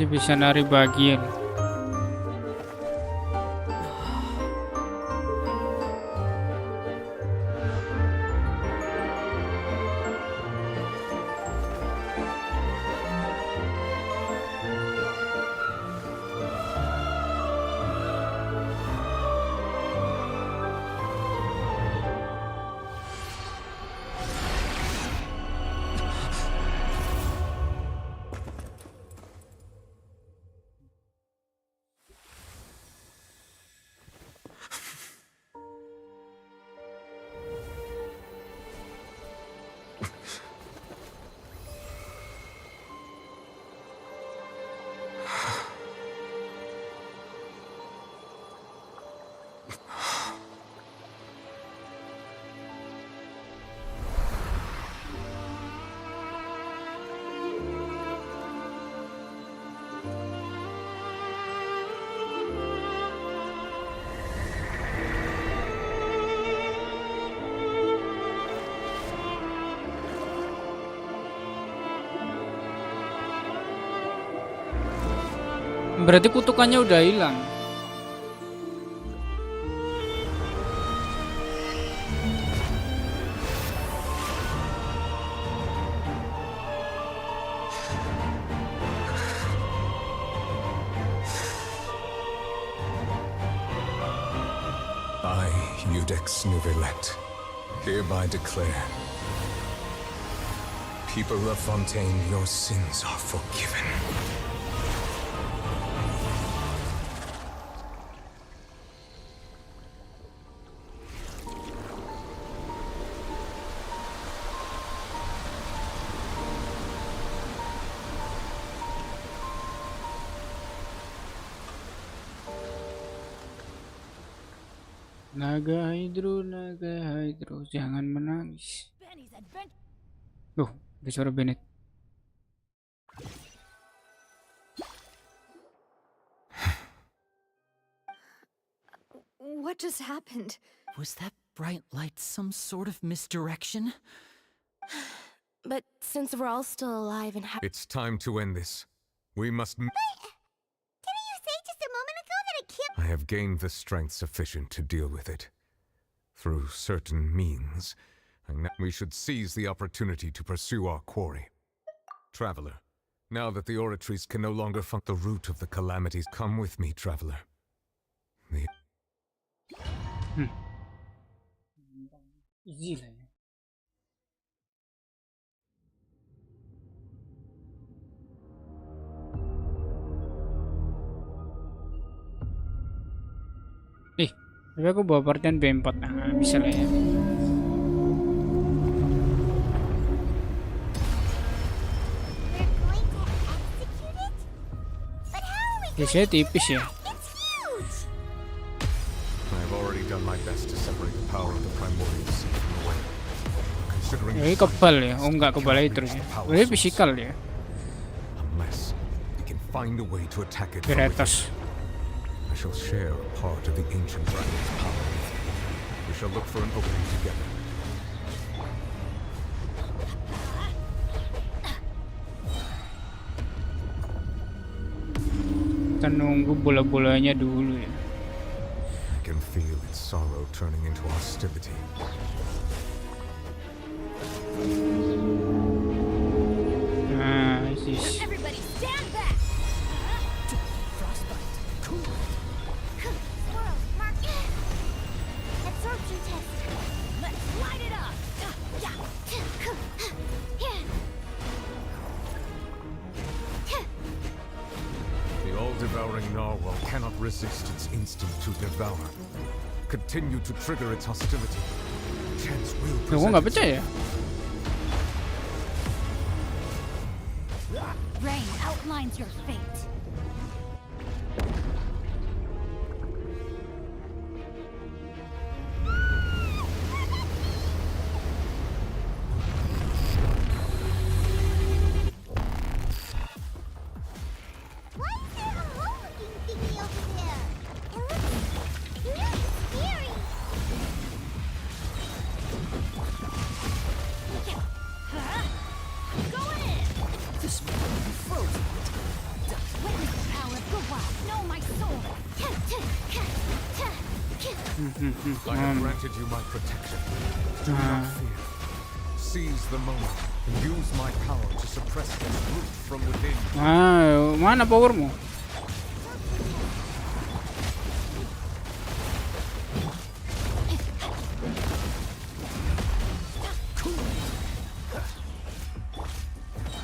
Bisa nari bagian. Berarti kutukannya udah hilang. I, Iudex Neuvillette, hereby declare, people of Fontaine, your sins are forgiven. Naga hidro, jangan menangis. Loh, ada suara Bennett. What just happened? Was that bright light some sort of misdirection? But since we're all still alive and It's time to end this. We must... Didn't you say just a moment ago that I can't... I have gained the strength sufficient to deal with it. Through certain means, we should seize the opportunity to pursue our quarry. Traveler, now that the oratories can no longer function, the root of the calamities, come with me, Traveler. Easy lah ya. Tapi aku bawa partian B4, nah bisa lah ya. Biasanya tipis ya. I've already done my best to separate the power of the primordial sea from the way. Considering Ini kebal ya. Oh enggak, kebal aja terus ya. Ini fisikal ya. unless we can find a way to attack it from Piratas. within, I shall share a part of the ancient dragon's power. We shall look for an opening together. Kita nunggu bola-bolanya dulu ya. I can feel its sorrow turning into hostility. Nah, sis. Everybody stand back! Absorption test. Let's light it up! The all-devouring narwhal cannot resist its instinct to devour. Continue to trigger its hostility. Chance will Loh, kok nggak present percaya? Rain outlines your fate. Why is there a hole-looking thingy over there? It looks really scary. Go in! This may be frozen. Witness the power of Guwa. Know my soul. I have granted you my protection. Do not fear. Seize the moment and use my power to suppress this root from within. Ah, mana powermu?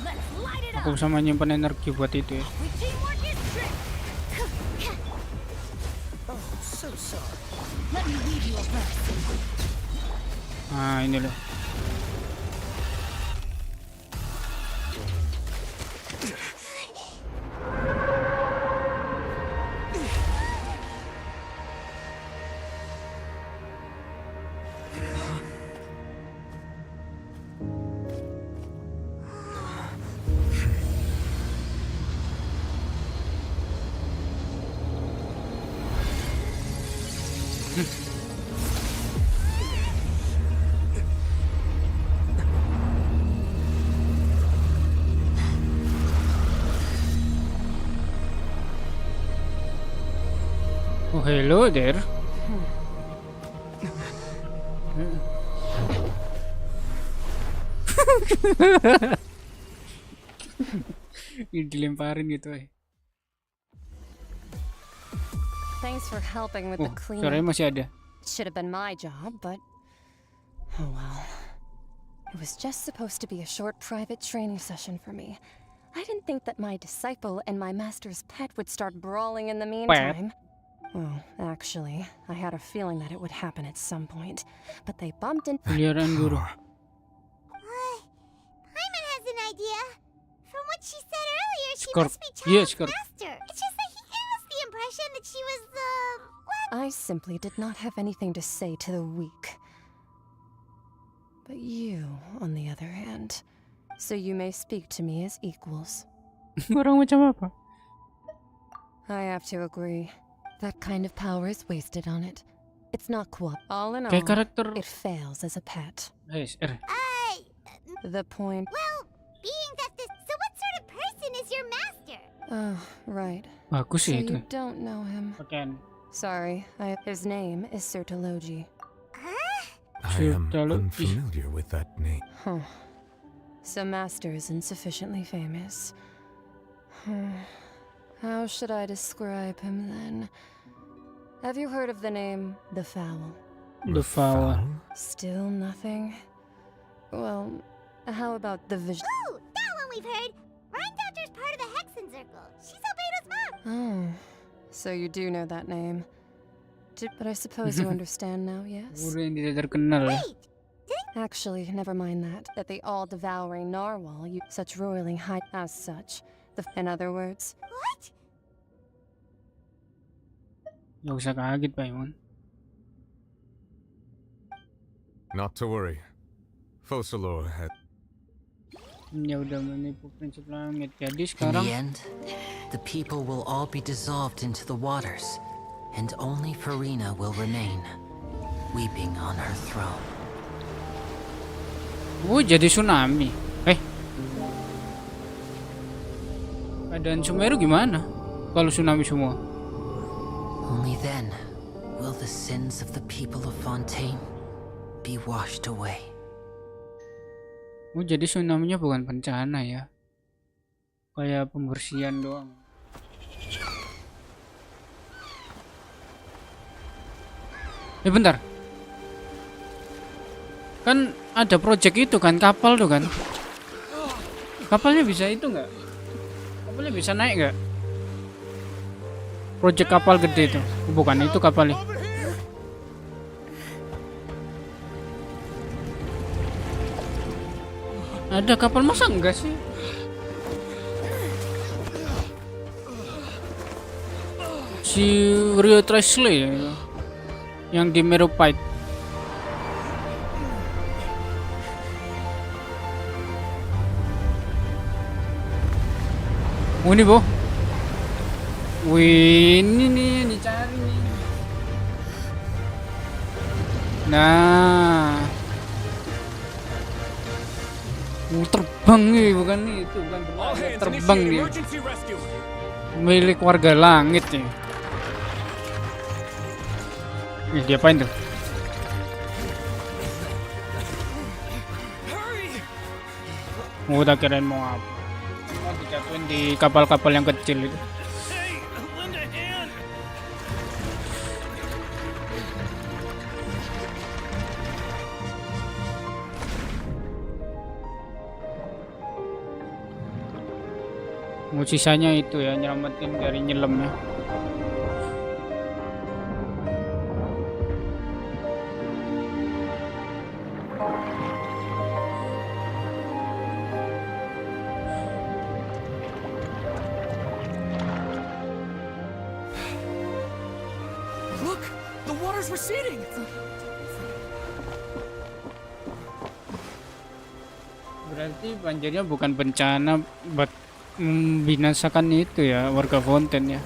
Let's light it up! Aku bisa menyimpan energi buat itu ya. Teamwork is trick! Oh, so sorry. Let me leave you a verse. Ah, ini loh. Oh, hello there. Ini dilemparin gitu eh. Thanks for helping with Oh, the suaranya cleanup. masih ada. Should have been my job, but oh well. It was just supposed to be a short private training session for me. I didn't think that my disciple and my master's pet would start brawling in the meantime. Well, actually, I had a feeling that it would happen at some point, but they bumped into. Peliharaan guru. Paimon has an idea. From what she said earlier, she Scorp- must be yeah, Child's Scorp- master. It's just that he gave us the impression that she was I simply did not have anything to say to the weak. But you, on the other hand, so you may speak to me as equals. Orang macam apa? I have to agree. That kind of power is wasted on it. It's not all in all, Kayak karakter- it fails as a pet. The point. Well, being that this. So, what sort of person is your master? Oh, right. Bagus So ya itu. you don't know him. Pakaian. Sorry, his name is Sertologi. I am unfamiliar with that name. Huh. So Master is insufficiently famous. How should I describe him then? Have you heard of the name The Fowl? The Fowl. Still nothing? Well, how about the Vision? Ooh, that one we've heard. Rhine part of the Hexen Circle. She's Albedo's mom. Oh, so you do know that name. But I suppose you understand now, yes? Guru yang tidak terkenal ya. Actually, never mind that. That the all-devouring narwhal, such roiling height as such. In other words. What? Gak usah kaget, Paimon. Not to worry. Fosolor had... Ya udah menipu prinsip langit. Jadi In sekarang the end, the people will all be dissolved into the waters, and only Farina will remain, weeping on her throne. jadi tsunami. Keadaan Sumeru gimana kalau tsunami semua? Only then will the sins of the people of Fontaine be washed away. Jadi tsunami-nya bukan bencana ya. Kayak pembersihan doang. Bentar. Kan ada project itu kan, kapal tuh kan. Kapalnya bisa itu nggak? Kapalnya bisa naik nggak? Project kapal gede itu. Bukan itu kapalnya. Ada kapal, masa enggak sih? Si Rio Tresley ya, yang di Meropite. Oh ini boh. Wih, ini nih yang dicari nih. Nah, terbang nih, bukan nih, itu bukan berlayar, terbang nih. Milik warga langit nih. Ih, diapain tuh? Oh, tak kirain mau apa. Mau dijatuhin di kapal-kapal yang kecil itu. Mau sisanya itu ya, nyelamatin dari nyelam ya. Look, the water's receding. Berarti banjirnya bukan bencana buat membinasakan itu ya, warga Fontaine ya.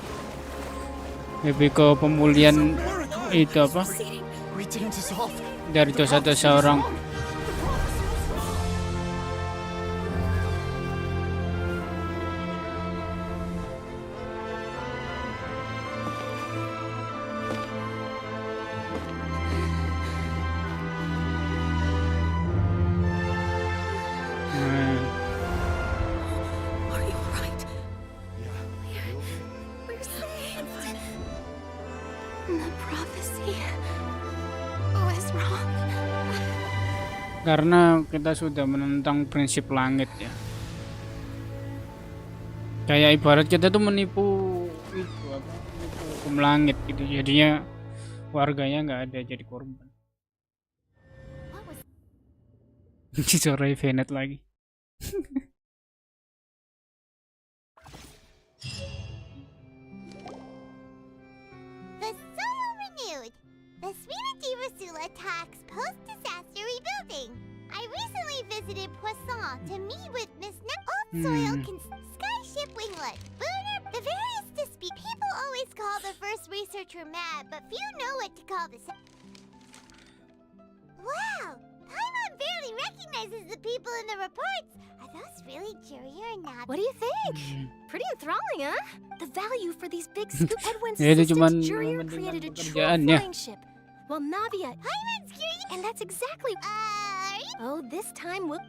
Lebih ke pemulihan itu apa? Dari dosa-dosa orang. Karena kita sudah menentang prinsip langit ya. Kayak ibarat kita tuh menipu itu apa? Menipu hukum langit gitu. Jadinya warganya nggak ada jadi korban. Suara Venet lagi. The soil renewed. The Sweet Rasula talks post-disaster rebuilding. I recently visited Poisson to meet with Miss Old Soil Skyship Winglet. Booner, the various dispute. People always call the first researcher mad, but few know what to call the Wow! Paimon barely recognizes the people in the reports. Are those really Jury or not? What do you think? Pretty enthralling, huh? The value for these big scoop Edwin's Ya, itu cuman assistant Jury created a true pekerjaannya. flying ship. Well, Navia, Paimon's curious. and that's exactly. Oh, this time we'll.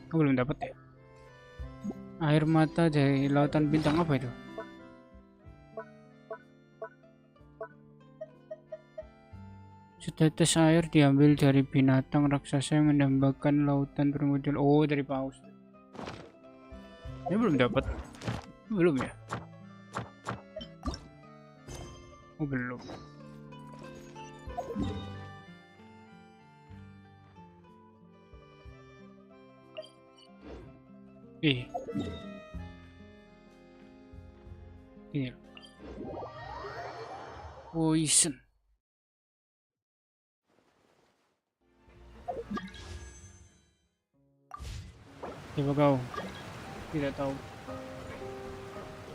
Aku belum dapat ya. Air mata dari lautan bintang apa itu? Setetes air diambil dari binatang raksasa yang menambahkan lautan bermodel. Oh, dari paus. Ini belum dapat. Belum ya? Oh, belum. Ih. Ini. Poison. Coba kau. Tidak tahu.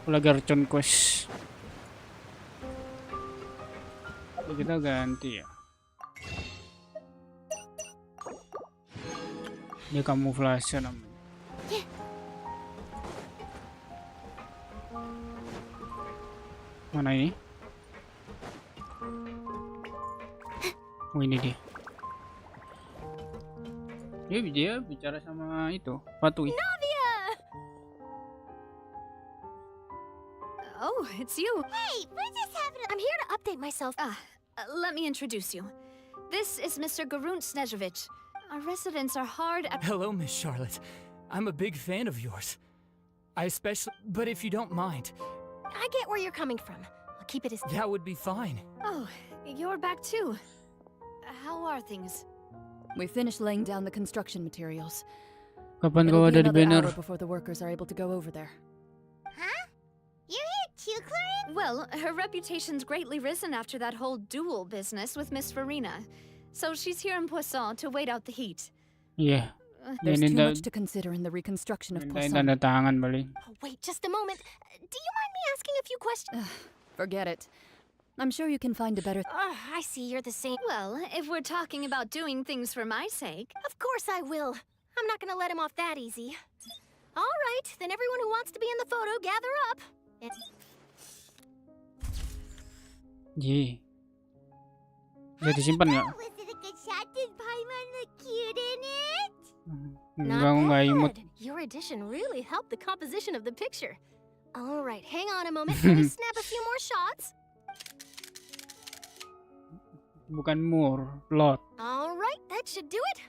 Lagi Archon quest. Ya, kita ganti ya. Ini kamuflase namanya. Mana ini? Oh, ini dia. Dia bicara sama itu, Patui. Oh, it's you. Hey, we're just having I'm here to update myself. Let me introduce you. This is Mr. Garunt Snezhevich. Our residents are hard at... Hello, Miss Charlotte. I'm a big fan of yours. I especially... But if you don't mind... I get where you're coming from. I'll keep it as... That would be fine. Oh, you're back too. How are things? We finished laying down the construction materials. Kapan It'll kau be ada di another banner? hour before the workers are able to go over there. Huh? You're here too, Clarin? Well, her reputation's greatly risen after that whole duel business with Miss Farina. So she's here in Poisson to wait out the heat. Iya. There's Ini too much to consider in the reconstruction of Mintain Poisson. tanda tangan paling. Oh, wait, just a moment. Do you mind me asking a few questions? Forget it. I'm sure you can find a better... I see you're the same. Well, if we're talking about doing things for my sake... Of course I will. I'm not gonna let him off that easy. All right, then everyone who wants to be in the photo, gather up. Ji. Udah disimpan nggak? Was it a good shot? Did Paimon look cute in it? Enggak, aku nggak imut. Your addition really helped the composition of the picture. All right, hang on a moment. Let me snap a few more shots. Bukan more, lot. All right, that should do it.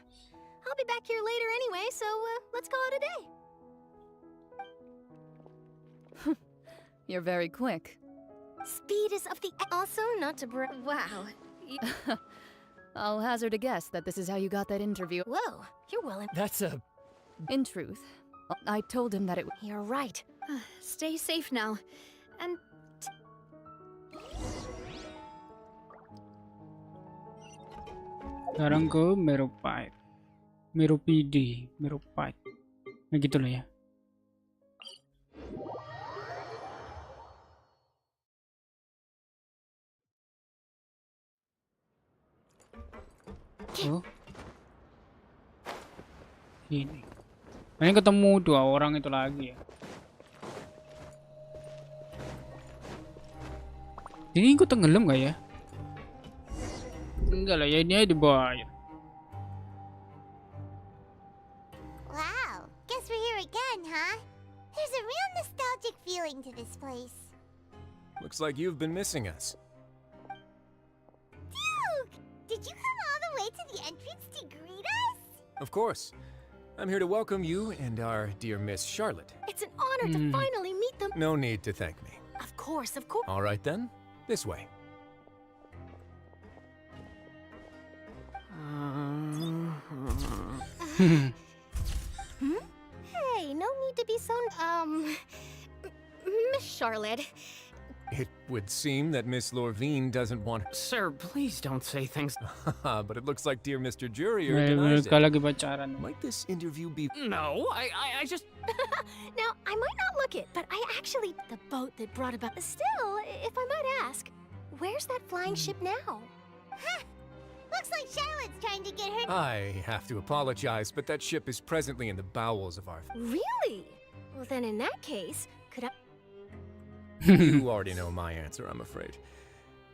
I'll be back here later anyway, so let's call it a day. You're very quick. Speed is of the... Also, not to Wow. I'll hazard a guess that this is how you got that interview. Whoa, you're well... That's a... In truth, I told him that it... You're right. Stay safe now. And... Sekarang ke Meropide. Meropide. Nah gitu lah ya. Oh. Sini. Ini ketemu 2 orang itu lagi ya. Ini ikut tenggelam gak ya? Enggak lah ya, ini aja di bawah aja. Wow, guess we're here again, huh? There's a real nostalgic feeling to this place. Looks like you've been missing us. Duke! Did you come all the way to the entrance to greet us? Of course. I'm here to welcome you and our dear Miss Charlotte. It's an honor to finally meet them. No need to thank me. Of course, of course. All right then, this way. Hey, no need to be so... Miss Charlotte. It would seem that Miss Lorvine doesn't want... Sir, please don't say things... But it looks like dear Mr. Jurier Mereka denies lagi it. pacaran. Might this interview be... No, I just... Now, I might not look it, but I actually... The boat that brought about... Still, if I might ask, where's that flying ship now? Huh. Looks like Charlotte's trying to get her... I have to apologize, but that ship is presently in the bowels of our... Really? Well, then in that case, could I... You already know my answer, I'm afraid.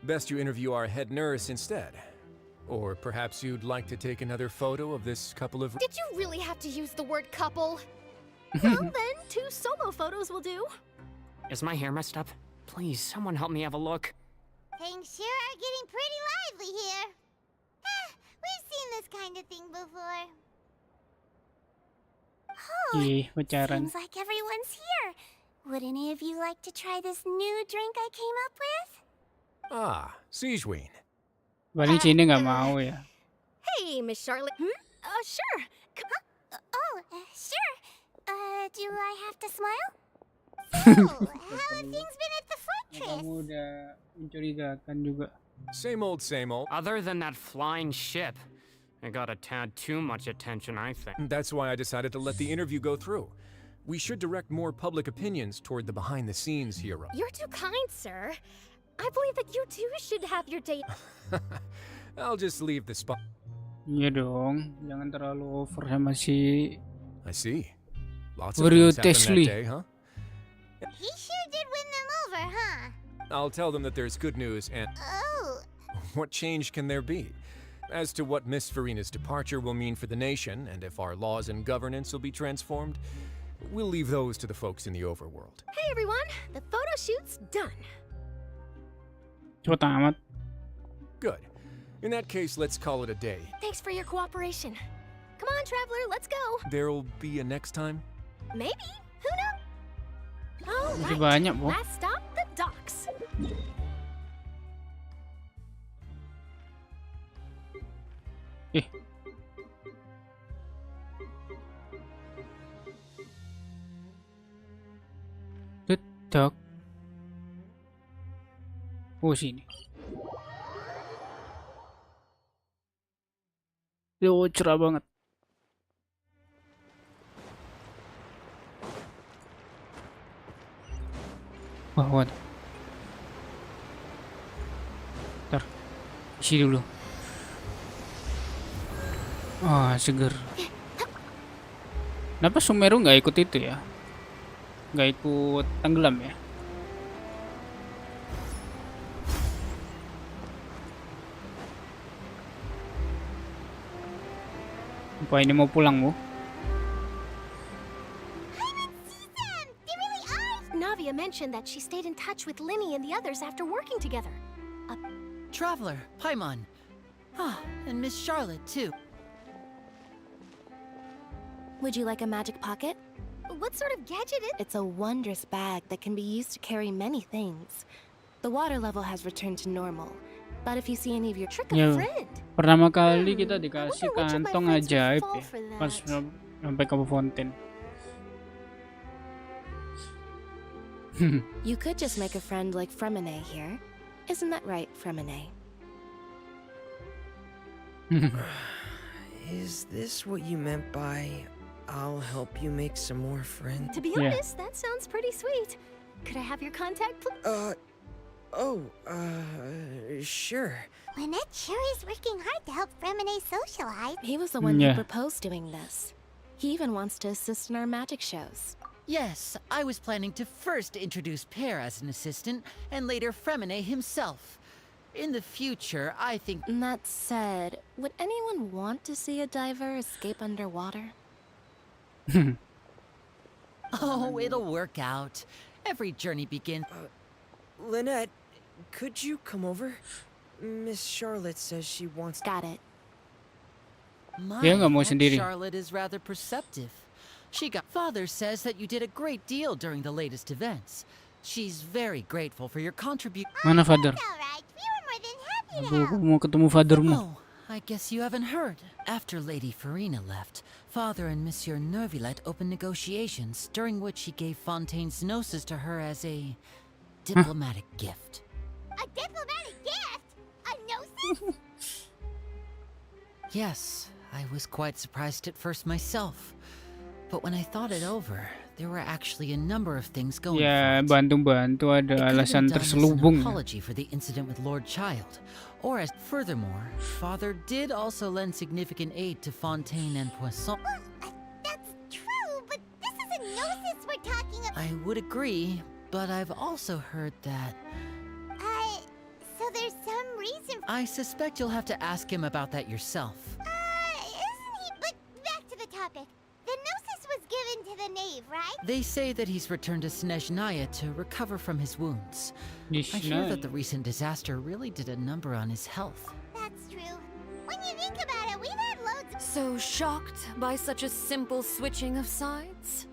Best you interview our head nurse instead. Or perhaps you'd like to take another photo of this couple of... Did you really have to use the word couple? Well, then, 2 solo photos will do. Is my hair messed up? Please, someone help me have a look. Things sure are getting pretty lively here. We've seen this kind of thing before. Ih, pacaran. Seems like everyone's here. Would any of you like to try this new drink I came up with? Ah, Siegeween. Paling sini nggak mau ya. Hey, Miss Charlotte. Sure. Sure. Do I have to smile? So, how have things been at the fortress? Kamu udah mencurigakan juga. Same old, same old. Other than that flying ship, it got a tad too much attention, I think. That's why I decided to let the interview go through. We should direct more public opinions toward the behind-the-scenes hero. You're too kind, sir. I believe that you too should have your date. I'll just leave the spot. Iya dong, jangan terlalu over sama si I see. Lots of things happened that day, huh? He sure did win them over, huh? I'll tell them that there's good news and... Oh. What change can there be? As to what Miss Furina's departure will mean for the nation, and if our laws and governance will be transformed, we'll leave those to the folks in the overworld. Hey everyone, the photo shoot's done. Tamat. Good. In that case, let's call it a day. Thanks for your cooperation. Come on, traveler, let's go. There'll be a next time? Maybe. Who knows? All Masih right. banyak, Bu. Last stop, the docks. Dedak. Oh, sini. Yo, cerah banget. Wah, what? Ntar, isi dulu. Ah, seger. Kenapa Sumeru nggak ikut itu ya? Nggak ikut tenggelam ya? Apa ini mau pulang, Bu? Navia mentioned that she stayed in touch with Linny and the others after working together. Traveler, Paimon. Ah, and Miss Charlotte, too. Would you like a magic pocket? What sort of gadget is it? It's a wondrous bag that can be used to carry many things. The water level has returned to normal, but if you see any of your trick Ya, a friend. pertama kali kita dikasih kantong ajaib ya, pas sampai ke fountain. You could just make a friend like Fremine here. Isn't that right, Fremine? Is this what you meant by I'll help you make some more friends? To be honest, that sounds pretty sweet. Could I have your contact, please? Sure. Lynette sure is working hard to help Fremine socialize. He was the one who proposed doing this. He even wants to assist in our magic shows. Yes, I was planning to first introduce Pear as an assistant, and later Fremine himself. In the future, I think... That said, would anyone want to see a diver escape underwater? Oh, it'll work out. Every journey begins... Lynette, could you come over? Miss Charlotte says she wants... Got it. Dia nggak mau Aunt sendiri. Charlotte is rather perceptive. Father says that you did a great deal during the latest events. She's very grateful for your contribution. Mana Father? Aduh, aku mau ketemu Fathermu. Oh, I guess you haven't heard. After Lady Furina left, Father and Monsieur Nervilette opened negotiations, during which he gave Fontaine's gnosis to her as a diplomatic gift. A diplomatic gift? A gnosis? Yes, I was quite surprised at first myself. But when I thought it over, there were actually a number of things going Ya, for it. bantu-bantu ada It could have been alasan done as an terselubung. apology for the incident with Lord Child. Or as furthermore, Father did also lend significant aid to Fontaine and Poisson. That's true, but this is a gnosis we're talking about. I would agree, but I've also heard that... So there's some reason... I suspect you'll have to ask him about that yourself. Isn't he... But back to the topic. The gnosis was given to the knave, right? They say that he's returned to Snezhnaya to recover from his wounds. I hear that the recent disaster really did a number on his health. That's true. When you think about it, we've had loads of... So shocked by such a simple switching of sides?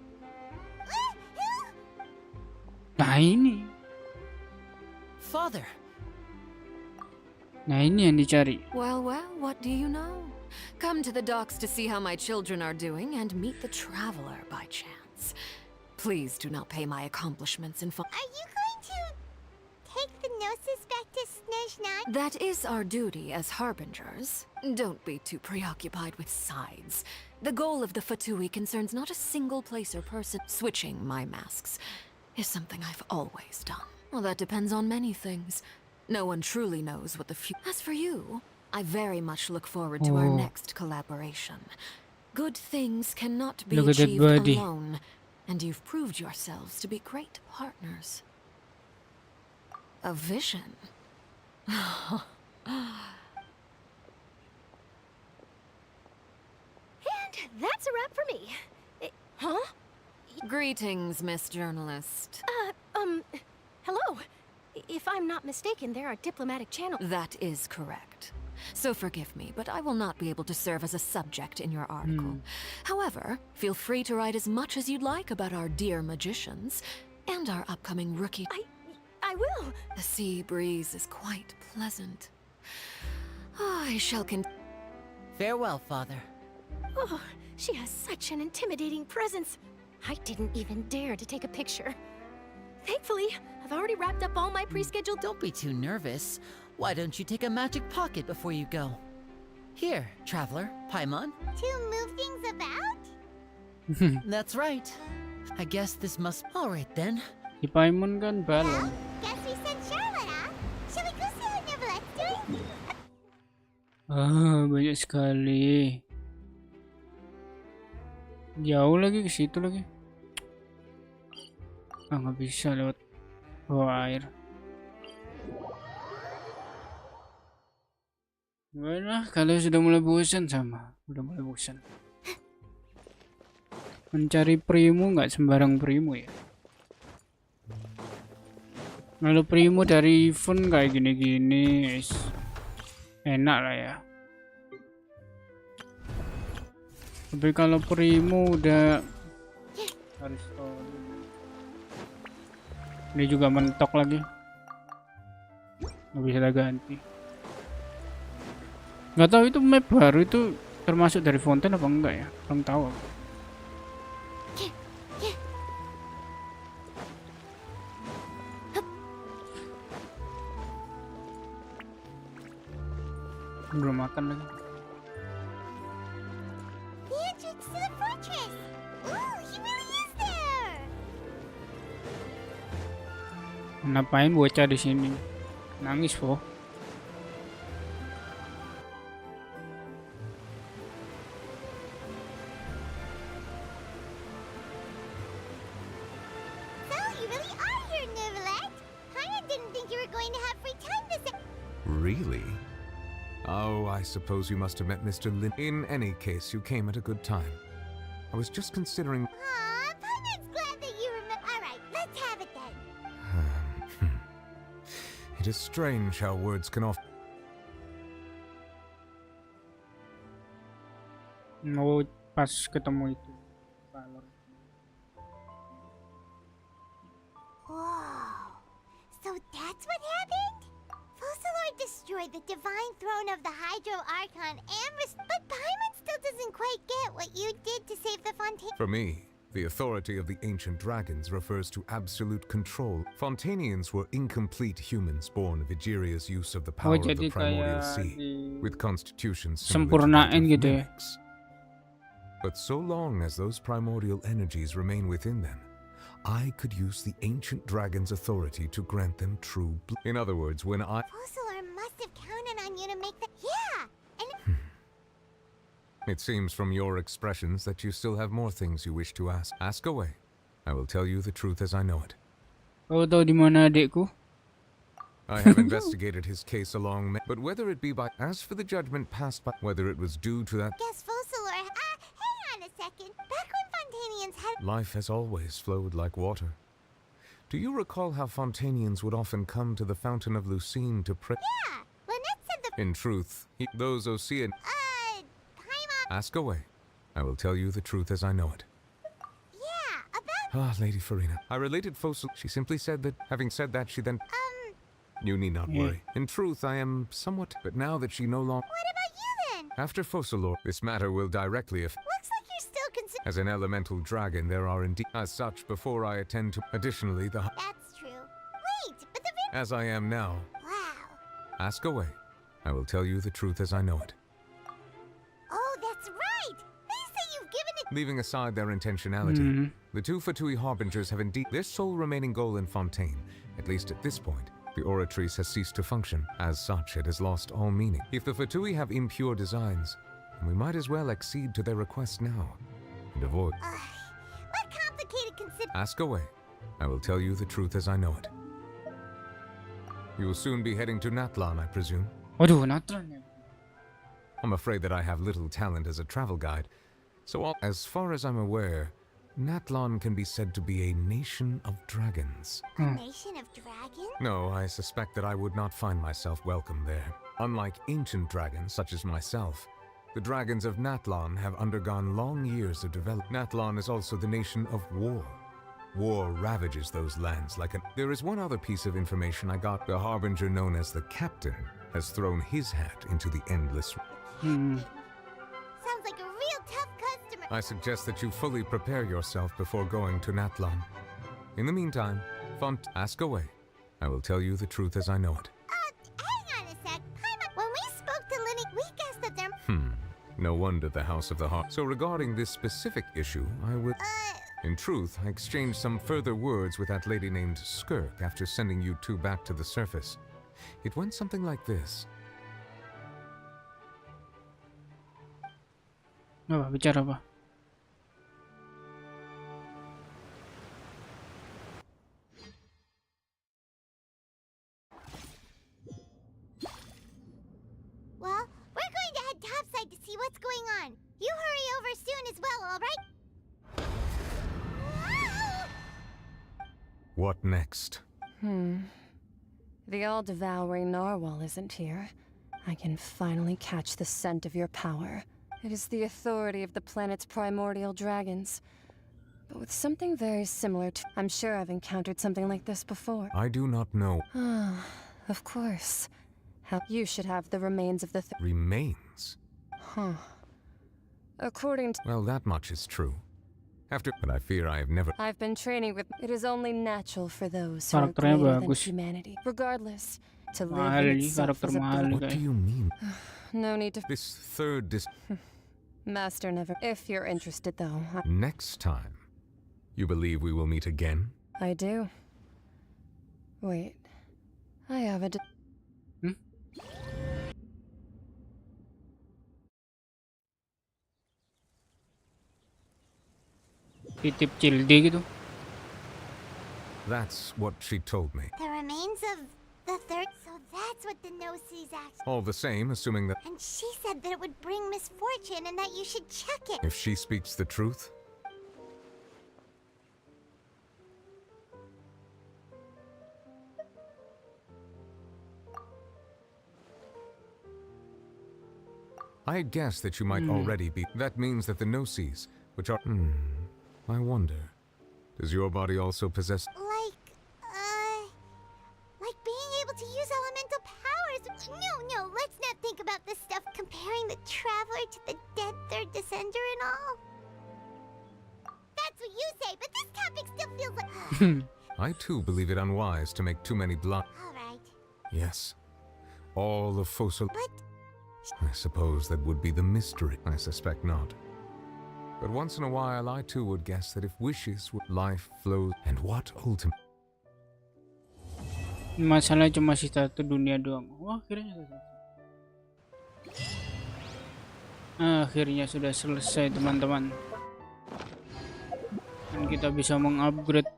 Nah ini. Father. Nah ini yang dicari. Well, what do you know? Come to the docks to see how my children are doing and meet the traveler by chance. rights. Please do not pay my accomplishments in fun. Are you going to take the Gnosis back to Snezhnan? That is our duty as harbingers. Don't be too preoccupied with sides. The goal of the Fatui concerns not a single place or person. Switching my masks is something I've always done. Well, that depends on many things. No one truly knows what the future. As for you, I very much look forward to our next collaboration. Good things cannot be Look at that achieved birdie. alone, and you've proved yourselves to be great partners. A vision. And that's a wrap for me. Huh? Greetings, Miss Journalist. Hello. If I'm not mistaken, there are diplomatic channels. That is correct. So forgive me, but I will not be able to serve as a subject in your article. However, feel free to write as much as you'd like about our dear magicians and our upcoming rookie. I will. The sea breeze is quite pleasant. I shall Farewell, Father. Oh, she has such an intimidating presence. I didn't even dare to take a picture. Thankfully, I've already wrapped up all my pre-scheduled. Don't be too nervous. Why don't you take a magic pocket before you go? Here, traveler, Paimon. To move things about? That's right. I guess this must. All right then. Si Paimon kan balon. Guess we sent Charlotte, huh? Shall we go see how Neverlette's doing? Banyak sekali. Jauh lagi ke situ lagi. Nggak bisa lewat bawah air. Gimana? Kalau sudah mulai bosan sama, udah mulai bosan. Mencari primo nggak sembarang primo ya. Kalau primo dari event kayak gini-gini, enak lah ya. Tapi kalau primo udah harus ini juga mentok lagi, nggak bisa ganti. Nggak tahu itu map baru itu termasuk dari Fontaine apa enggak ya? Belum tahu. Belum makan lagi. The entrance to the fortress. Ooh, he really is there. Ngapain bocah di sini? Nangis, Po. So, you really are here, Neverlette. Paimon didn't think you were going to have free time this. Really? Oh, I suppose you must have met Mr. Lin. In any case, you came at a good time. I was just considering. Aw, Paimon's glad that you remember. All right, let's have it then. It is strange how words can often. Oh, pas ketemu itu. Whoa. So that's what happened? Fossilor destroyed the divine throne of the Hydro Archon but Paimon still doesn't quite get what you did to save the Fontaine. For me, the authority of the ancient dragons refers to absolute control. Fontanians were incomplete humans born of Egeria's use of the power of the primordial sea, with constitutions similar to that of mimics. But so long as those primordial energies remain within them, I could use the ancient dragon's authority to grant them true. In other words, when I. Fossilor must have counted on you to make the. Yeah! And. It seems from your expressions that you still have more things you wish to ask. Ask away. I will tell you the truth as I know it. Kau tahu di mana adikku? I have investigated his case along, but whether it be by. As for the judgment passed by, whether it was due to that. Guess Fossilor. Hang on a second. Back when Fontanians had. Life has always flowed like water. Do you recall how Fontanians would often come to the Fountain of Lucine to pray? Yeah! Lynette said the. In truth, those Ocean. Paimon. Ask away. I will tell you the truth as I know it. Yeah, about. Ah, Lady Farina. I related Fossil. She simply said that. Having said that, she then. You need not worry. In truth, I am somewhat. But now that she no longer. What about you then? After Fossilor, this matter will directly affect. Looks like you're still As an elemental dragon, there are indeed as such before I attend to. Additionally, That's true. Wait, but the as I am now. Wow. Ask away. I will tell you the truth as I know it. Oh, that's right. They say you've given it. Leaving aside their intentionality, the two Fatui Harbingers have indeed their sole remaining goal in Fontaine, at least at this point. The Oratrice has ceased to function. As such, it has lost all meaning. If the Fatui have impure designs, then we might as well accede to their request now and avoid. What complicated consider. Ask away. I will tell you the truth as I know it. You will soon be heading to Natlan, I presume. Waduh, Natlan. I'm afraid that I have little talent as a travel guide, so as far as I'm aware, Natlan can be said to be a nation of dragons. A nation of dragons? No, I suspect that I would not find myself welcome there. Unlike ancient dragons such as myself, the dragons of Natlan have undergone long years of development. Natlan is also the nation of war. War ravages those lands like an... There is one other piece of information I got. The harbinger known as the Captain has thrown his hat into the endless... Sounds like a real tough customer. I suggest that you fully prepare yourself before going to Natlan. In the meantime, ask away. I will tell you the truth as I know it. Hang on a sec. When we spoke to Linny, we guessed that they're... No wonder the House of the Heart. So regarding this specific issue, I will... In truth, I exchanged some further words with that lady named Skirk after sending you two back to the surface. It went something like this. Apa, bicara apa? Well, we're going to head topside to see what's going on. You hurry over soon as well, all right? What next? The all-devouring narwhal isn't here. I can finally catch the scent of your power. It is the authority of the planet's primordial dragons. But with something very similar to... I'm sure I've encountered something like this before. I do not know. Of course. How you should have the remains of the... Remains? According to... Well, that much is true. But I fear I have never... I've been training with... It is only natural for those who are Karakternya greater than bagus. Humanity. Regardless, to live Mahal in nih, itself karakter is a mahal nih What do kayak. you mean? No need to... This third Master never... If you're interested, though. Next time, you believe we will meet again? I do. Wait. I have a... Titip Cildi gitu. That's what she told me. The remains of the third... So that's what the no-sees act... All the same, assuming that... And she said that it would bring misfortune and that you should check it. If she speaks the truth... I guess that you might already be... That means that the no-sees, which are... I wonder. Does your body also possess... Like being able to use elemental powers. No, let's not think about this stuff comparing the Traveler to the dead third descender and all. That's what you say, but this topic still feels like... I too believe it unwise to make too many blood... Alright. Yes. All of fossil... But... I suppose that would be the mystery. I suspect not. But once in a while, I too would guess that if wishes would life flows, and what ultimate... Masalah cuma sisa satu dunia doang. Wah, akhirnya selesai. Akhirnya sudah selesai, teman-teman. Dan kita bisa mengupgrade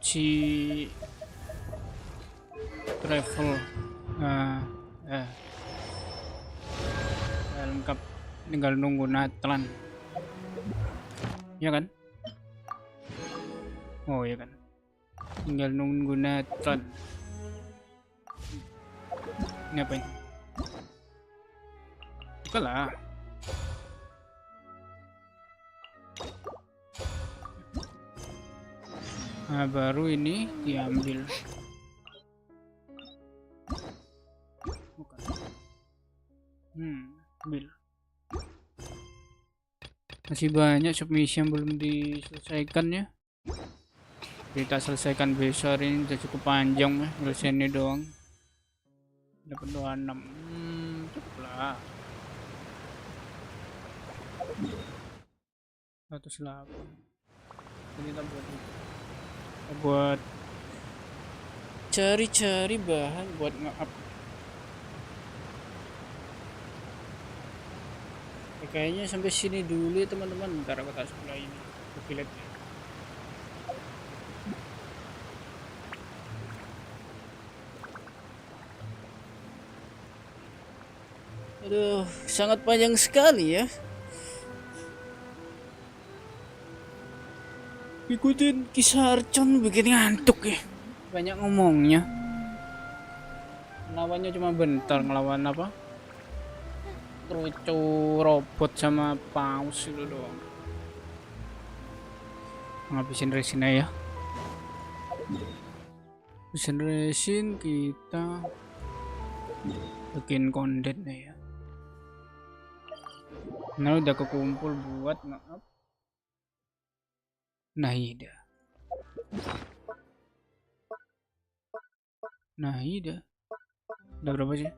si travel. Lengkap, tinggal nunggu Natlan. Ya kan? Oh ya kan. Tinggal nunggu Natlan. Ini apa ini? Buka lah. Nah, baru ini diambil. Bukan. Ambil. Masih banyak submission yang belum diselesaikan ya. Kita selesaikan besok hari ini, udah cukup panjang ya. Selesai ini doang. Dapat 26. Cukup lah. 108. Ini kita buat cari-cari bahan buat nge-up. Kayaknya sampai sini dulu ya teman-teman. Ntar aku tak sebelah ini ke village. Aduh, sangat panjang sekali ya. Ikutin kisah Archon bikin ngantuk ya. Banyak ngomongnya. Lawannya cuma bentar, ngelawan apa? Truco robot sama paus itu doang. Ngabisin resin ya. Habisin resin, kita bikin konten ya. Nah udah kekumpul buat nge-up Nahida. Nahida udah berapa sih?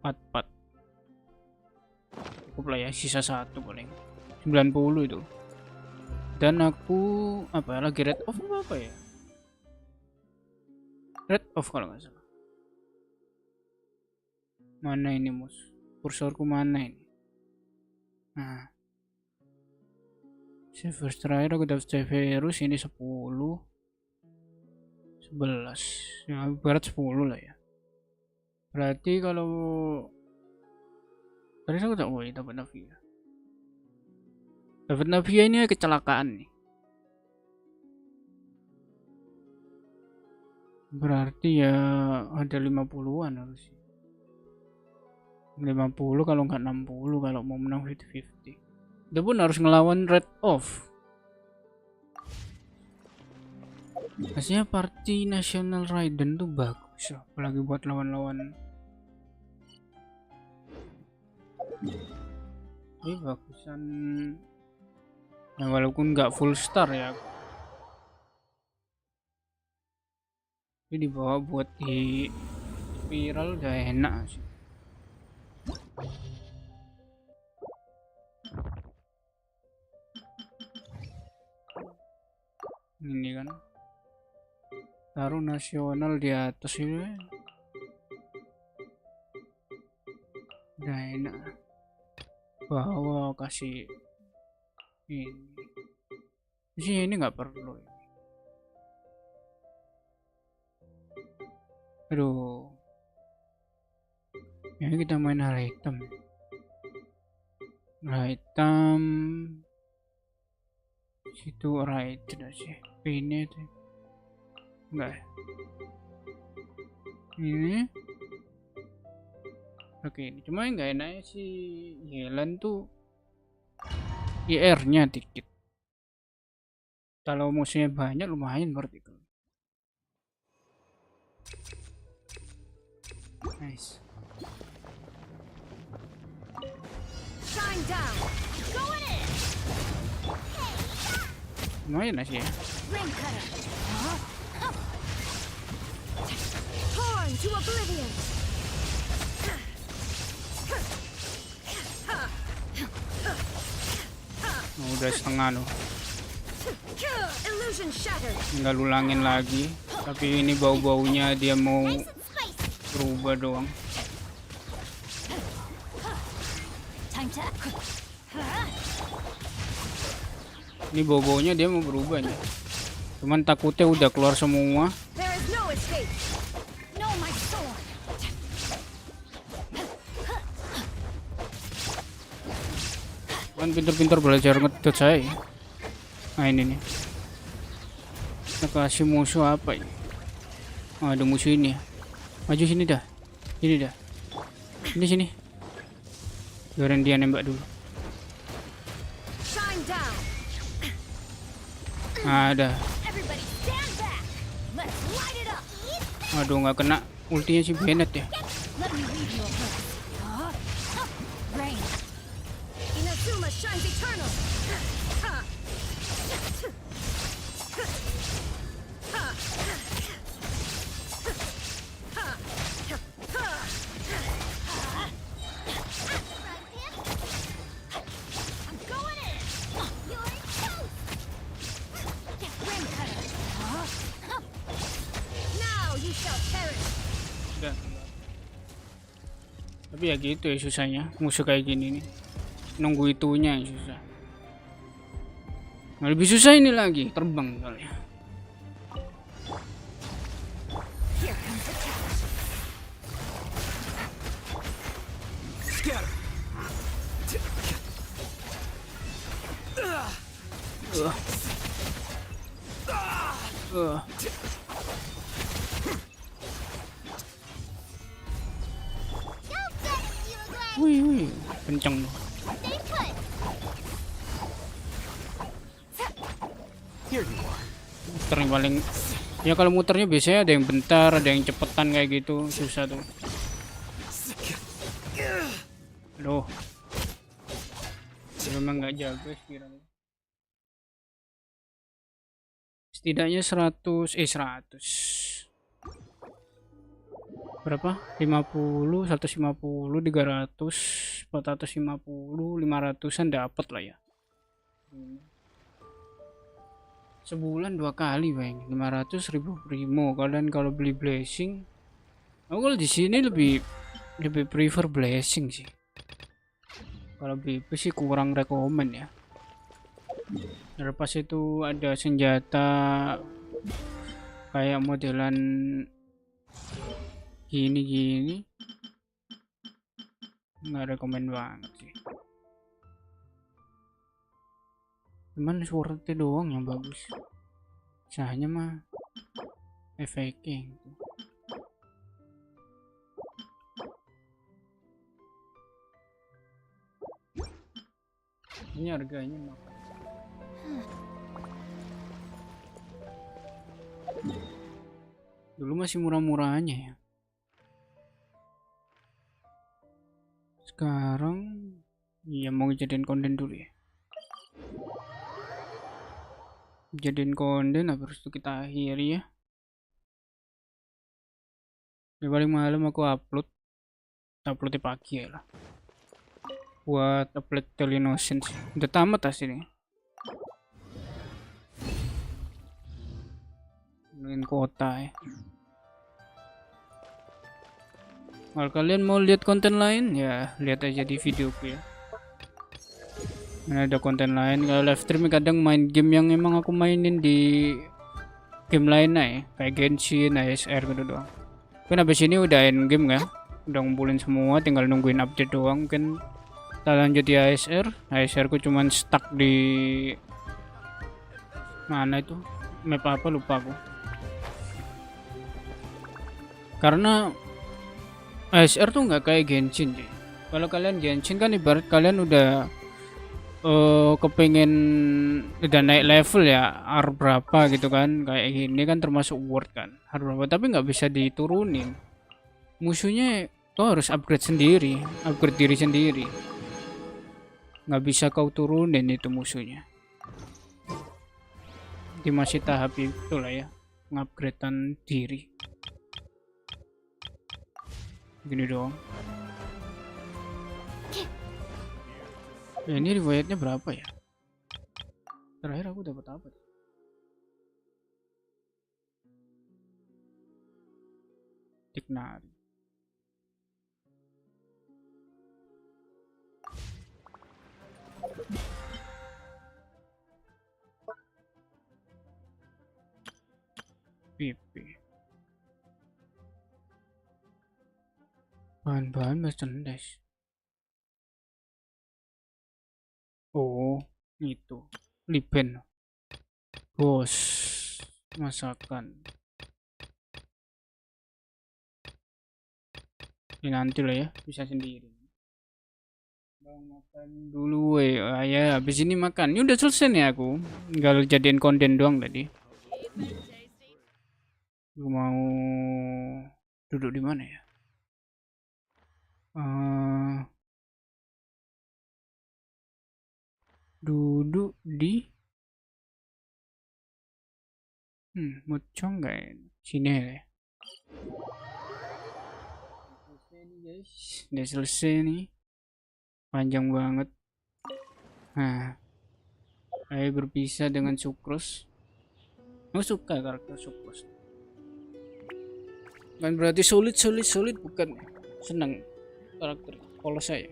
44. Cukup lah ya, sisa 1 paling 90 itu. Dan aku apa lagi red off apa ya? Red off kalau nggak salah. Mana ini mus? Kursorku mana ini? Nah, server terakhir aku dapat Severus ini 10 11 ya, berat 10 lah ya. Berarti kalau tadi aku tak mau dapat Navia. Dapat Navia ini kecelakaan nih. Berarti ya ada 50-an harusnya. 50 kalau nggak 60 kalau mau menang 50-50. Dia pun harus ngelawan red off. Maksudnya party National Raiden tuh bagus, apalagi buat lawan-lawan. Ini bagusan. Nah, walaupun nggak full star ya. Ini dibawa buat di spiral udah enak sih. Ini kan taruh nasional di atas ini udah enak. Bawa kasih ini sih, ini nggak perlu. Aduh, ini kita main hal hitam. Hal hitam situ right sih. Ini tuh enggak. Ini oke, ini cuma nggak enaknya si Yelan tuh IR-nya dikit. Kalau musuhnya banyak lumayan berarti kan. Nice. Shine down. Going in. Lumayan sih ya. Ring cutter. Torn to oblivion. Oh, udah setengah loh. Illusion shattered. Tinggal ulangin lagi. Tapi ini bau-baunya dia mau berubah doang. Ini bau-baunya dia mau berubah nih. Cuman takutnya udah keluar semua. Kan pintar-pintar belajar ngedot saya. Nah ini nih. Kita kasih musuh apa ini? Oh, ada musuh ini ya. Maju sini dah. Sini dah. Sini. Biarin dia nembak dulu. Ada. Aduh, nggak kena ultinya si Bennett ya. Suma shines eternal. Ha. Ha. I'm going in. You're toast. Now you shall perish. Udah. Tapi ya gitu ya susahnya musuh kayak gini nih. Nunggu itunya yang susah. Nah, lebih susah ini lagi terbang soalnya. Wih, kenceng. Muter yang paling ya, kalau muternya biasanya ada yang bentar, ada yang cepetan kayak gitu, susah tuh. Loh, memang nggak jago spiralnya. Setidaknya 100 berapa? 50, 150, 300, 450, 500-an dapat lah ya. Sebulan 2 kali, Bang. 500.000 primo. Kalian kalau beli blessing, aku kalau di sini lebih prefer blessing sih. Kalau BP sih kurang rekomen ya. Terlepas itu ada senjata kayak modelan gini nggak rekomen banget sih. Cuman suaranya doang yang bagus, sisanya mah efeknya gitu. Ini harganya mah dulu masih murah-murahnya ya. Sekarang iya mau jadiin konten dulu ya. Jadiin konten apa harus kita akhiri ya. Ya paling malam aku uploadnya pagi ya lah. Buat upload Kalian sih. Udah tamat aslinya. Dengan kota ya. Kalau kalian mau lihat konten lain ya lihat aja di videoku ya. Nah, ada konten lain. Kalau live stream kadang main game yang emang aku mainin di game lainnya ya, kayak Genshin, ASR gitu doang. Kan abis ini udah end game kan, udah ngumpulin semua, tinggal nungguin update doang. Mungkin kita lanjut di ASR. ASR ku cuman stuck di mana itu, map apa lupa aku. Karena ASR tuh nggak kayak Genshin sih. Kalau kalian Genshin kan ibarat kalian udah kepengen udah naik level ya, R berapa gitu kan, kayak gini kan termasuk world kan, R berapa, tapi nggak bisa diturunin. Musuhnya tuh harus upgrade sendiri, upgrade diri sendiri, nggak bisa kau turunin itu musuhnya. Di masih tahap itulah ya, ngupgradean diri. Gini dong. Ya, ini riwayatnya berapa ya? Terakhir aku dapat apa? Tiknari. PP. Bahan-bahan merchandise. Oh, itu lipen, bos, masakan. Ini nanti lah ya, bisa sendiri. Bang makan dulu, ya. Habis ini makan. Ini udah selesai nih aku. Tinggal jadiin konten doang tadi. Aku mau duduk di mana ya? duduk di muncul nggak ya? Sini ya. Guys, udah selesai nih, panjang banget. Nah, ayo berpisah dengan Sukrus. Suka karakter Sukrus. Kan berarti solid, bukan senang karakter kalau saya.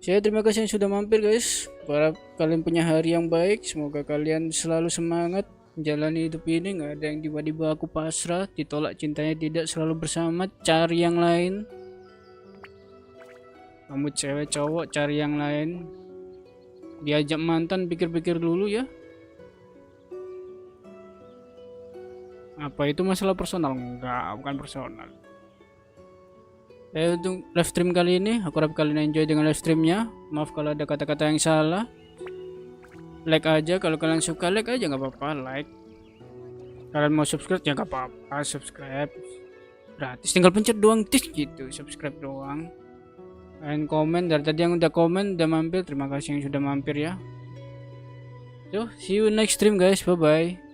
Terima kasih yang sudah mampir guys. Harap kalian punya hari yang baik. Semoga kalian selalu semangat menjalani hidup ini. Nggak ada yang tiba-tiba aku pasrah, ditolak cintanya tidak, selalu bersama, cari yang lain. Kamu cewek cowok cari yang lain. Diajak mantan pikir-pikir dulu ya. Apa itu masalah personal? Enggak, bukan personal. Untuk live stream kali ini, aku harap kalian enjoy dengan live streamnya. Maaf kalau ada kata-kata yang salah. Like aja kalau kalian suka, like aja nggak apa-apa, like. Kalian mau subscribe ya nggak apa-apa, subscribe. Gratis, tinggal pencet doang, tis gitu, subscribe doang. Kalian komen, dari tadi yang udah komen, udah mampir, terima kasih yang sudah mampir ya. So, see you next stream guys, bye-bye.